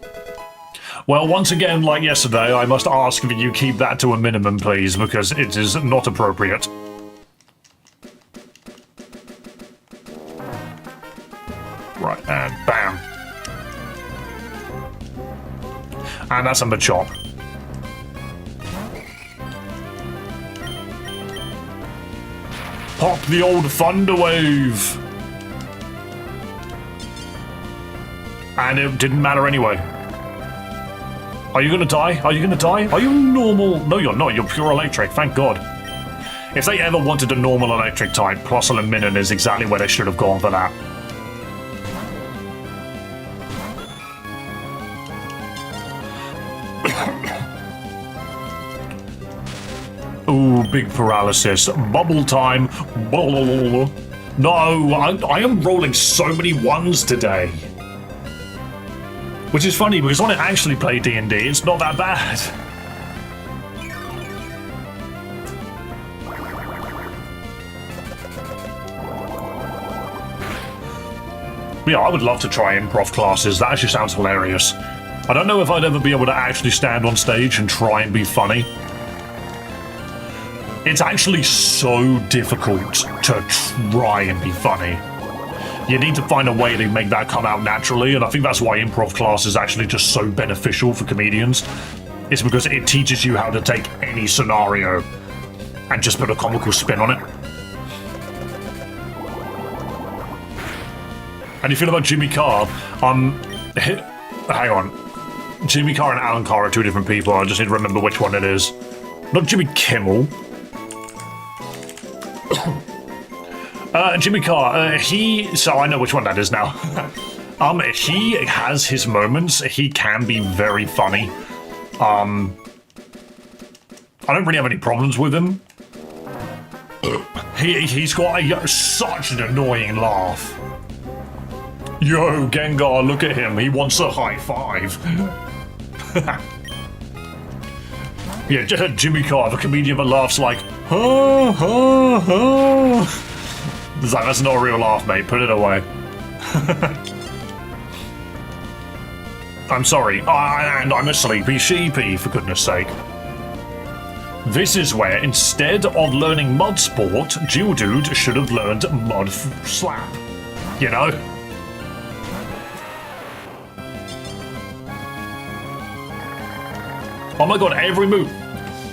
Well, once again, like yesterday, I must ask that you keep that to a minimum, please, because it is not appropriate. Right, and bam. And that's a Machop. Pop the old Thunder Wave! And it didn't matter anyway. Are you gonna die? Are you gonna die? Are you normal? No, you're not. You're pure electric, thank God. If they ever wanted a normal electric type, Plusle and Minun is exactly where they should have gone for that. Ooh, big paralysis. Bubble time. No, I am rolling so many ones today. Which is funny, because when I actually play D&D, it's not that bad. Yeah, I would love to try improv classes. That actually sounds hilarious. I don't know if I'd ever be able to actually stand on stage and try and be funny. It's actually so difficult to try and be funny. You need to find a way to make that come out naturally, and I think that's why improv class is actually just so beneficial for comedians. It's because it teaches you how to take any scenario and just put a comical spin on it. And you feel about Jimmy Carr, hang on. Jimmy Carr and Alan Carr are two different people. I just need to remember which one it is. Not Jimmy Kimmel. Jimmy Carr, so I know which one that is now. He has his moments. He can be very funny. I don't really have any problems with him. He's got such an annoying laugh. Yo, Gengar, look at him. He wants a high five. Yeah, Jimmy Carr, the comedian that laughs like, ha, ha, ha. It's like, that's not a real laugh, mate. Put it away. I'm sorry. And I'm a sleepy sheepy, for goodness sake. This is where, instead of learning mud sport, Geodude should have learned mud slap. You know? Oh my god, every move.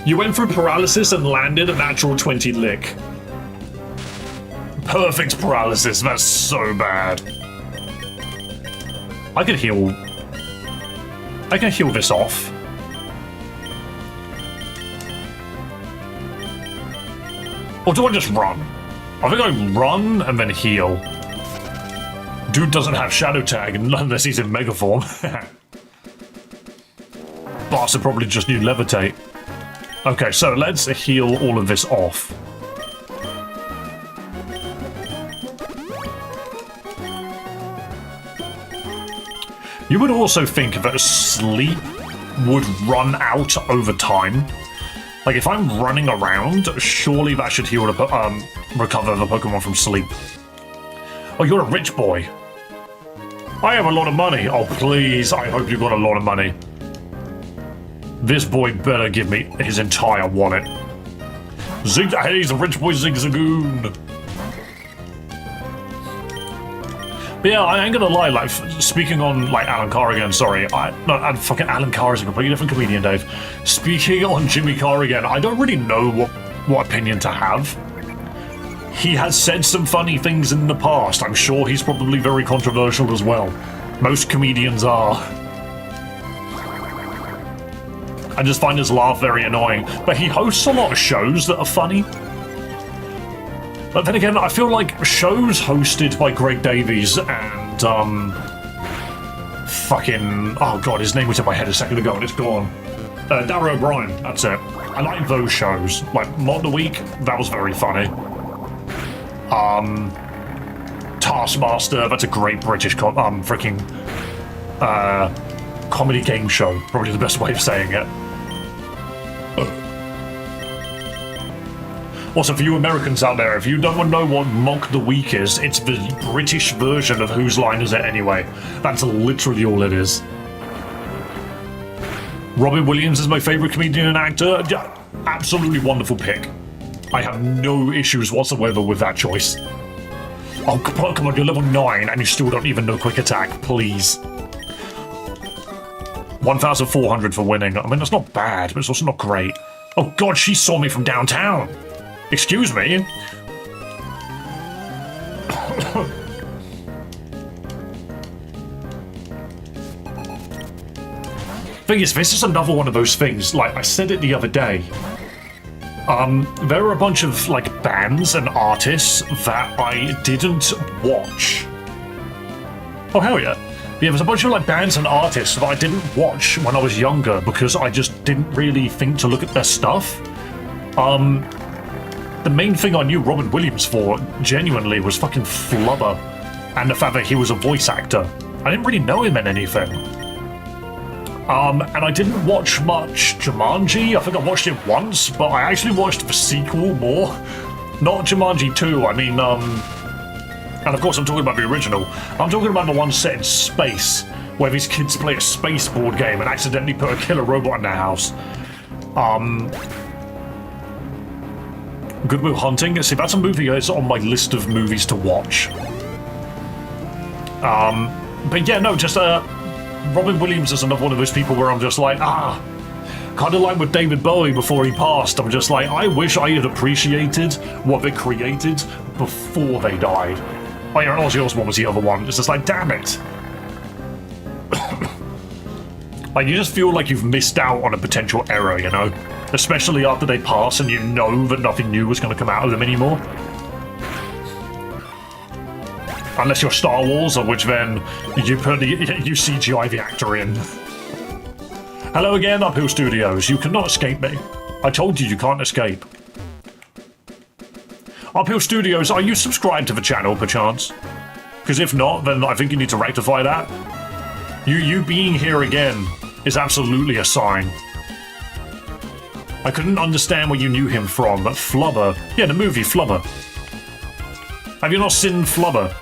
You went through paralysis and landed a natural 20 lick. Perfect paralysis, that's so bad. I can heal this off. Or do I just run? I think I run and then heal. Dude doesn't have Shadow Tag unless he's in Mega Form. Bastard probably just need Levitate. Okay, so let's heal all of this off. You would also think that sleep would run out over time. Like, if I'm running around, surely that should heal recover the Pokemon from sleep. Oh, you're a rich boy. I have a lot of money. Oh, please, I hope you've got a lot of money. This boy better give me his entire wallet. Hey, he's a rich boy Zigzagoon. But yeah, I ain't gonna lie, like, speaking on, like, Alan Carr again, sorry. Fucking Alan Carr is a completely different comedian, Dave. Speaking on Jimmy Carr again, I don't really know what opinion to have. He has said some funny things in the past. I'm sure he's probably very controversial as well. Most comedians are. I just find his laugh very annoying. But he hosts a lot of shows that are funny. But then again, I feel like shows hosted by Greg Davies and, fucking... Oh god, his name was in my head a second ago and it's gone. Darryl O'Brien, that's it. I like those shows. Like, Mod the Week, that was very funny. Taskmaster, that's a great British comedy game show. Probably the best way of saying it. Also, for you Americans out there, if you don't know what Mock the Week is, it's the British version of Whose Line Is It Anyway? That's literally all it is. Robin Williams is my favourite comedian and actor. Absolutely wonderful pick. I have no issues whatsoever with that choice. Oh, come on, you're level 9 and you still don't even know Quick Attack, please. 1,400 for winning. I mean, that's not bad, but it's also not great. Oh god, she saw me from downtown! Excuse me? Thing is, this is another one of those things, like, I said it the other day. There are a bunch of, like, bands and artists that I didn't watch. Oh, hell yeah. Yeah, there's a bunch of, like, bands and artists that I didn't watch when I was younger because I just didn't really think to look at their stuff. The main thing I knew Robin Williams for, genuinely, was fucking Flubber. And the fact that he was a voice actor. I didn't really know him in anything. And I didn't watch much Jumanji. I think I watched it once, but I actually watched the sequel more. Not Jumanji 2, I mean, and of course I'm talking about the original. I'm talking about the one set in space, where these kids play a space board game and accidentally put a killer robot in their house. Good Will Hunting. See, that's a movie that's on my list of movies to watch. But yeah, no, just Robin Williams is another one of those people where I'm just like, kind of like with David Bowie before he passed. I'm just like, I wish I had appreciated what they created before they died. Oh yeah, Ozzy Osbourne was the other one. It's just like, damn it. Like, you just feel like you've missed out on a potential era, you know? Especially after they pass and you know that nothing new was going to come out of them anymore. Unless you're Star Wars, of which then you CGI the actor in. Hello again, Uphill Studios. You cannot escape me. I told you can't escape. Uphill Studios, are you subscribed to the channel, perchance? Because if not, then I think you need to rectify that. You being here again is absolutely a sign. I couldn't understand where you knew him from, but Flubber... Yeah, the movie Flubber. Have you not seen Flubber?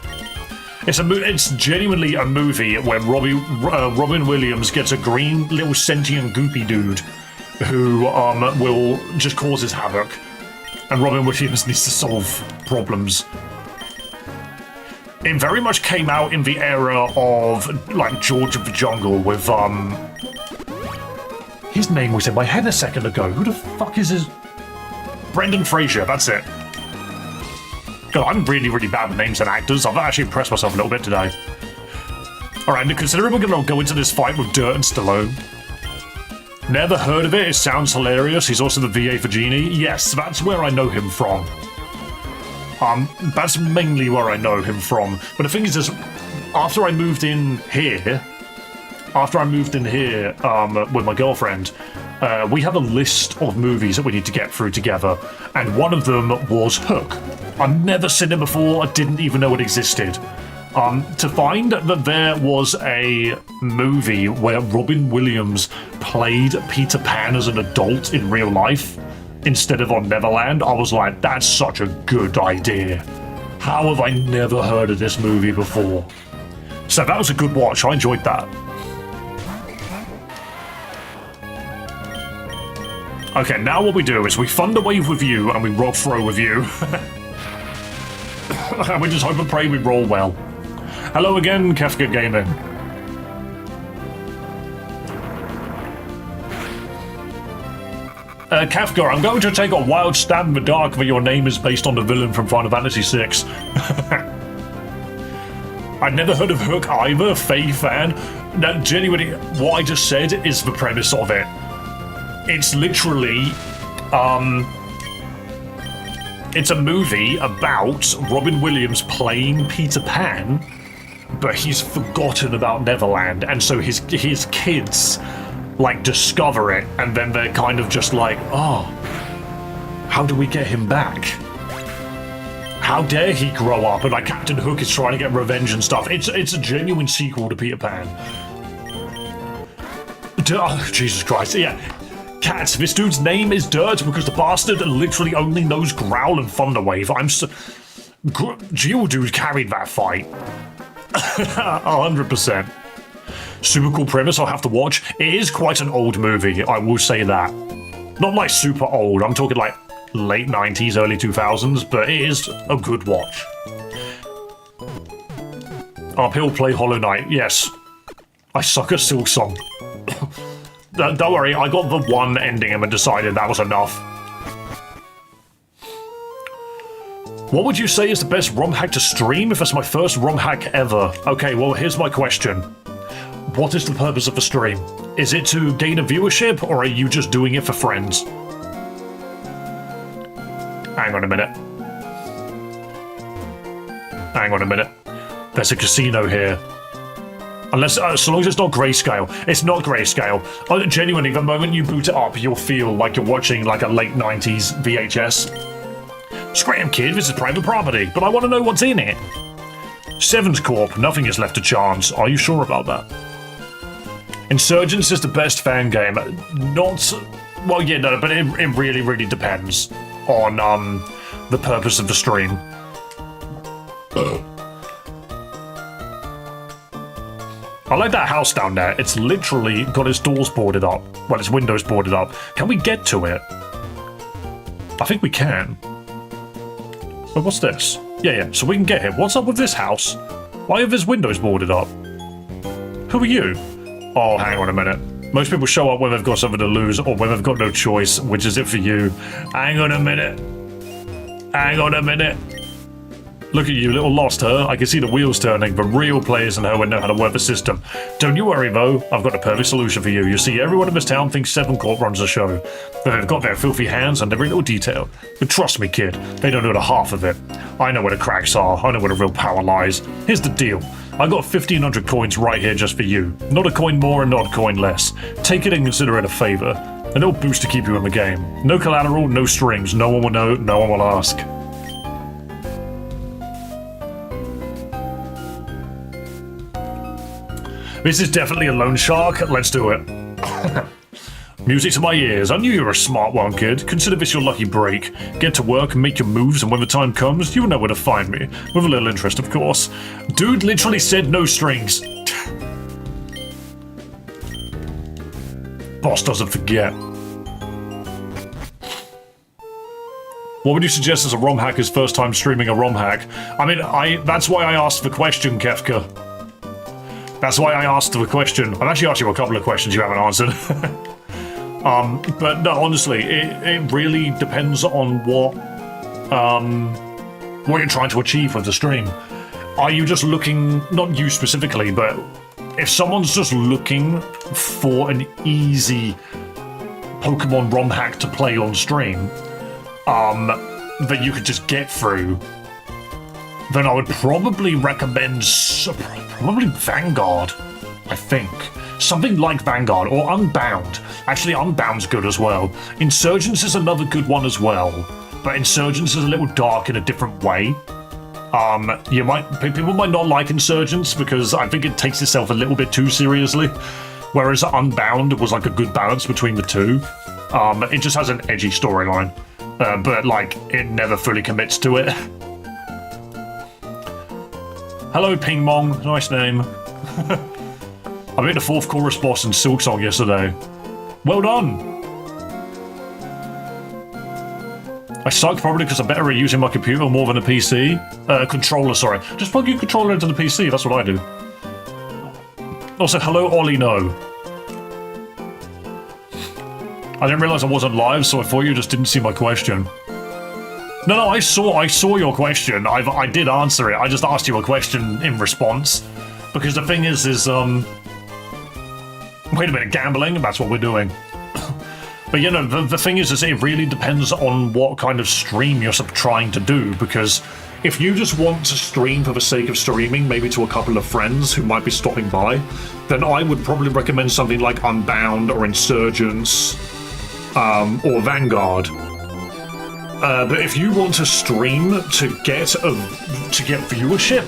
It's genuinely a movie where Robin Williams gets a green little sentient goopy dude who will just causes havoc, and Robin Williams needs to solve problems. It very much came out in the era of like George of the Jungle with his name was in my head a second ago. Who the fuck is his? Brendan Fraser. That's it. God, I'm really, really bad with names and actors. I've actually impressed myself a little bit today. Alright, now considering we're going to go into this fight with Dirt and Stallone. Never heard of it. It sounds hilarious. He's also the VA for Genie. Yes, that's where I know him from. That's mainly where I know him from. But the thing is, after I moved in here with my girlfriend, we have a list of movies that we need to get through together, and one of them was Hook. I've never seen it before, I didn't even know it existed. To find that there was a movie where Robin Williams played Peter Pan as an adult in real life instead of on Neverland, I was like, that's such a good idea. How have I never heard of this movie before? So that was a good watch, I enjoyed that. Okay, now what we do is we fund a wave with you and we roll throw with you. And we just hope and pray we roll well. Hello again, Kefka Gaming. Kafka, I'm going to take a wild stab in the dark that your name is based on the villain from Final Fantasy VI. I'd never heard of Hook either, Faye fan. Now, genuinely, what I just said is the premise of it. It's literally, it's a movie about Robin Williams playing Peter Pan, but he's forgotten about Neverland, and so his kids like discover it, and then they're kind of just like, oh, how do we get him back? How dare he grow up? And like Captain Hook is trying to get revenge and stuff. It's a genuine sequel to Peter Pan. Oh, Jesus Christ, yeah. Cats, this dude's name is Dirt because the bastard literally only knows Growl and Thunderwave. Geodude carried that fight. 100%. Super cool premise I'll have to watch. It is quite an old movie, I will say that. Not like super old, I'm talking like late 90s, early 2000s, but it is a good watch. Uphill play Hollow Knight, yes. I suck at Silksong. Don't worry, I got the one ending and decided that was enough. What would you say is the best ROM hack to stream if it's my first ROM hack ever? Okay, well, here's my question. What is the purpose of the stream? Is it to gain a viewership, or are you just doing it for friends? Hang on a minute. Hang on a minute. There's a casino here. Unless, so long as it's not grayscale. It's not grayscale. Genuinely, the moment you boot it up, you'll feel like you're watching like a late 90s VHS. Scram, kid, this is private property, but I want to know what's in it. Sevens Corp, nothing is left to chance. Are you sure about that? Insurgents is the best fan game. Not... Well, yeah, no, but it really, really depends on the purpose of the stream. I like that house down there. It's literally got its doors boarded up. Well, its windows boarded up. Can we get to it? I think we can. But what's this? Yeah, so we can get here. What's up with this house? Why are his windows boarded up? Who are you? Oh, hang on a minute. Most people show up when they've got something to lose or when they've got no choice, which is it for you. Hang on a minute. Hang on a minute. Look at you, little lost her. I can see the wheels turning, but real players in her would know how to work the system. Don't you worry, though. I've got a perfect solution for you. You see, everyone in this town thinks Seven Corp runs the show. They've got their filthy hands on every little detail. But trust me, kid, they don't know the half of it. I know where the cracks are. I know where the real power lies. Here's the deal. I got 1,500 coins right here just for you. Not a coin more and not a coin less. Take it and consider it a favor. A little boost to keep you in the game. No collateral, no strings. No one will know, no one will ask. This is definitely a loan shark. Let's do it. Music to my ears. I knew you were a smart one, kid. Consider this your lucky break. Get to work, make your moves, and when the time comes, you'll know where to find me. With a little interest, of course. Dude literally said no strings. Boss doesn't forget. What would you suggest as a ROM hacker's first time streaming a ROM hack? I mean, that's why I asked the question, Kefka. That's why I asked the question. I've actually asked you a couple of questions you haven't answered. But no, honestly, it really depends on what you're trying to achieve with the stream. Are you just looking, not you specifically, but if someone's just looking for an easy Pokemon ROM hack to play on stream, that you could just get through, then I would probably recommend probably Vanguard, I think. Something like Vanguard or Unbound. Actually, Unbound's good as well. Insurgents is another good one as well, but Insurgents is a little dark in a different way. People might not like Insurgents because I think it takes itself a little bit too seriously, whereas Unbound was like a good balance between the two. It just has an edgy storyline, but like it never fully commits to it. Hello, Ping Mong. Nice name. I beat the 4th chorus boss in Silksong yesterday. Well done! I suck probably because I'm better at using my computer more than a PC. Controller, sorry. Just plug your controller into the PC, that's what I do. Also, hello, Ollie No. I didn't realise I wasn't live, so I thought you just didn't see my question. No, I saw your question. I did answer it. I just asked you a question in response. Because the thing is, wait a minute, gambling? That's what we're doing. But you know, the thing is it really depends on what kind of stream you're trying to do, because if you just want to stream for the sake of streaming, maybe to a couple of friends who might be stopping by, then I would probably recommend something like Unbound or Insurgents or Vanguard. But if you want to stream to get viewership,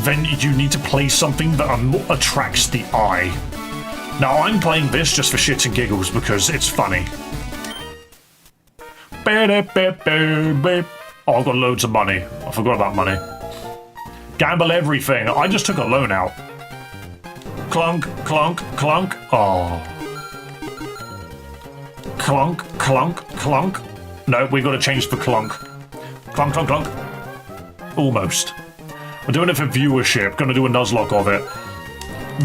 then you need to play something that attracts the eye. Now, I'm playing this just for shits and giggles because it's funny. Oh, I've got loads of money. I forgot about money. Gamble everything. I just took a loan out. Clunk, clunk, clunk. Oh. Clunk, clunk, clunk. No, we've got to change for clunk. Clunk, clunk, clunk. Almost. We're doing it for viewership. Gonna do a Nuzlocke of it.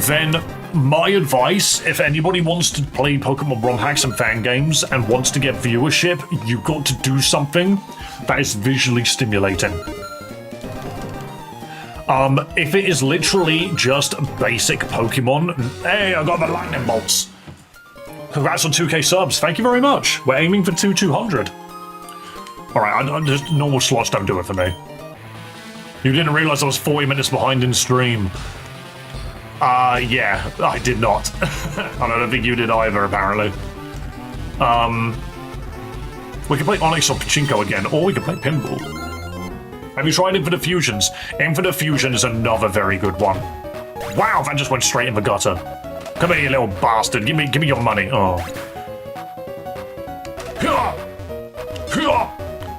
Then, my advice, if anybody wants to play Pokemon ROM hacks and fan games and wants to get viewership, you've got to do something that is visually stimulating. If it is literally just basic Pokemon, hey, I got the lightning bolts. Congrats on 2k subs, thank you very much. We're aiming for 200. Alright, just normal slots don't do it for me. You didn't realise I was 40 minutes behind in stream. Yeah, I did not. I don't think you did either, apparently. We can play Onyx or Pachinko again, or we can play Pinball. Have you tried Infinite Fusions? Infinite Fusion is another very good one. Wow, that just went straight in the gutter. Come here, you little bastard. Give me your money. Oh.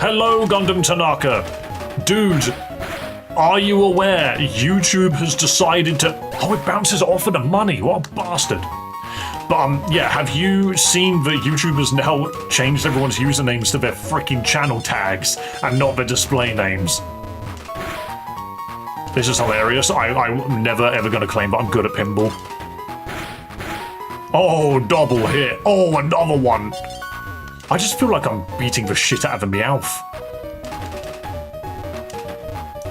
Hello, Gundam Tanaka. Dude, are you aware YouTube has decided to... Oh, it bounces off of the money. What a bastard. But, yeah, have you seen that YouTube has now changed everyone's usernames to their freaking channel tags and not their display names? This is hilarious. I'm never ever going to claim that I'm good at pinball. Oh, double hit. Oh, another one. I just feel like I'm beating the shit out of the Meowth.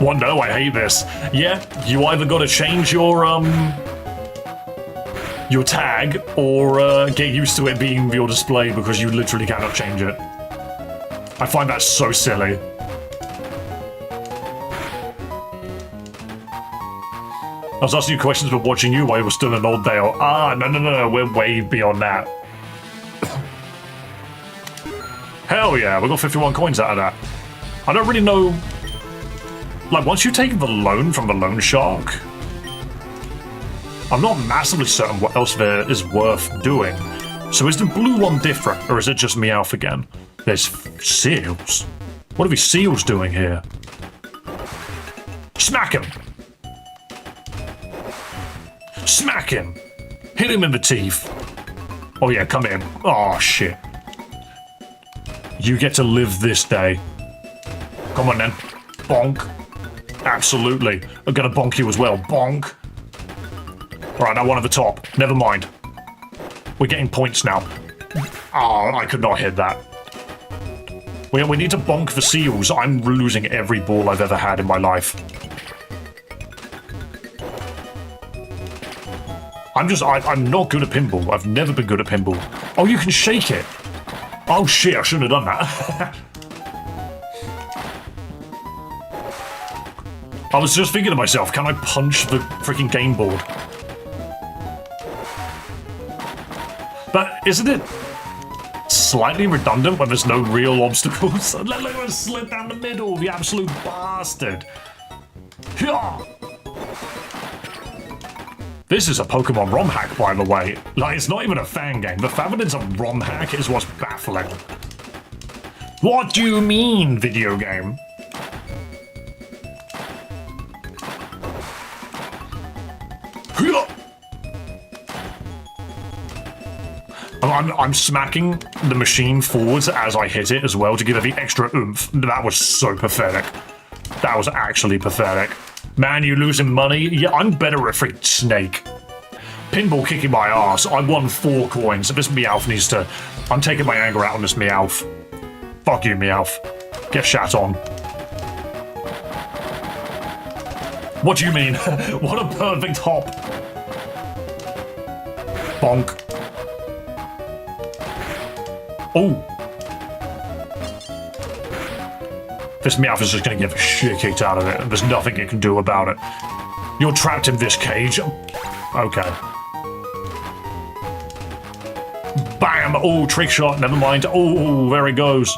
What? No, I hate this. Yeah, you either got to change your tag or get used to it being your display because you literally cannot change it. I find that so silly. I was asking you questions about watching you while you were still in Old Dale. Ah, no, we're way beyond that. Hell yeah, we got 51 coins out of that. I don't really know... Like, once you take the loan from the loan shark, I'm not massively certain what else there is worth doing. So is the blue one different, or is it just Meowth again? There's seals. What are these seals doing here? Smack him! Smack him! Hit him in the teeth. Oh yeah, come in. Oh shit. You get to live this day. Come on then. Bonk. Absolutely. I'm gonna bonk you as well. Bonk. Alright, now one at the top. Never mind. We're getting points now. Oh, I could not hit that. We need to bonk the seals. I'm losing every ball I've ever had in my life. I'm not good at pinball. I've never been good at pinball. Oh, you can shake it. Oh shit, I shouldn't have done that. I was just thinking to myself, can I punch the freaking game board? But isn't it slightly redundant when there's no real obstacles? Look at him slip down the middle, the absolute bastard. This is a Pokemon ROM hack, by the way. Like, it's not even a fan game. The fact that it's a ROM hack is what's baffling. What do you mean, video game? I'm smacking the machine forwards as I hit it as well to give it the extra oomph. That was so pathetic. That was actually pathetic. Man, you losing money? Yeah, I'm better at freaking Snake. Pinball kicking my ass. I won 4 coins. This Meowth needs to... I'm taking my anger out on this Meowth. Fuck you, Meowth. Get shat on. What do you mean? What a perfect hop. Bonk. Oh. This Meowth is just going to get the shit kicked out of it, and there's nothing it can do about it. You're trapped in this cage. Okay. Bam! Oh, trick shot. Never mind. Oh, there it goes.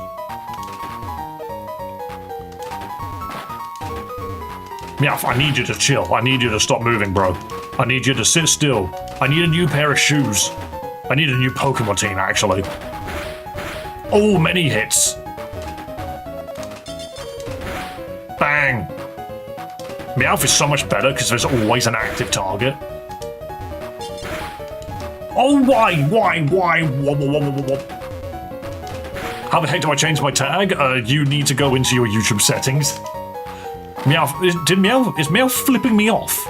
Meowth, I need you to chill. I need you to stop moving, bro. I need you to sit still. I need a new pair of shoes. I need a new Pokemon team, actually. Oh, many hits. Bang. Meowth is so much better because there's always an active target. Oh, why? How the heck do I change my tag? You need to go into your YouTube settings. Meowth, is Meowth flipping me off?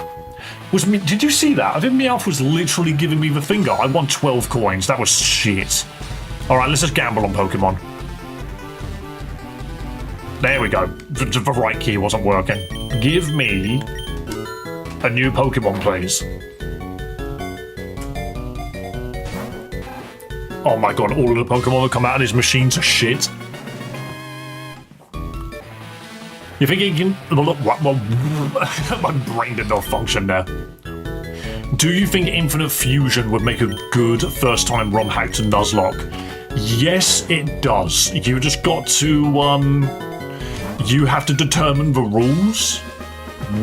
Did you see that? I think Meowth was literally giving me the finger. I won 12 coins. That was shit. Alright, let's just gamble on Pokemon. There we go. The right key wasn't working. Give me a new Pokemon, please. Oh my god, all of the Pokemon that come out of this machines are shit. You think he can... What? My brain did not function there. Do you think Infinite Fusion would make a good first-time ROM hack to Nuzlocke? Yes, it does. You just got to, you have to determine the rules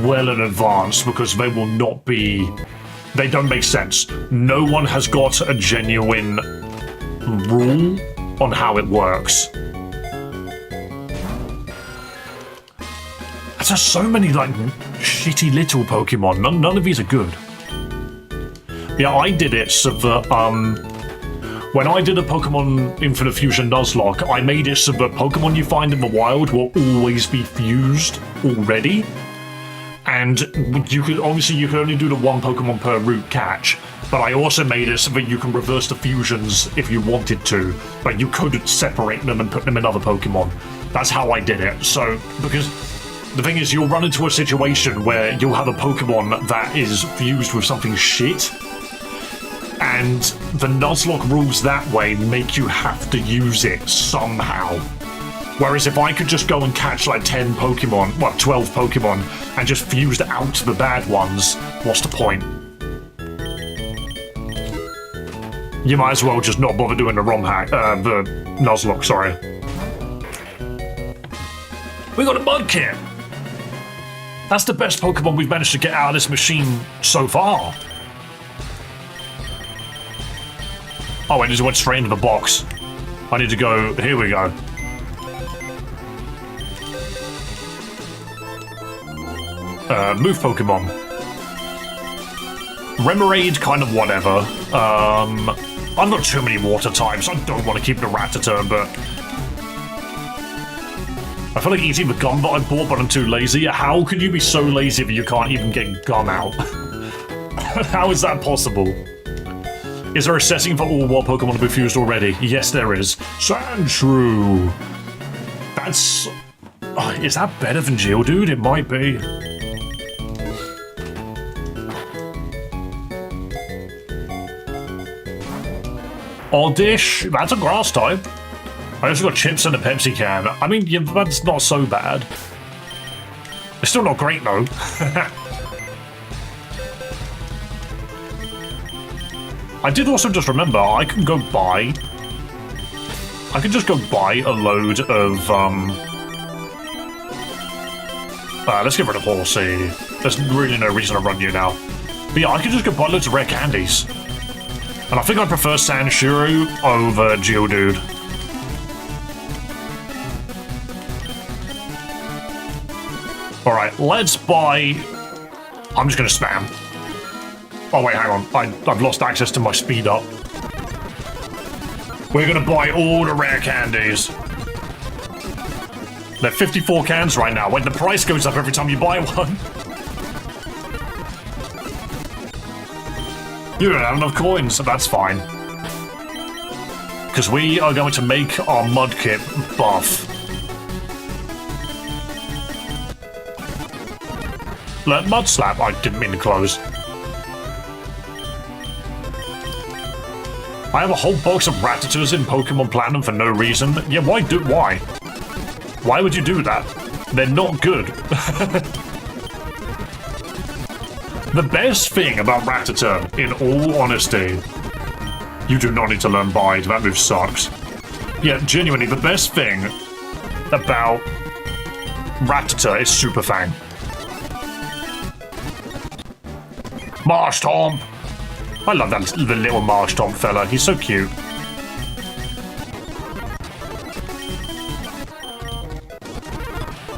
well in advance because they will not be... They don't make sense. No one has got a genuine rule on how it works. There's so many, like, shitty little Pokemon. None of these are good. Yeah, I did it so that, when I did a Pokemon Infinite Fusion Nuzlocke, I made it so that Pokemon you find in the wild will always be fused already. And you could only do the one Pokemon per route catch, but I also made it so that you can reverse the fusions if you wanted to, but you could separate them and put them in other Pokemon. That's how I did it. So, because the thing is, you'll run into a situation where you'll have a Pokemon that is fused with something shit, and the Nuzlocke rules that way make you have to use it somehow. Whereas if I could just go and catch like 10 Pokemon, well, 12 Pokemon, and just fuse out the bad ones, what's the point? You might as well just not bother doing the ROM hack, the Nuzlocke, sorry. We got a Mudkip! That's the best Pokemon we've managed to get out of this machine so far. Oh, it just went straight into the box. I need to go, here we go. Move Pokemon. Remoraid, kind of whatever. I've got too many water types. I don't want to keep the Rattata, but I feel like eating the gum that I bought, but I'm too lazy. How can you be so lazy that you can't even get gum out? How is that possible? Is there a setting for all wild Pokemon to be fused already? Yes, there is. Sandshrew. That's... is that better than Geodude? It might be. Oddish, that's a grass type. I also got chips in a Pepsi can. I mean, yeah, that's not so bad. It's still not great, though. I did also just remember, I can just go buy a load of, let's get rid of Horsey. There's really no reason to run you now. But yeah, I can just go buy loads of rare candies. And I think I prefer Sandshrew over Geodude. Alright, let's buy... I'm just gonna spam. Oh wait, hang on. I've lost access to my speed up. We're gonna buy all the rare candies. They're 54 cans right now. When the price goes up every time you buy one. You don't have enough coins, so that's fine. Because we are going to make our Mudkip buff. Mud Slap, I didn't mean to close. I have a whole box of Rattatas in Pokemon Platinum for no reason. Yeah, why? Why would you do that? They're not good. The best thing about Rattata, in all honesty, you do not need to learn Bide, that move sucks. Yeah, genuinely, the best thing about Rattata is Super Fang. Marshtomp! I love that the little Marshtomp fella, he's so cute.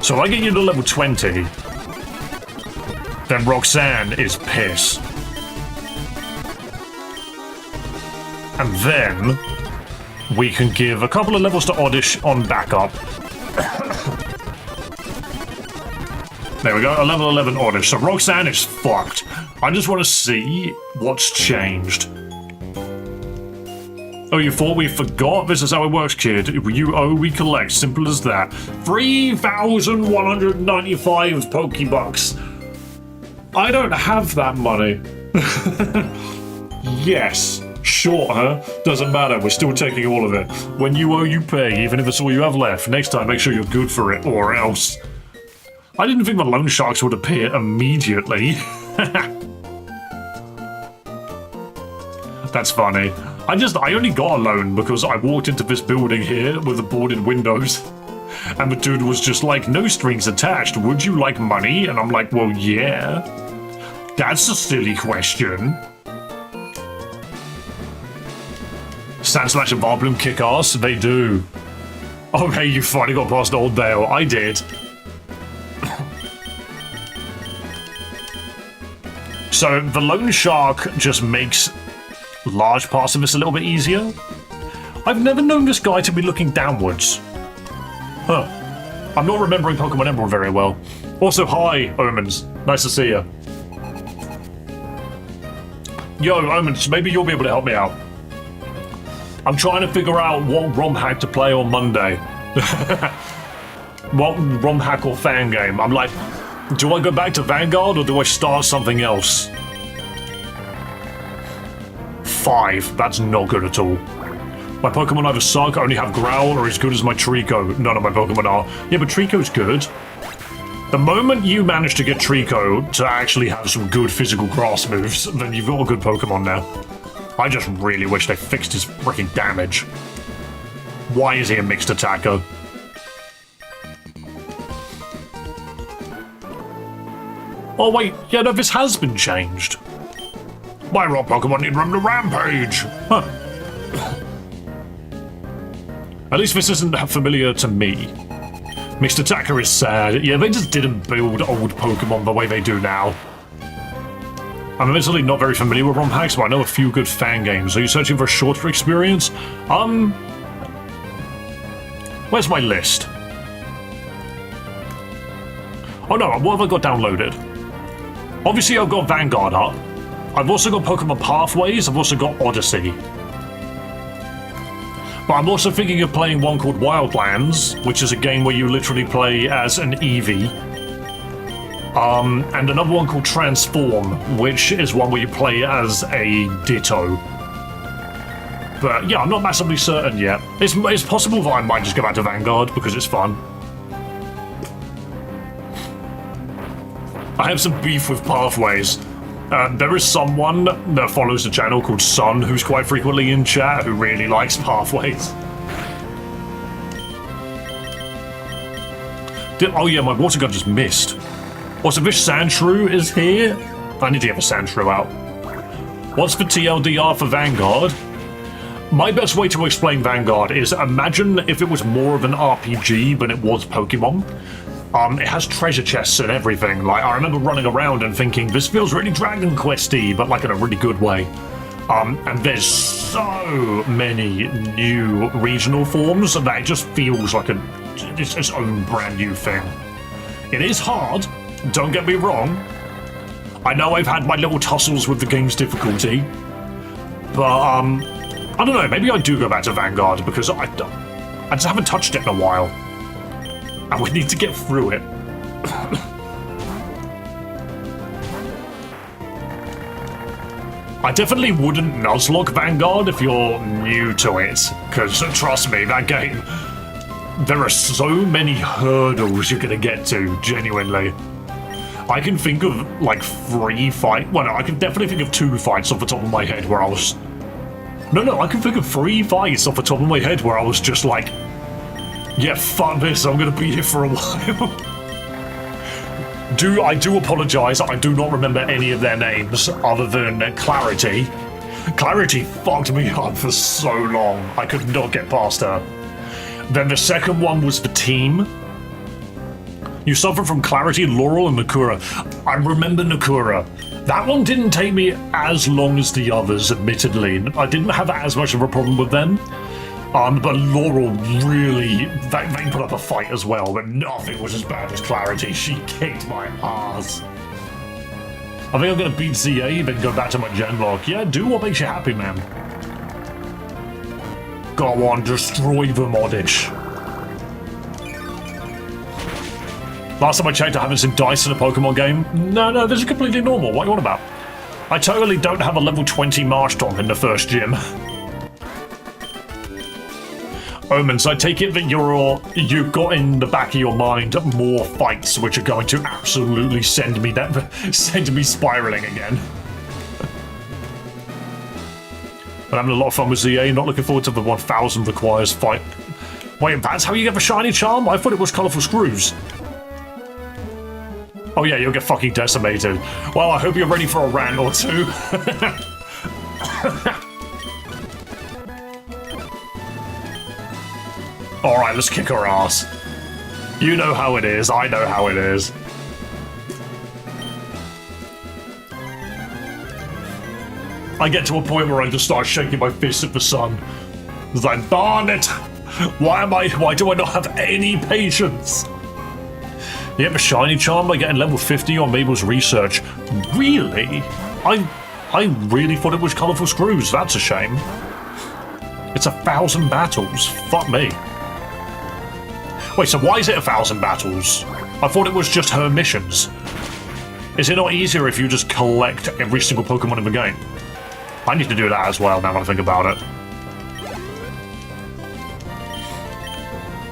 So if I get you to level 20, then Roxanne is piss. And then we can give a couple of levels to Oddish on backup. There we go, a level 11 Oddish. So Roxanne is fucked. I just want to see what's changed. Oh, you thought we forgot? This is how it works, kid. You owe, we collect. Simple as that. 3,195 Pokebucks. I don't have that money. Yes. Sure, huh? Doesn't matter. We're still taking all of it. When you owe, you pay, even if it's all you have left. Next time, make sure you're good for it, or else. I didn't think the loan sharks would appear immediately. That's funny. I only got a loan because I walked into this building here with the boarded windows. And the dude was just like, no strings attached. Would you like money? And I'm like, well, yeah. That's a silly question. Sandslash and Varbloom kick ass? They do. Okay, you finally got past Old Dale. I did. So the Lone Shark just makes large parts of this a little bit easier. I've never known this guy to be looking downwards. Huh. I'm not remembering Pokemon Emerald very well. Also, hi, Omens. Nice to see you. Yo, Omens, maybe you'll be able to help me out. I'm trying to figure out what ROM hack to play on Monday. What ROM hack or fan game? I'm like, do I go back to Vanguard or do I start something else? 5. That's not good at all. My Pokemon either suck, only have Growl, or as good as my Trico. None of my Pokemon are. Yeah, but Trico's good. The moment you manage to get Trico to actually have some good physical grass moves, then you've got a good Pokemon now. I just really wish they fixed his freaking damage. Why is he a mixed attacker? Oh wait, yeah, no, this has been changed. My rock Pokemon need room to rampage! Huh. At least this isn't familiar to me. Mixed Attacker is sad. Yeah, they just didn't build old Pokemon the way they do now. I'm admittedly not very familiar with ROM hacks, but I know a few good fan games. Are you searching for a shorter experience? Where's my list? Oh no, what have I got downloaded? Obviously I've got Vanguard up. I've also got Pokemon Pathways, I've also got Odyssey. But I'm also thinking of playing one called Wildlands, which is a game where you literally play as an Eevee. And another one called Transform, which is one where you play as a Ditto. But yeah, I'm not massively certain yet. It's possible that I might just go back to Vanguard because it's fun. I have some beef with Pathways. There is someone that follows the channel called Sun, who's quite frequently in chat, who really likes Pathways. Oh yeah, my water gun just missed. Also, this Sandshrew is here. I need to get the Sandshrew out. What's the TLDR for Vanguard? My best way to explain Vanguard is imagine if it was more of an RPG than it was Pokemon. It has treasure chests and everything. Like, I remember running around and thinking, this feels really Dragon Quest-y, but like in a really good way. And there's so many new regional forms that it just feels like it's its own brand new thing. It is hard, don't get me wrong. I know I've had my little tussles with the game's difficulty, but I don't know, maybe I do go back to Vanguard because I just haven't touched it in a while. And we need to get through it. I definitely wouldn't Nuzlocke Vanguard if you're new to it, because trust me, that game, there are so many hurdles you're gonna get to, genuinely. I can think of like 3 fights, well no, I can definitely think of 2 fights off the top of my head where I was... No, I can think of 3 fights off the top of my head where I was just like, yeah, fuck this, I'm gonna be here for a while. I do apologize, I do not remember any of their names other than Clarity. Clarity fucked me up for so long, I could not get past her. Then the second one was the team. You suffer from Clarity, Laurel, and Nakura. I remember Nakura. That one didn't take me as long as the others, admittedly. I didn't have as much of a problem with them. But Laurel really, they put up a fight as well, but nothing was as bad as Clarity. She kicked my ass. I think I'm gonna beat ZA, then go back to my Genlock. Yeah, do what makes you happy, man. Go on, destroy the Modish. Last time I checked, I haven't seen dice in a Pokemon game. No, this is completely normal. What are you on about? I totally don't have a level 20 Marshtomp in the first gym. Omens, I take it that you've got in the back of your mind more fights which are going to absolutely send me spiraling again. But having a lot of fun with ZA, not looking forward to the 1000 requires fight. Wait, that's how you get the shiny charm? I thought it was colourful screws. Oh yeah, you'll get fucking decimated. Well, I hope you're ready for a rant or two. Alright, let's kick her ass. You know how it is, I know how it is. I get to a point where I just start shaking my fist at the sun. It's like, darn it! Why do I not have any patience? You get the shiny charm by getting level 50 on Mabel's research. Really? I really thought it was colourful screws. That's a shame. It's 1,000 battles. Fuck me. Wait, so why is it 1,000 battles? I thought it was just her missions. Is it not easier if you just collect every single Pokemon in the game? I need to do that as well now that I think about it.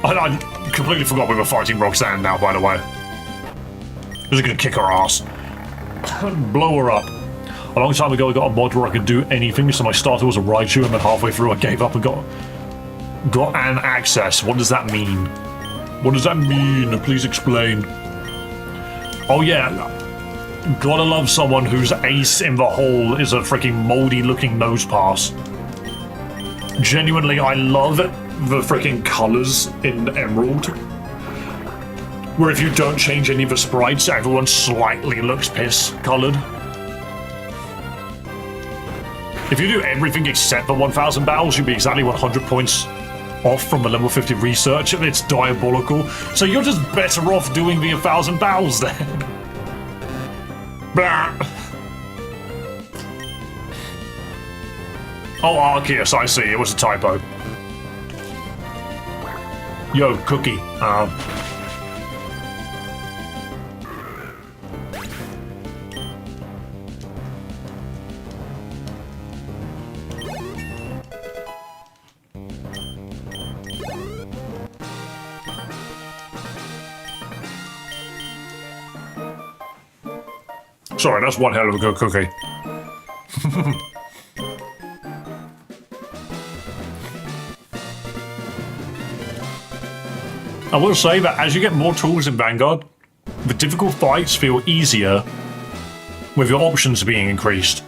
I completely forgot we were fighting Roxanne now, by the way. Just gonna kick her ass. Blow her up. A long time ago I got a mod where I could do anything, so my starter was a Raichu, and then halfway through I gave up and got an access. What does that mean? What does that mean? Please explain. Oh yeah, gotta love someone whose ace in the hole is a freaking moldy looking nose pass. Genuinely, I love the freaking colors in Emerald, where if you don't change any of the sprites, everyone slightly looks piss colored. If you do everything except the 1000 battles, you'd be exactly 100 points off from the level 50 research, and it's diabolical. So you're just better off doing the 1000 battles then. Blah. Oh, Arceus, I see. It was a typo. Yo, Cookie. Sorry, that's one hell of a good cookie. I will say that as you get more tools in Vanguard, the difficult fights feel easier with your options being increased.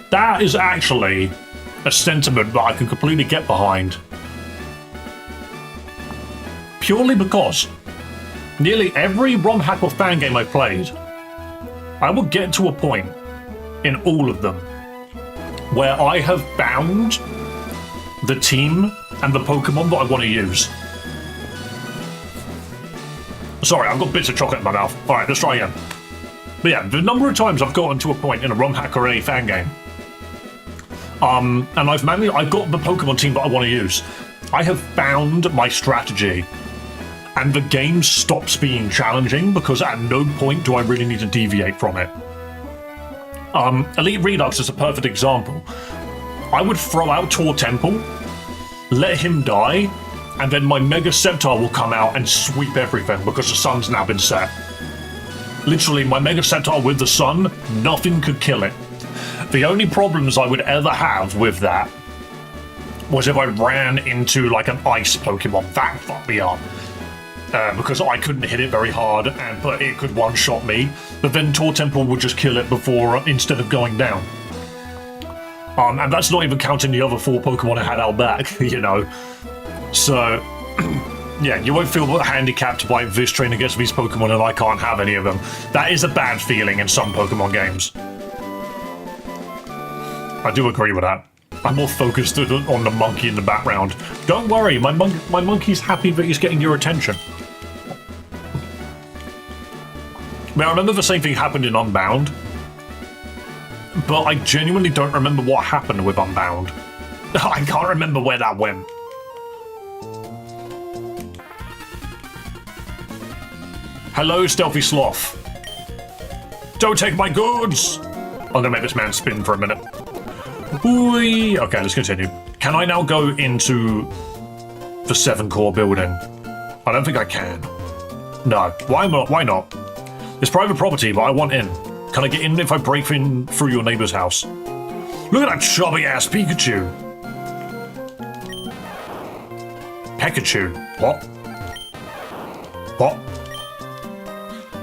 That is actually a sentiment that I can completely get behind. Purely because nearly every ROM hack or fan game I played, I will get to a point in all of them where I have found the team and the Pokemon that I want to use. Sorry, I've got bits of chocolate in my mouth. Alright, let's try again. But yeah, the number of times I've gotten to a point in a ROM hack or a fan game, and I've got the Pokemon team that I want to use. I have found my strategy, and the game stops being challenging because at no point do I really need to deviate from it. Elite Redux is a perfect example. I would throw out Tor Temple, let him die, and then my Mega Sceptile will come out and sweep everything because the sun's now been set. Literally, my Mega Sceptile with the sun, nothing could kill it. The only problems I would ever have with that was if I ran into like an ice Pokemon. That fucked me up. Because I couldn't hit it very hard, but it could one-shot me. But then Tor Temple would just kill it instead of going down. And that's not even counting the other 4 Pokemon I had out back, you know. So, yeah, you won't feel handicapped by this train against these Pokemon and I can't have any of them. That is a bad feeling in some Pokemon games. I do agree with that. I'm more focused on the monkey in the background. Don't worry, my monkey's happy that he's getting your attention. I mean, I remember the same thing happened in Unbound, but I genuinely don't remember what happened with Unbound. I can't remember where that went. Hello, Stealthy Sloth. Don't take my goods! I'm gonna make this man spin for a minute. Ooh, okay, let's continue. Can I now go into the 7-core building? I don't think I can. No. Why not? Why not? It's private property, but I want in. Can I get in if I break in through your neighbor's house? Look at that chubby-ass Pikachu. Pikachu. What? What?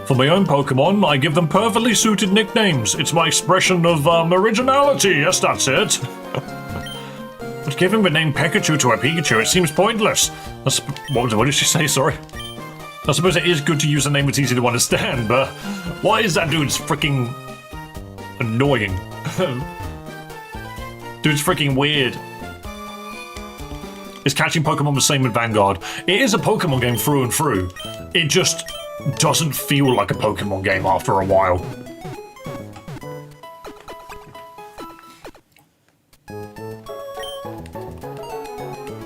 For my own Pokemon, I give them perfectly suited nicknames. It's my expression of, originality. Yes, that's it. But giving the name Pikachu to a Pikachu, it seems pointless. What did she say? Sorry. I suppose it is good to use a name that's easy to understand, but why is that dude's freaking annoying? Dude's freaking weird. Is catching Pokemon the same with Vanguard? It is a Pokemon game through and through. It just doesn't feel like a Pokemon game after a while.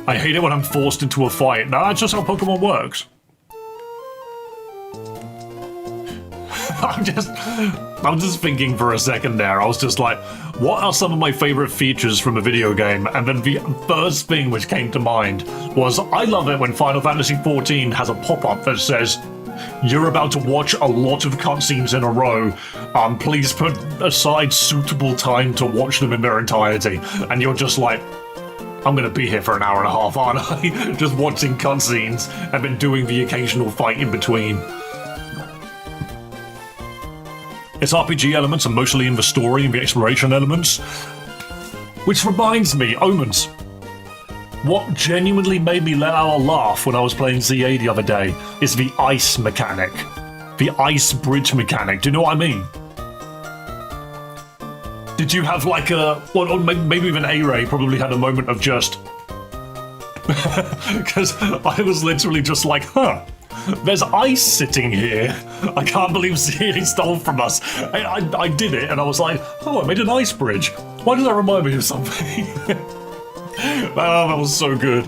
I hate it when I'm forced into a fight. No, that's just how Pokemon works. I'm just thinking for a second there. I was just like, what are some of my favorite features from a video game? And then the first thing which came to mind was, I love it when Final Fantasy XIV has a pop-up that says, you're about to watch a lot of cutscenes in a row. Please put aside suitable time to watch them in their entirety. And you're just like, I'm gonna be here for an hour and a half, aren't I? Just watching cutscenes and then doing the occasional fight in between. Its RPG elements are mostly in the story and the exploration elements. Which reminds me, Omens. What genuinely made me let out a laugh when I was playing ZA the other day is the ice mechanic. The ice bridge mechanic, do you know what I mean? Did you have like a... Well, maybe even A-Ray probably had a moment of just... Because I was literally just like, huh. There's ice sitting here. I can't believe ZA stole from us. I did it and I was like, oh, I made an ice bridge. Why does that remind me of something? Oh, that was so good.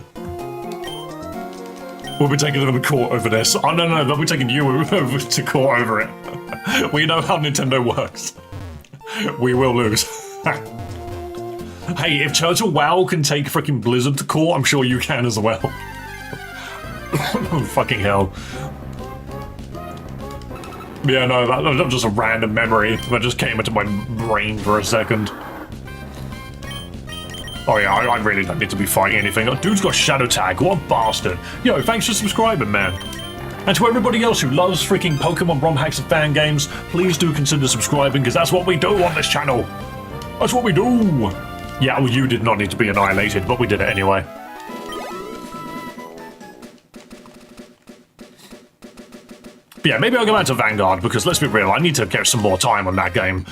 We'll be taking them to court over this. Oh, no, they'll be taking you over to court over it. We know how Nintendo works. We will lose. Hey, if Turtle Wow can take freaking Blizzard to court, I'm sure you can as well. Oh, fucking hell. Yeah, no, that was just a random memory that just came into my brain for a second. Oh yeah, I really don't need to be fighting anything. Oh, dude's got Shadow Tag, what a bastard. Yo, thanks for subscribing, man. And to everybody else who loves freaking Pokemon ROM hacks and fan games, please do consider subscribing, because that's what we do on this channel. That's what we do. Yeah, well, you did not need to be annihilated, but we did it anyway. But yeah, maybe I'll go back to Vanguard, because let's be real, I need to get some more time on that game.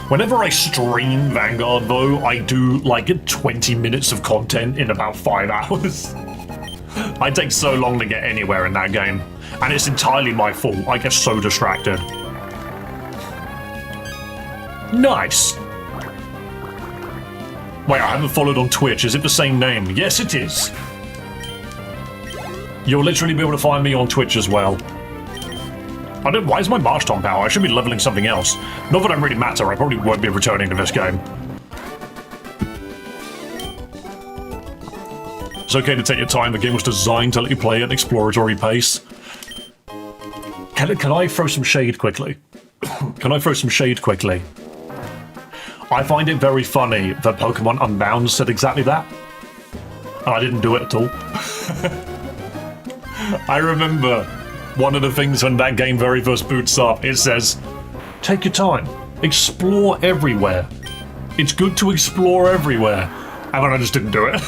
Whenever I stream Vanguard, though, I do, like, 20 minutes of content in about 5 hours. I take so long to get anywhere in that game. And it's entirely my fault. I get so distracted. Nice! Wait, I haven't followed on Twitch. Is it the same name? Yes, it is. You'll literally be able to find me on Twitch as well. Why is my March Tom power? I should be leveling something else. Not that I really matter, I probably won't be returning to this game. It's okay to take your time, the game was designed to let you play at an exploratory pace. Can I throw some shade quickly? Can I throw some shade quickly? I find it very funny that Pokemon Unbound said exactly that. And I didn't do it at all. I remember one of the things when that game very first boots up, it says, take your time, explore everywhere. It's good to explore everywhere. And then I just didn't do it.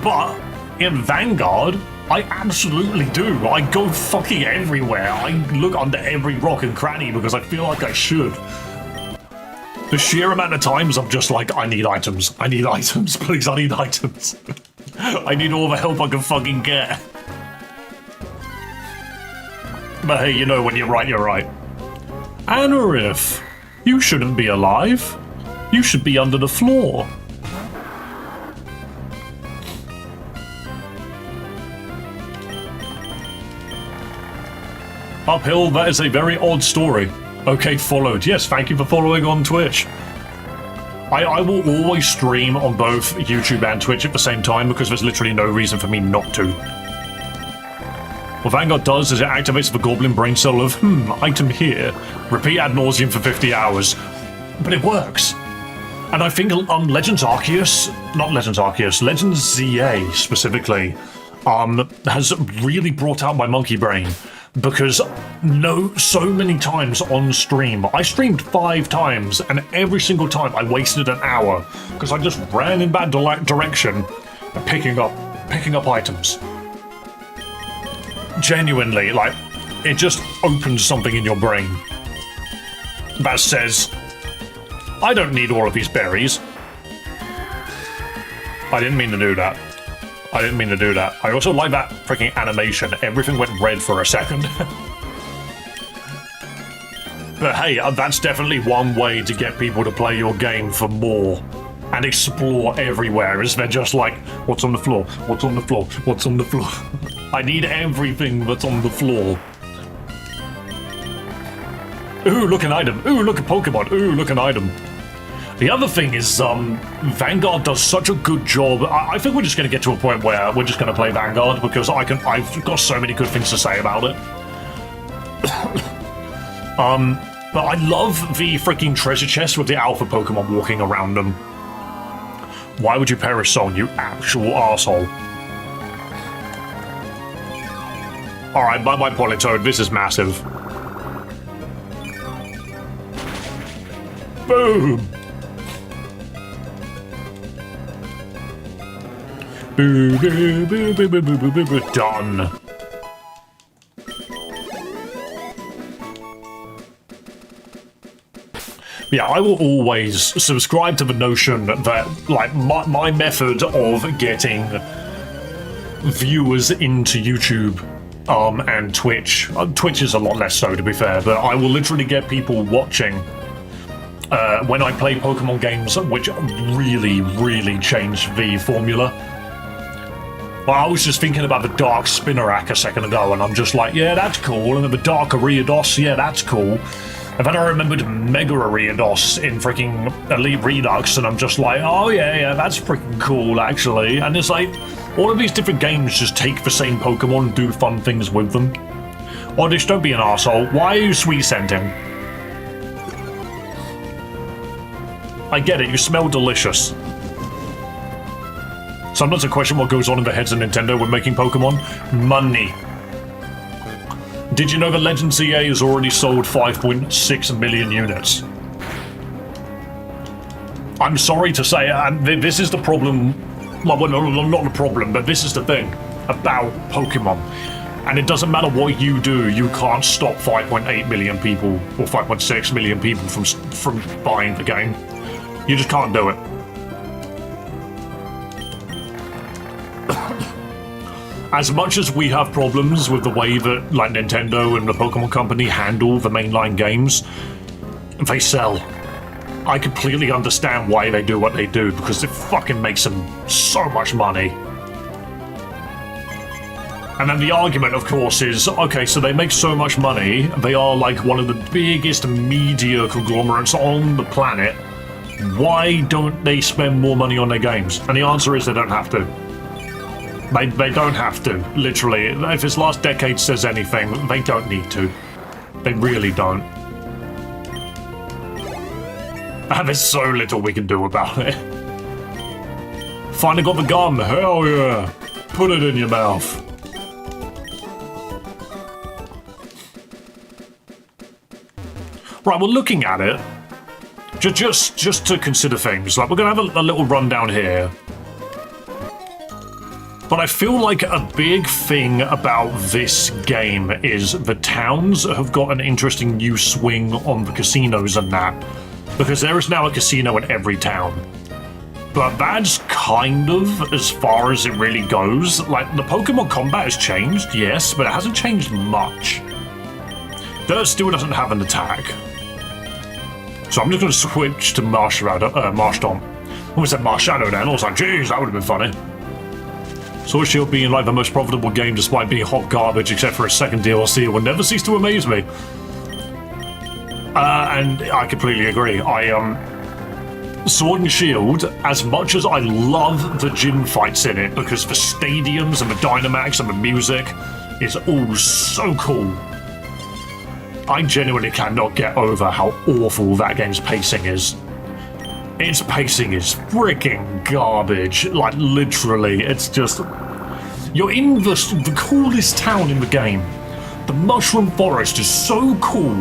But in Vanguard, I absolutely do. I go fucking everywhere. I look under every rock and cranny because I feel like I should. The sheer amount of times I'm just like, I need items. I need items, please, I need items. I need all the help I can fucking get. But hey, you know, when you're right, you're right. Anorith, you shouldn't be alive. You should be under the floor. Uphill, that is a very odd story. Okay, followed. Yes, thank you for following on Twitch. I will always stream on both YouTube and Twitch at the same time because there's literally no reason for me not to. What Vanguard does is it activates the Goblin brain cell of, item here. Repeat ad nauseum for 50 hours. but it works. And I think Legends ZA specifically, has really brought out my monkey brain. Because so many times on stream, I streamed 5 times, and every single time I wasted an hour because I just ran in that direction, picking up items. Genuinely, like, it just opens something in your brain that says, I don't need all of these berries. I didn't mean to do that. I also like that freaking animation. Everything went red for a second. But hey, that's definitely one way to get people to play your game for more and explore everywhere, is they're just like, what's on the floor? What's on the floor? What's on the floor? I need everything that's on the floor. Ooh, look an item. Ooh, look a Pokemon. Ooh, look an item. The other thing is, Vanguard does such a good job. I think we're just going to get to a point where we're just going to play Vanguard because I've got so many good things to say about it. But I love the freaking treasure chest with the alpha Pokemon walking around them. Why would you perish, Song, you actual arsehole? Alright, by my Politoed, this is massive. Boom! Done. Yeah, I will always subscribe to the notion that, like, my method of getting viewers into YouTube and Twitch. Twitch is a lot less so, to be fair, but I will literally get people watching when I play Pokemon games, which really, really changed the formula. Well, I was just thinking about the Dark Spinarak a second ago, and I'm just like, yeah, that's cool. And then the Dark Ariados, yeah, that's cool. And then I remembered Mega Ariados in freaking Elite Redux, and I'm just like, oh yeah, that's freaking cool, actually. And it's like, all of these different games just take the same Pokemon and do fun things with them. Oddish, don't be an arsehole. Why are you sweet scenting? I get it, you smell delicious. Sometimes I question what goes on in the heads of Nintendo when making Pokemon. Money. Did you know that Legends ZA has already sold 5.6 million units? I'm sorry to say, and this is the problem. Well, not the problem, but this is the thing about Pokemon. And it doesn't matter what you do, you can't stop 5.8 million people or 5.6 million people from buying the game. You just can't do it. As much as we have problems with the way that, like, Nintendo and the Pokemon Company handle the mainline games, they sell. I completely understand why they do what they do, because it fucking makes them so much money. And then the argument, of course, is, okay, so they make so much money, they are like one of the biggest media conglomerates on the planet, why don't they spend more money on their games? And the answer is they don't have to. They don't have to, literally. If this last decade says anything, they don't need to. They really don't. And there's so little we can do about it. Finally got the gun, hell yeah! Put it in your mouth. Right, well, looking at it, just to consider things, like, we're gonna have a little rundown here. But I feel like a big thing about this game is the towns have got an interesting new swing on the casinos and that, because there is now a casino in every town. But that's kind of as far as it really goes. Like, the Pokemon combat has changed, yes, but it hasn't changed much. Dirt still doesn't have an attack. So I'm just going to switch to Marshtomp. I almost said Marshadow then, I was like, geez, that would have been funny. Sword Shield being like the most profitable game despite being hot garbage except for its second DLC will never cease to amaze me. And I completely agree. Sword and Shield, as much as I love the gym fights in it, because the stadiums and the Dynamax and the music is all so cool. I genuinely cannot get over how awful that game's pacing is. Its pacing is freaking garbage. Like, literally, it's just... You're in the coolest town in the game. The Mushroom Forest is so cool,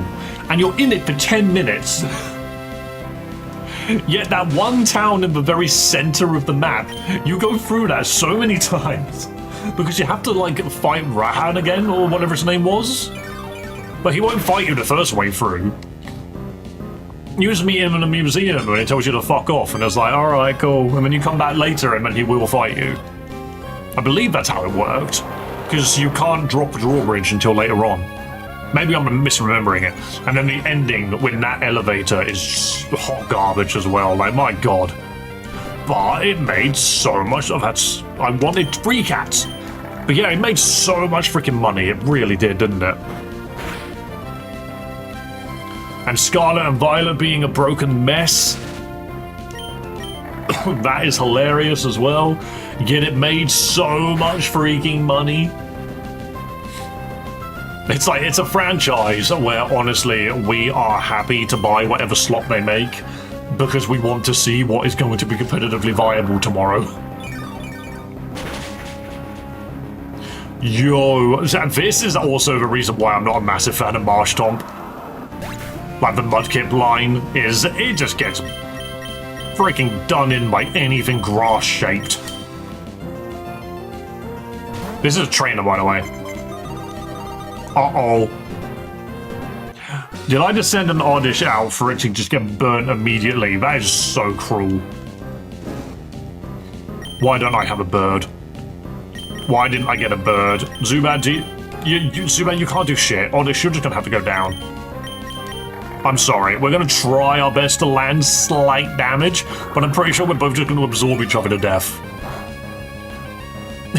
and you're in it for 10 minutes. Yet that one town in the very center of the map, you go through that so many times. Because you have to, like, fight Rahan again, or whatever his name was. But he won't fight you the first way through. You just meet him in a museum and he tells you to fuck off, and it's like, alright, cool. And then you come back later and then he will fight you. I believe that's how it worked. Because you can't drop the drawbridge until later on. Maybe I'm misremembering it. And then the ending when that elevator is hot garbage as well. Like, my god. But it made so much of that. I wanted 3 cats. But yeah, it made so much freaking money. It really did, didn't it? And Scarlet and Violet being a broken mess. That is hilarious as well. Yet it made so much freaking money. It's like, it's a franchise where honestly we are happy to buy whatever slot they make because we want to see what is going to be competitively viable tomorrow. Yo, this is also the reason why I'm not a massive fan of Marsh Tomp. Like, the Mudkip line is, it just gets freaking done in by anything grass-shaped. This is a trainer, by the way. Uh-oh. Did I just send an Oddish out for it to just get burnt immediately? That is so cruel. Why don't I have a bird? Why didn't I get a bird? Zubat, Zubat, you can't do shit. Oddish, you're just gonna have to go down. I'm sorry, we're going to try our best to land slight damage, but I'm pretty sure we're both just going to absorb each other to death.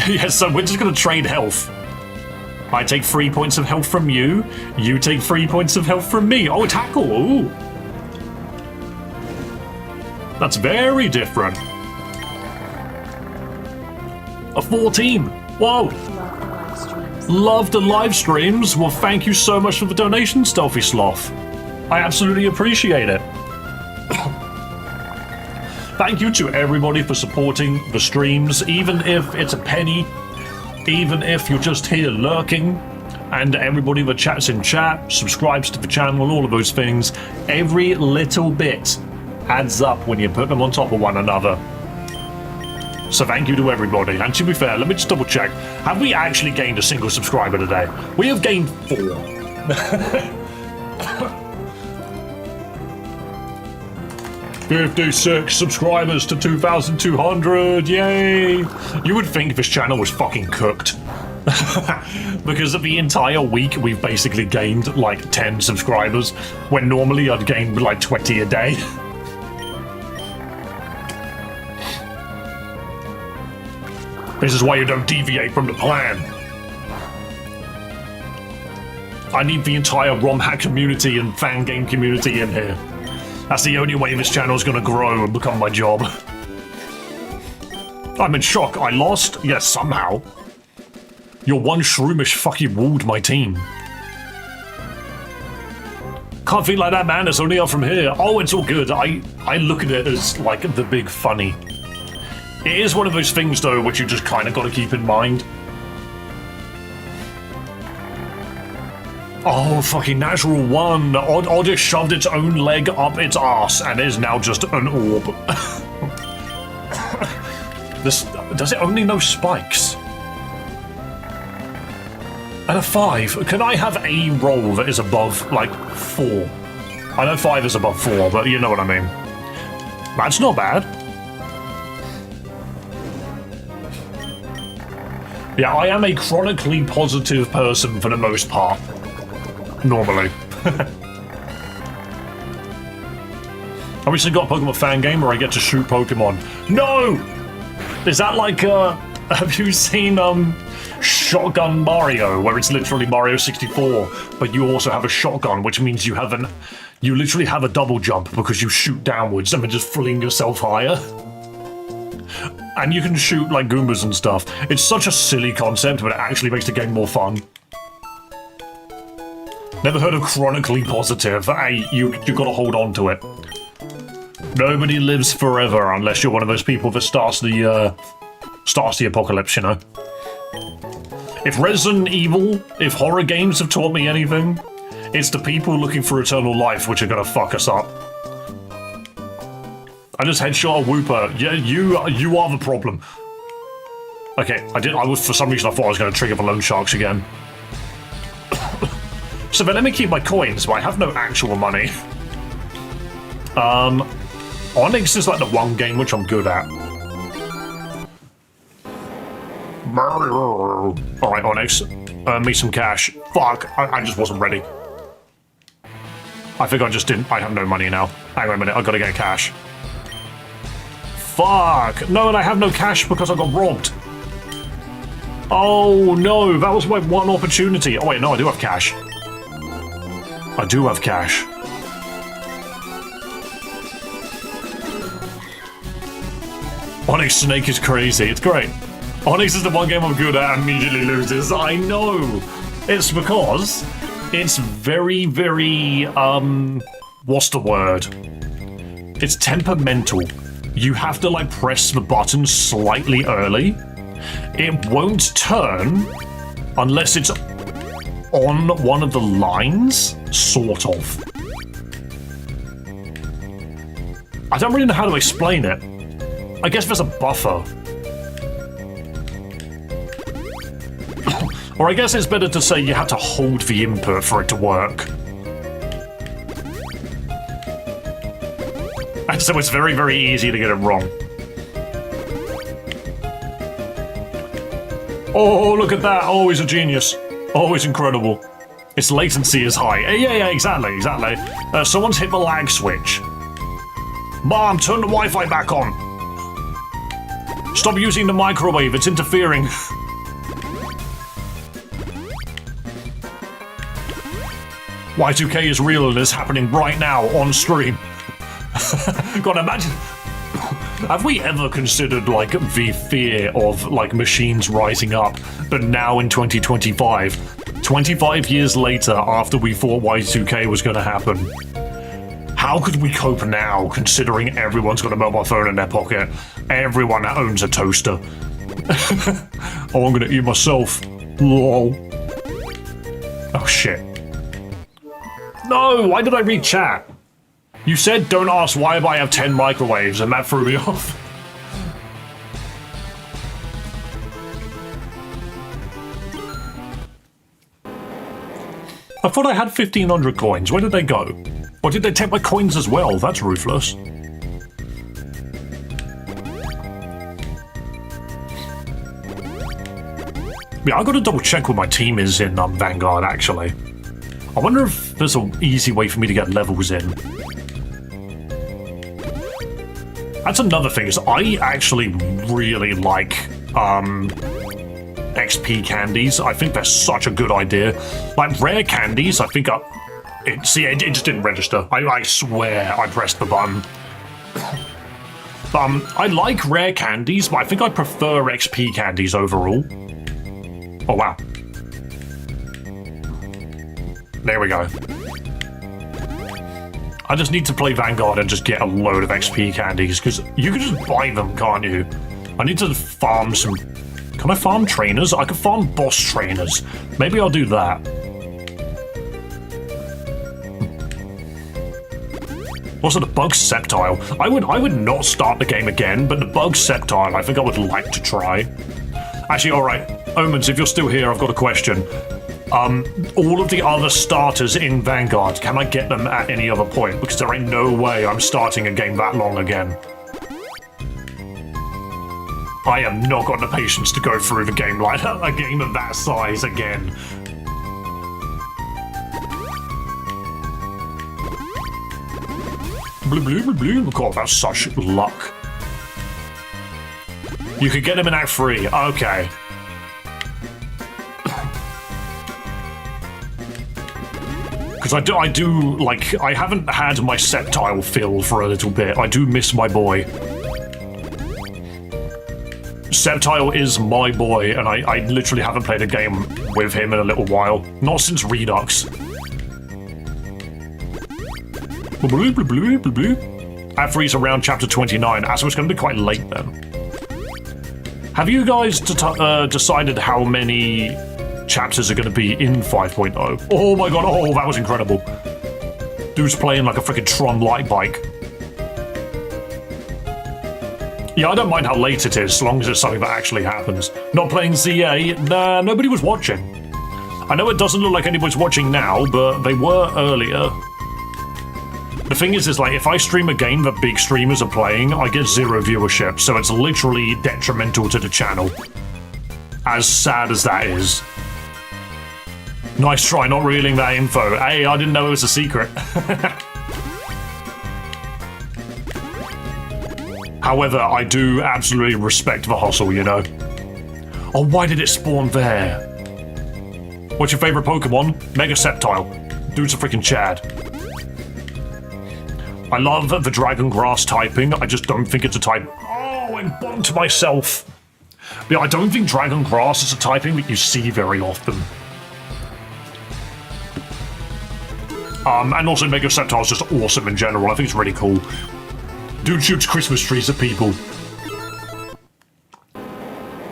Yeah, so we're just going to trade health. I take 3 points of health from you, you take 3 points of health from me. Oh, tackle! Ooh. That's very different. A 14! Whoa! Love the live streams. Well, thank you so much for the donation, Stealthy Sloth. I absolutely appreciate it. Thank you to everybody for supporting the streams, even if it's a penny, even if you're just here lurking, and everybody that chats in chat, subscribes to the channel, all of those things. Every little bit adds up when you put them on top of one another. So thank you to everybody. And to be fair, let me just double check. Have we actually gained a single subscriber today? We have gained 4. 56 subscribers to 2,200, yay! You would think this channel was fucking cooked. Because of the entire week we've basically gained like 10 subscribers, when normally I'd gain like 20 a day. This is why you don't deviate from the plan. I need the entire ROM hack community and fan game community in here. That's the only way this channel is going to grow and become my job. I'm in shock. I lost? Yes, somehow. Your one shroomish fucking walled my team. Can't think like that, man. It's only up from here. Oh, it's all good. I look at it as, like, the big funny. It is one of those things, though, which you just kind of got to keep in mind. Oh, fucking natural one. Oddish shoved its own leg up its arse and is now just an orb. Does it only know spikes? And a 5. Can I have a roll that is above, like, 4? I know 5 is above 4, but you know what I mean. That's not bad. Yeah, I am a chronically positive person for the most part. Normally. I recently got a Pokemon fan game where I get to shoot Pokemon. No! Is that like, have you seen, Shotgun Mario, where it's literally Mario 64, but you also have a shotgun, which means you literally have a double jump because you shoot downwards and then just fling yourself higher. And you can shoot, like, Goombas and stuff. It's such a silly concept, but it actually makes the game more fun. Never heard of chronically positive. Hey, you gotta hold on to it. Nobody lives forever unless you're one of those people that starts the apocalypse, you know? If Resident Evil, if horror games have taught me anything, it's the people looking for eternal life which are gonna fuck us up. I just headshot a Whooper. Yeah, you are the problem. Okay, for some reason I thought I was gonna trigger the loan sharks again. So then let me keep my coins, but I have no actual money. Onyx is like the one game which I'm good at. Alright, Onyx. Earn me some cash. Fuck, I just wasn't ready. I think I just didn't. I have no money now. Hang on a minute, I gotta get cash. Fuck! No, and I have no cash because I got robbed. Oh no, that was my one opportunity. Oh wait, no, I do have cash. I do have cash. Onyx Snake is crazy. It's great. Onyx is the one game I'm good at and immediately loses. I know. It's because it's very, very, what's the word? It's temperamental. You have to, like, press the button slightly early. It won't turn unless it's on one of the lines, sort of. I don't really know how to explain it. I guess there's a buffer. Or I guess it's better to say you have to hold the input for it to work. And so it's very, very easy to get it wrong. Oh, look at that. Oh, he's a genius. Oh, he's incredible. Its latency is high. Yeah, exactly. Someone's hit the lag switch. Mom, turn the Wi-Fi back on. Stop using the microwave, it's interfering. Y2K is real and is happening right now on stream. God, imagine. Have we ever considered, like, the fear of, like, machines rising up, but now in 2025, 25 years later after we thought Y2K was going to happen, how could we cope now, considering everyone's got a mobile phone in their pocket? Everyone owns a toaster. Oh, I'm gonna eat myself. Lol. Oh, shit. No, why did I read chat? You said don't ask why I have 10 microwaves, and that threw me off. I thought I had 1,500 coins. Where did they go? Or did they take my coins as well? That's ruthless. Yeah, I gotta double check what my team is in Vanguard, actually. I wonder if there's an easy way for me to get levels in. That's another thing, is I actually really like XP candies. I think they're such a good idea. Like rare candies, I think it just didn't register. I swear I pressed the button. I like rare candies, but I think I prefer XP candies overall. Oh wow. There we go. I just need to play Vanguard and just get a load of XP candies, because you can just buy them, can't you? I need to farm some... Can I farm trainers? I can farm boss trainers. Maybe I'll do that. Also, the bug septile. I would not start the game again, but the bug septile I think I would like to try. Actually, alright. Omens, if you're still here, I've got a question. All of the other starters in Vanguard, can I get them at any other point? Because there ain't no way I'm starting a game that long again. I have not got the patience to go through the game like a game of that size again. Blue, blue, blue, blue. God, that's such luck. You could get them in Act 3. Okay. Because I do, like, I haven't had my septile fill for a little bit. I do miss my boy. Septile is my boy, and I literally haven't played a game with him in a little while. Not since Redux. At freeze around chapter 29, so it's going to be quite late then. Have you guys decided how many chapters are going to be in 5.0? Oh my god, oh, that was incredible. Dude's playing like a freaking Tron light bike. Yeah, I don't mind how late it is, as long as it's something that actually happens. Not playing ZA, nah, nobody was watching. I know it doesn't look like anybody's watching now, but they were earlier. The thing is like, if I stream a game that big streamers are playing, I get 0 viewership, so it's literally detrimental to the channel. As sad as that is. Nice try not revealing that info. Hey, I didn't know it was a secret. However, I do absolutely respect the hustle, you know? Oh, why did it spawn there? What's your favorite Pokemon? Mega Sceptile. Dude's a freaking Chad. I love the Dragon Grass typing, I just don't think it's a type. Oh, I bumped myself. Yeah, I don't think Dragon Grass is a typing that you see very often. And also Mega Sceptile is just awesome in general, I think it's really cool. Dude shoots Christmas trees at people.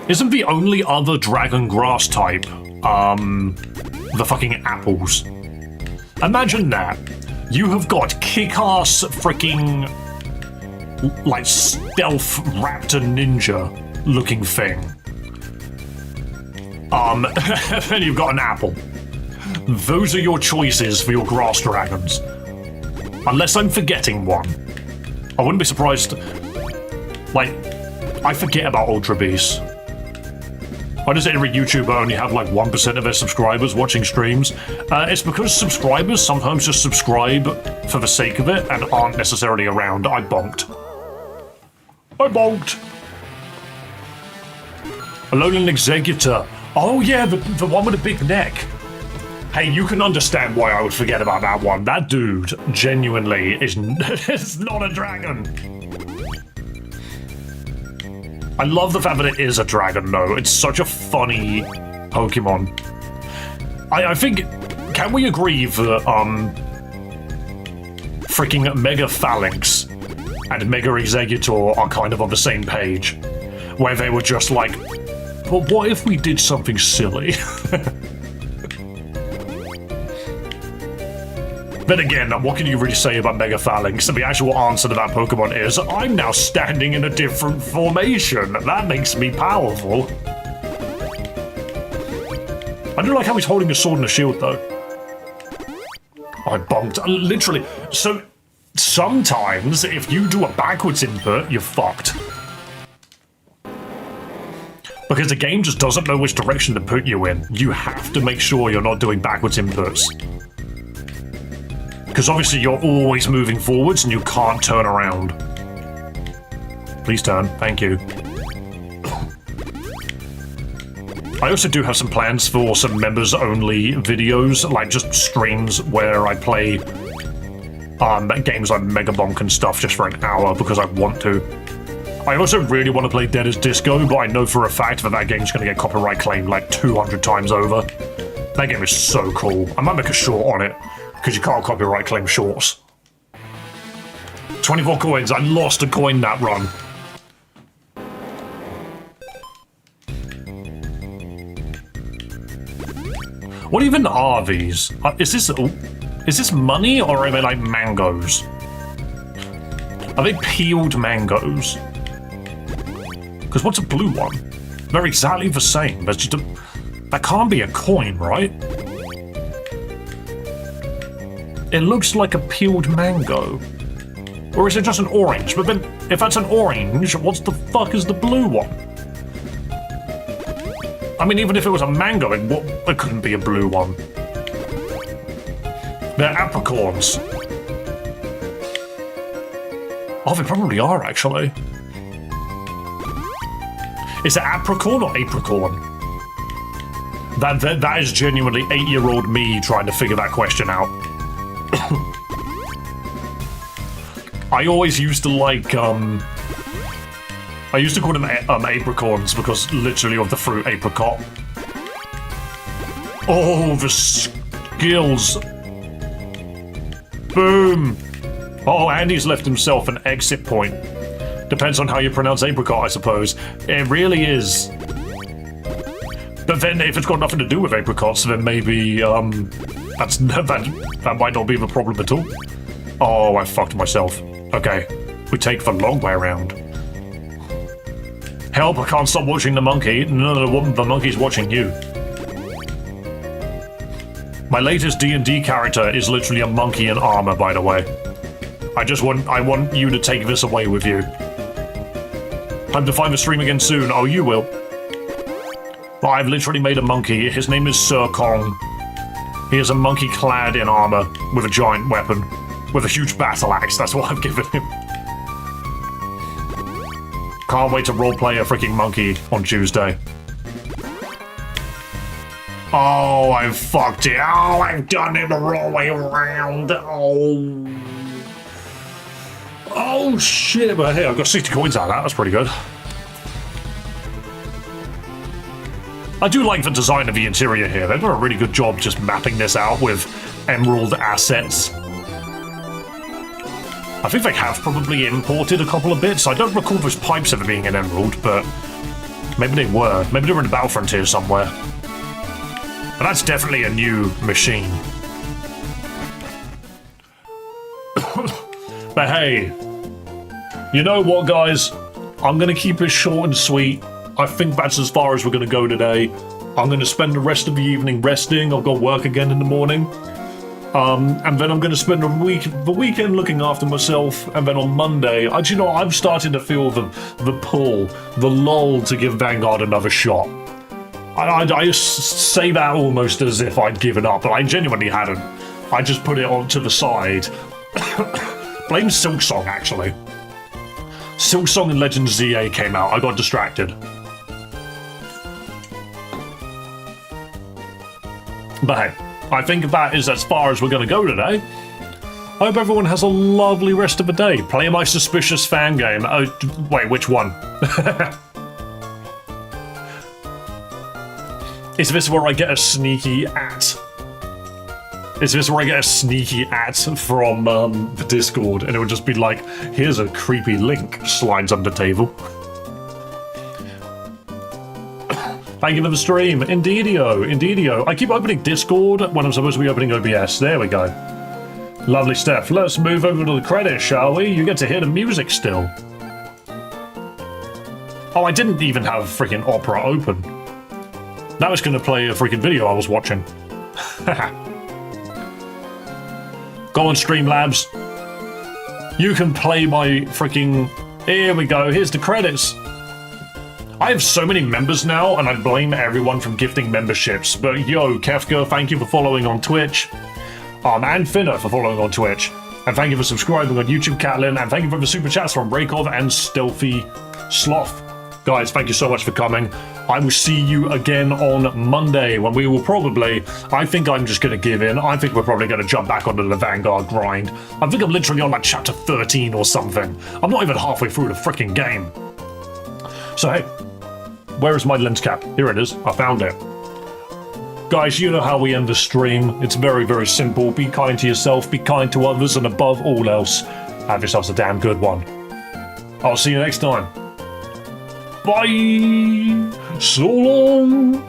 Isn't the only other Dragon Grass type, the fucking apples? Imagine that. You have got kick-ass freaking, like, stealth raptor ninja looking thing. Then you've got an apple. Those are your choices for your grass dragons. Unless I'm forgetting one. I wouldn't be surprised. Like, I forget about Ultra Beasts. Why does every YouTuber only have like 1% of their subscribers watching streams? It's because subscribers sometimes just subscribe for the sake of it and aren't necessarily around. I bonked. Alolan Executor. Oh yeah, the one with a big neck. Hey, you can understand why I would forget about that one. That dude genuinely is not a dragon. I love the fact that it is a dragon, though. It's such a funny Pokemon. I think, can we agree that, freaking Mega Phalanx and Mega Executor are kind of on the same page? Where they were just like, but what if we did something silly? Then again, what can you really say about Mega Phalanx? The actual answer to that Pokemon is, I'm now standing in a different formation. That makes me powerful. I do like how he's holding a sword and a shield, though. I bonked. Literally. So, sometimes, if you do a backwards input, you're fucked. Because the game just doesn't know which direction to put you in. You have to make sure you're not doing backwards inputs. Because obviously you're always moving forwards and you can't turn around. Please turn, thank you. I also do have some plans for some members-only videos, like just streams where I play games like Mega Bonk and stuff just for an hour because I want to. I also really want to play Dead as Disco, but I know for a fact that that game's going to get copyright claimed like 200 times over. That game is so cool. I might make a short on it. Because you can't copyright claim shorts. 24 coins, I lost a coin that run. What even are these? Is this money or are they like mangoes? Are they peeled mangoes? Because what's a blue one? They're exactly the same. There's just a... That can't be a coin, right? It looks like a peeled mango. Or is it just an orange? But then, if that's an orange, what the fuck is the blue one? I mean, even if it was a mango, it couldn't be a blue one. They're apricorns. Oh, they probably are, actually. Is it apricorn or apricorn? That is genuinely 8-year-old me trying to figure that question out. I always used to like, I used to call them apricorns because literally of the fruit apricot. Oh, the skills. Boom. Oh, Andy's left himself an exit point. Depends on how you pronounce apricot, I suppose. It really is. But then if it's got nothing to do with apricots, then maybe, that might not be the problem at all. Oh, I fucked myself. Okay, we take the long way around. Help, I can't stop watching the monkey. No, the monkey's watching you. My latest D&D character is literally a monkey in armor, by the way. I want you to take this away with you. Time to find the stream again soon. Oh, you will. Well, I've literally made a monkey. His name is Sir Kong. He is a monkey clad in armor with a giant weapon. With a huge battle axe. That's what I've given him. Can't wait to roleplay a freaking monkey on Tuesday. Oh, I fucked it. Oh, I've done it the wrong way around. Oh. Oh, shit. But hey, I got 60 coins out of that. That's pretty good. I do like the design of the interior here. They've done a really good job just mapping this out with emerald assets. I think they have probably imported a couple of bits. I don't recall those pipes ever being in emerald, but maybe they were. Maybe they were in the Battle Frontier somewhere. But that's definitely a new machine. But hey, you know what, guys? I'm going to keep it short and sweet. I think that's as far as we're going to go today. I'm going to spend the rest of the evening resting. I've got work again in the morning. And then I'm going to spend the weekend looking after myself. And then on Monday, you know, I'm starting to feel the pull, the lull to give Vanguard another shot. I say that almost as if I'd given up, but I genuinely hadn't. I just put it on to the side. Blame Silksong, actually. Silksong and Legends ZA came out. I got distracted. But hey, I think that is as far as we're going to go today. I hope everyone has a lovely rest of the day. Play my suspicious fan game. Oh, wait, which one? Is this where I get a sneaky at? Is this where I get a sneaky at from the Discord? And it would just be like, here's a creepy link, slides under table. Thank you for the stream. Indeedio. I keep opening Discord when I'm supposed to be opening OBS. There we go. Lovely stuff. Let's move over to the credits, shall we? You get to hear the music still. Oh, I didn't even have freaking Opera open. That was going to play a freaking video I was watching. Go on, Streamlabs. You can play my freaking... Here we go. Here's the credits. I have so many members now, and I blame everyone from gifting memberships. But yo, Kefka, thank you for following on Twitch. And Finna for following on Twitch. And thank you for subscribing on YouTube, Catlin. And thank you for the super chats from Rakov and Stealthy Sloth. Guys, thank you so much for coming. I will see you again on Monday when we will probably... I think I'm just going to give in. I think we're probably going to jump back onto the Vanguard grind. I think I'm literally on like chapter 13 or something. I'm not even halfway through the freaking game. So hey, where is my lens cap? Here it is. I found it. Guys, you know how we end the stream. It's very, very simple. Be kind to yourself, be kind to others, and above all else, have yourselves a damn good one. I'll see you next time. Bye! So long!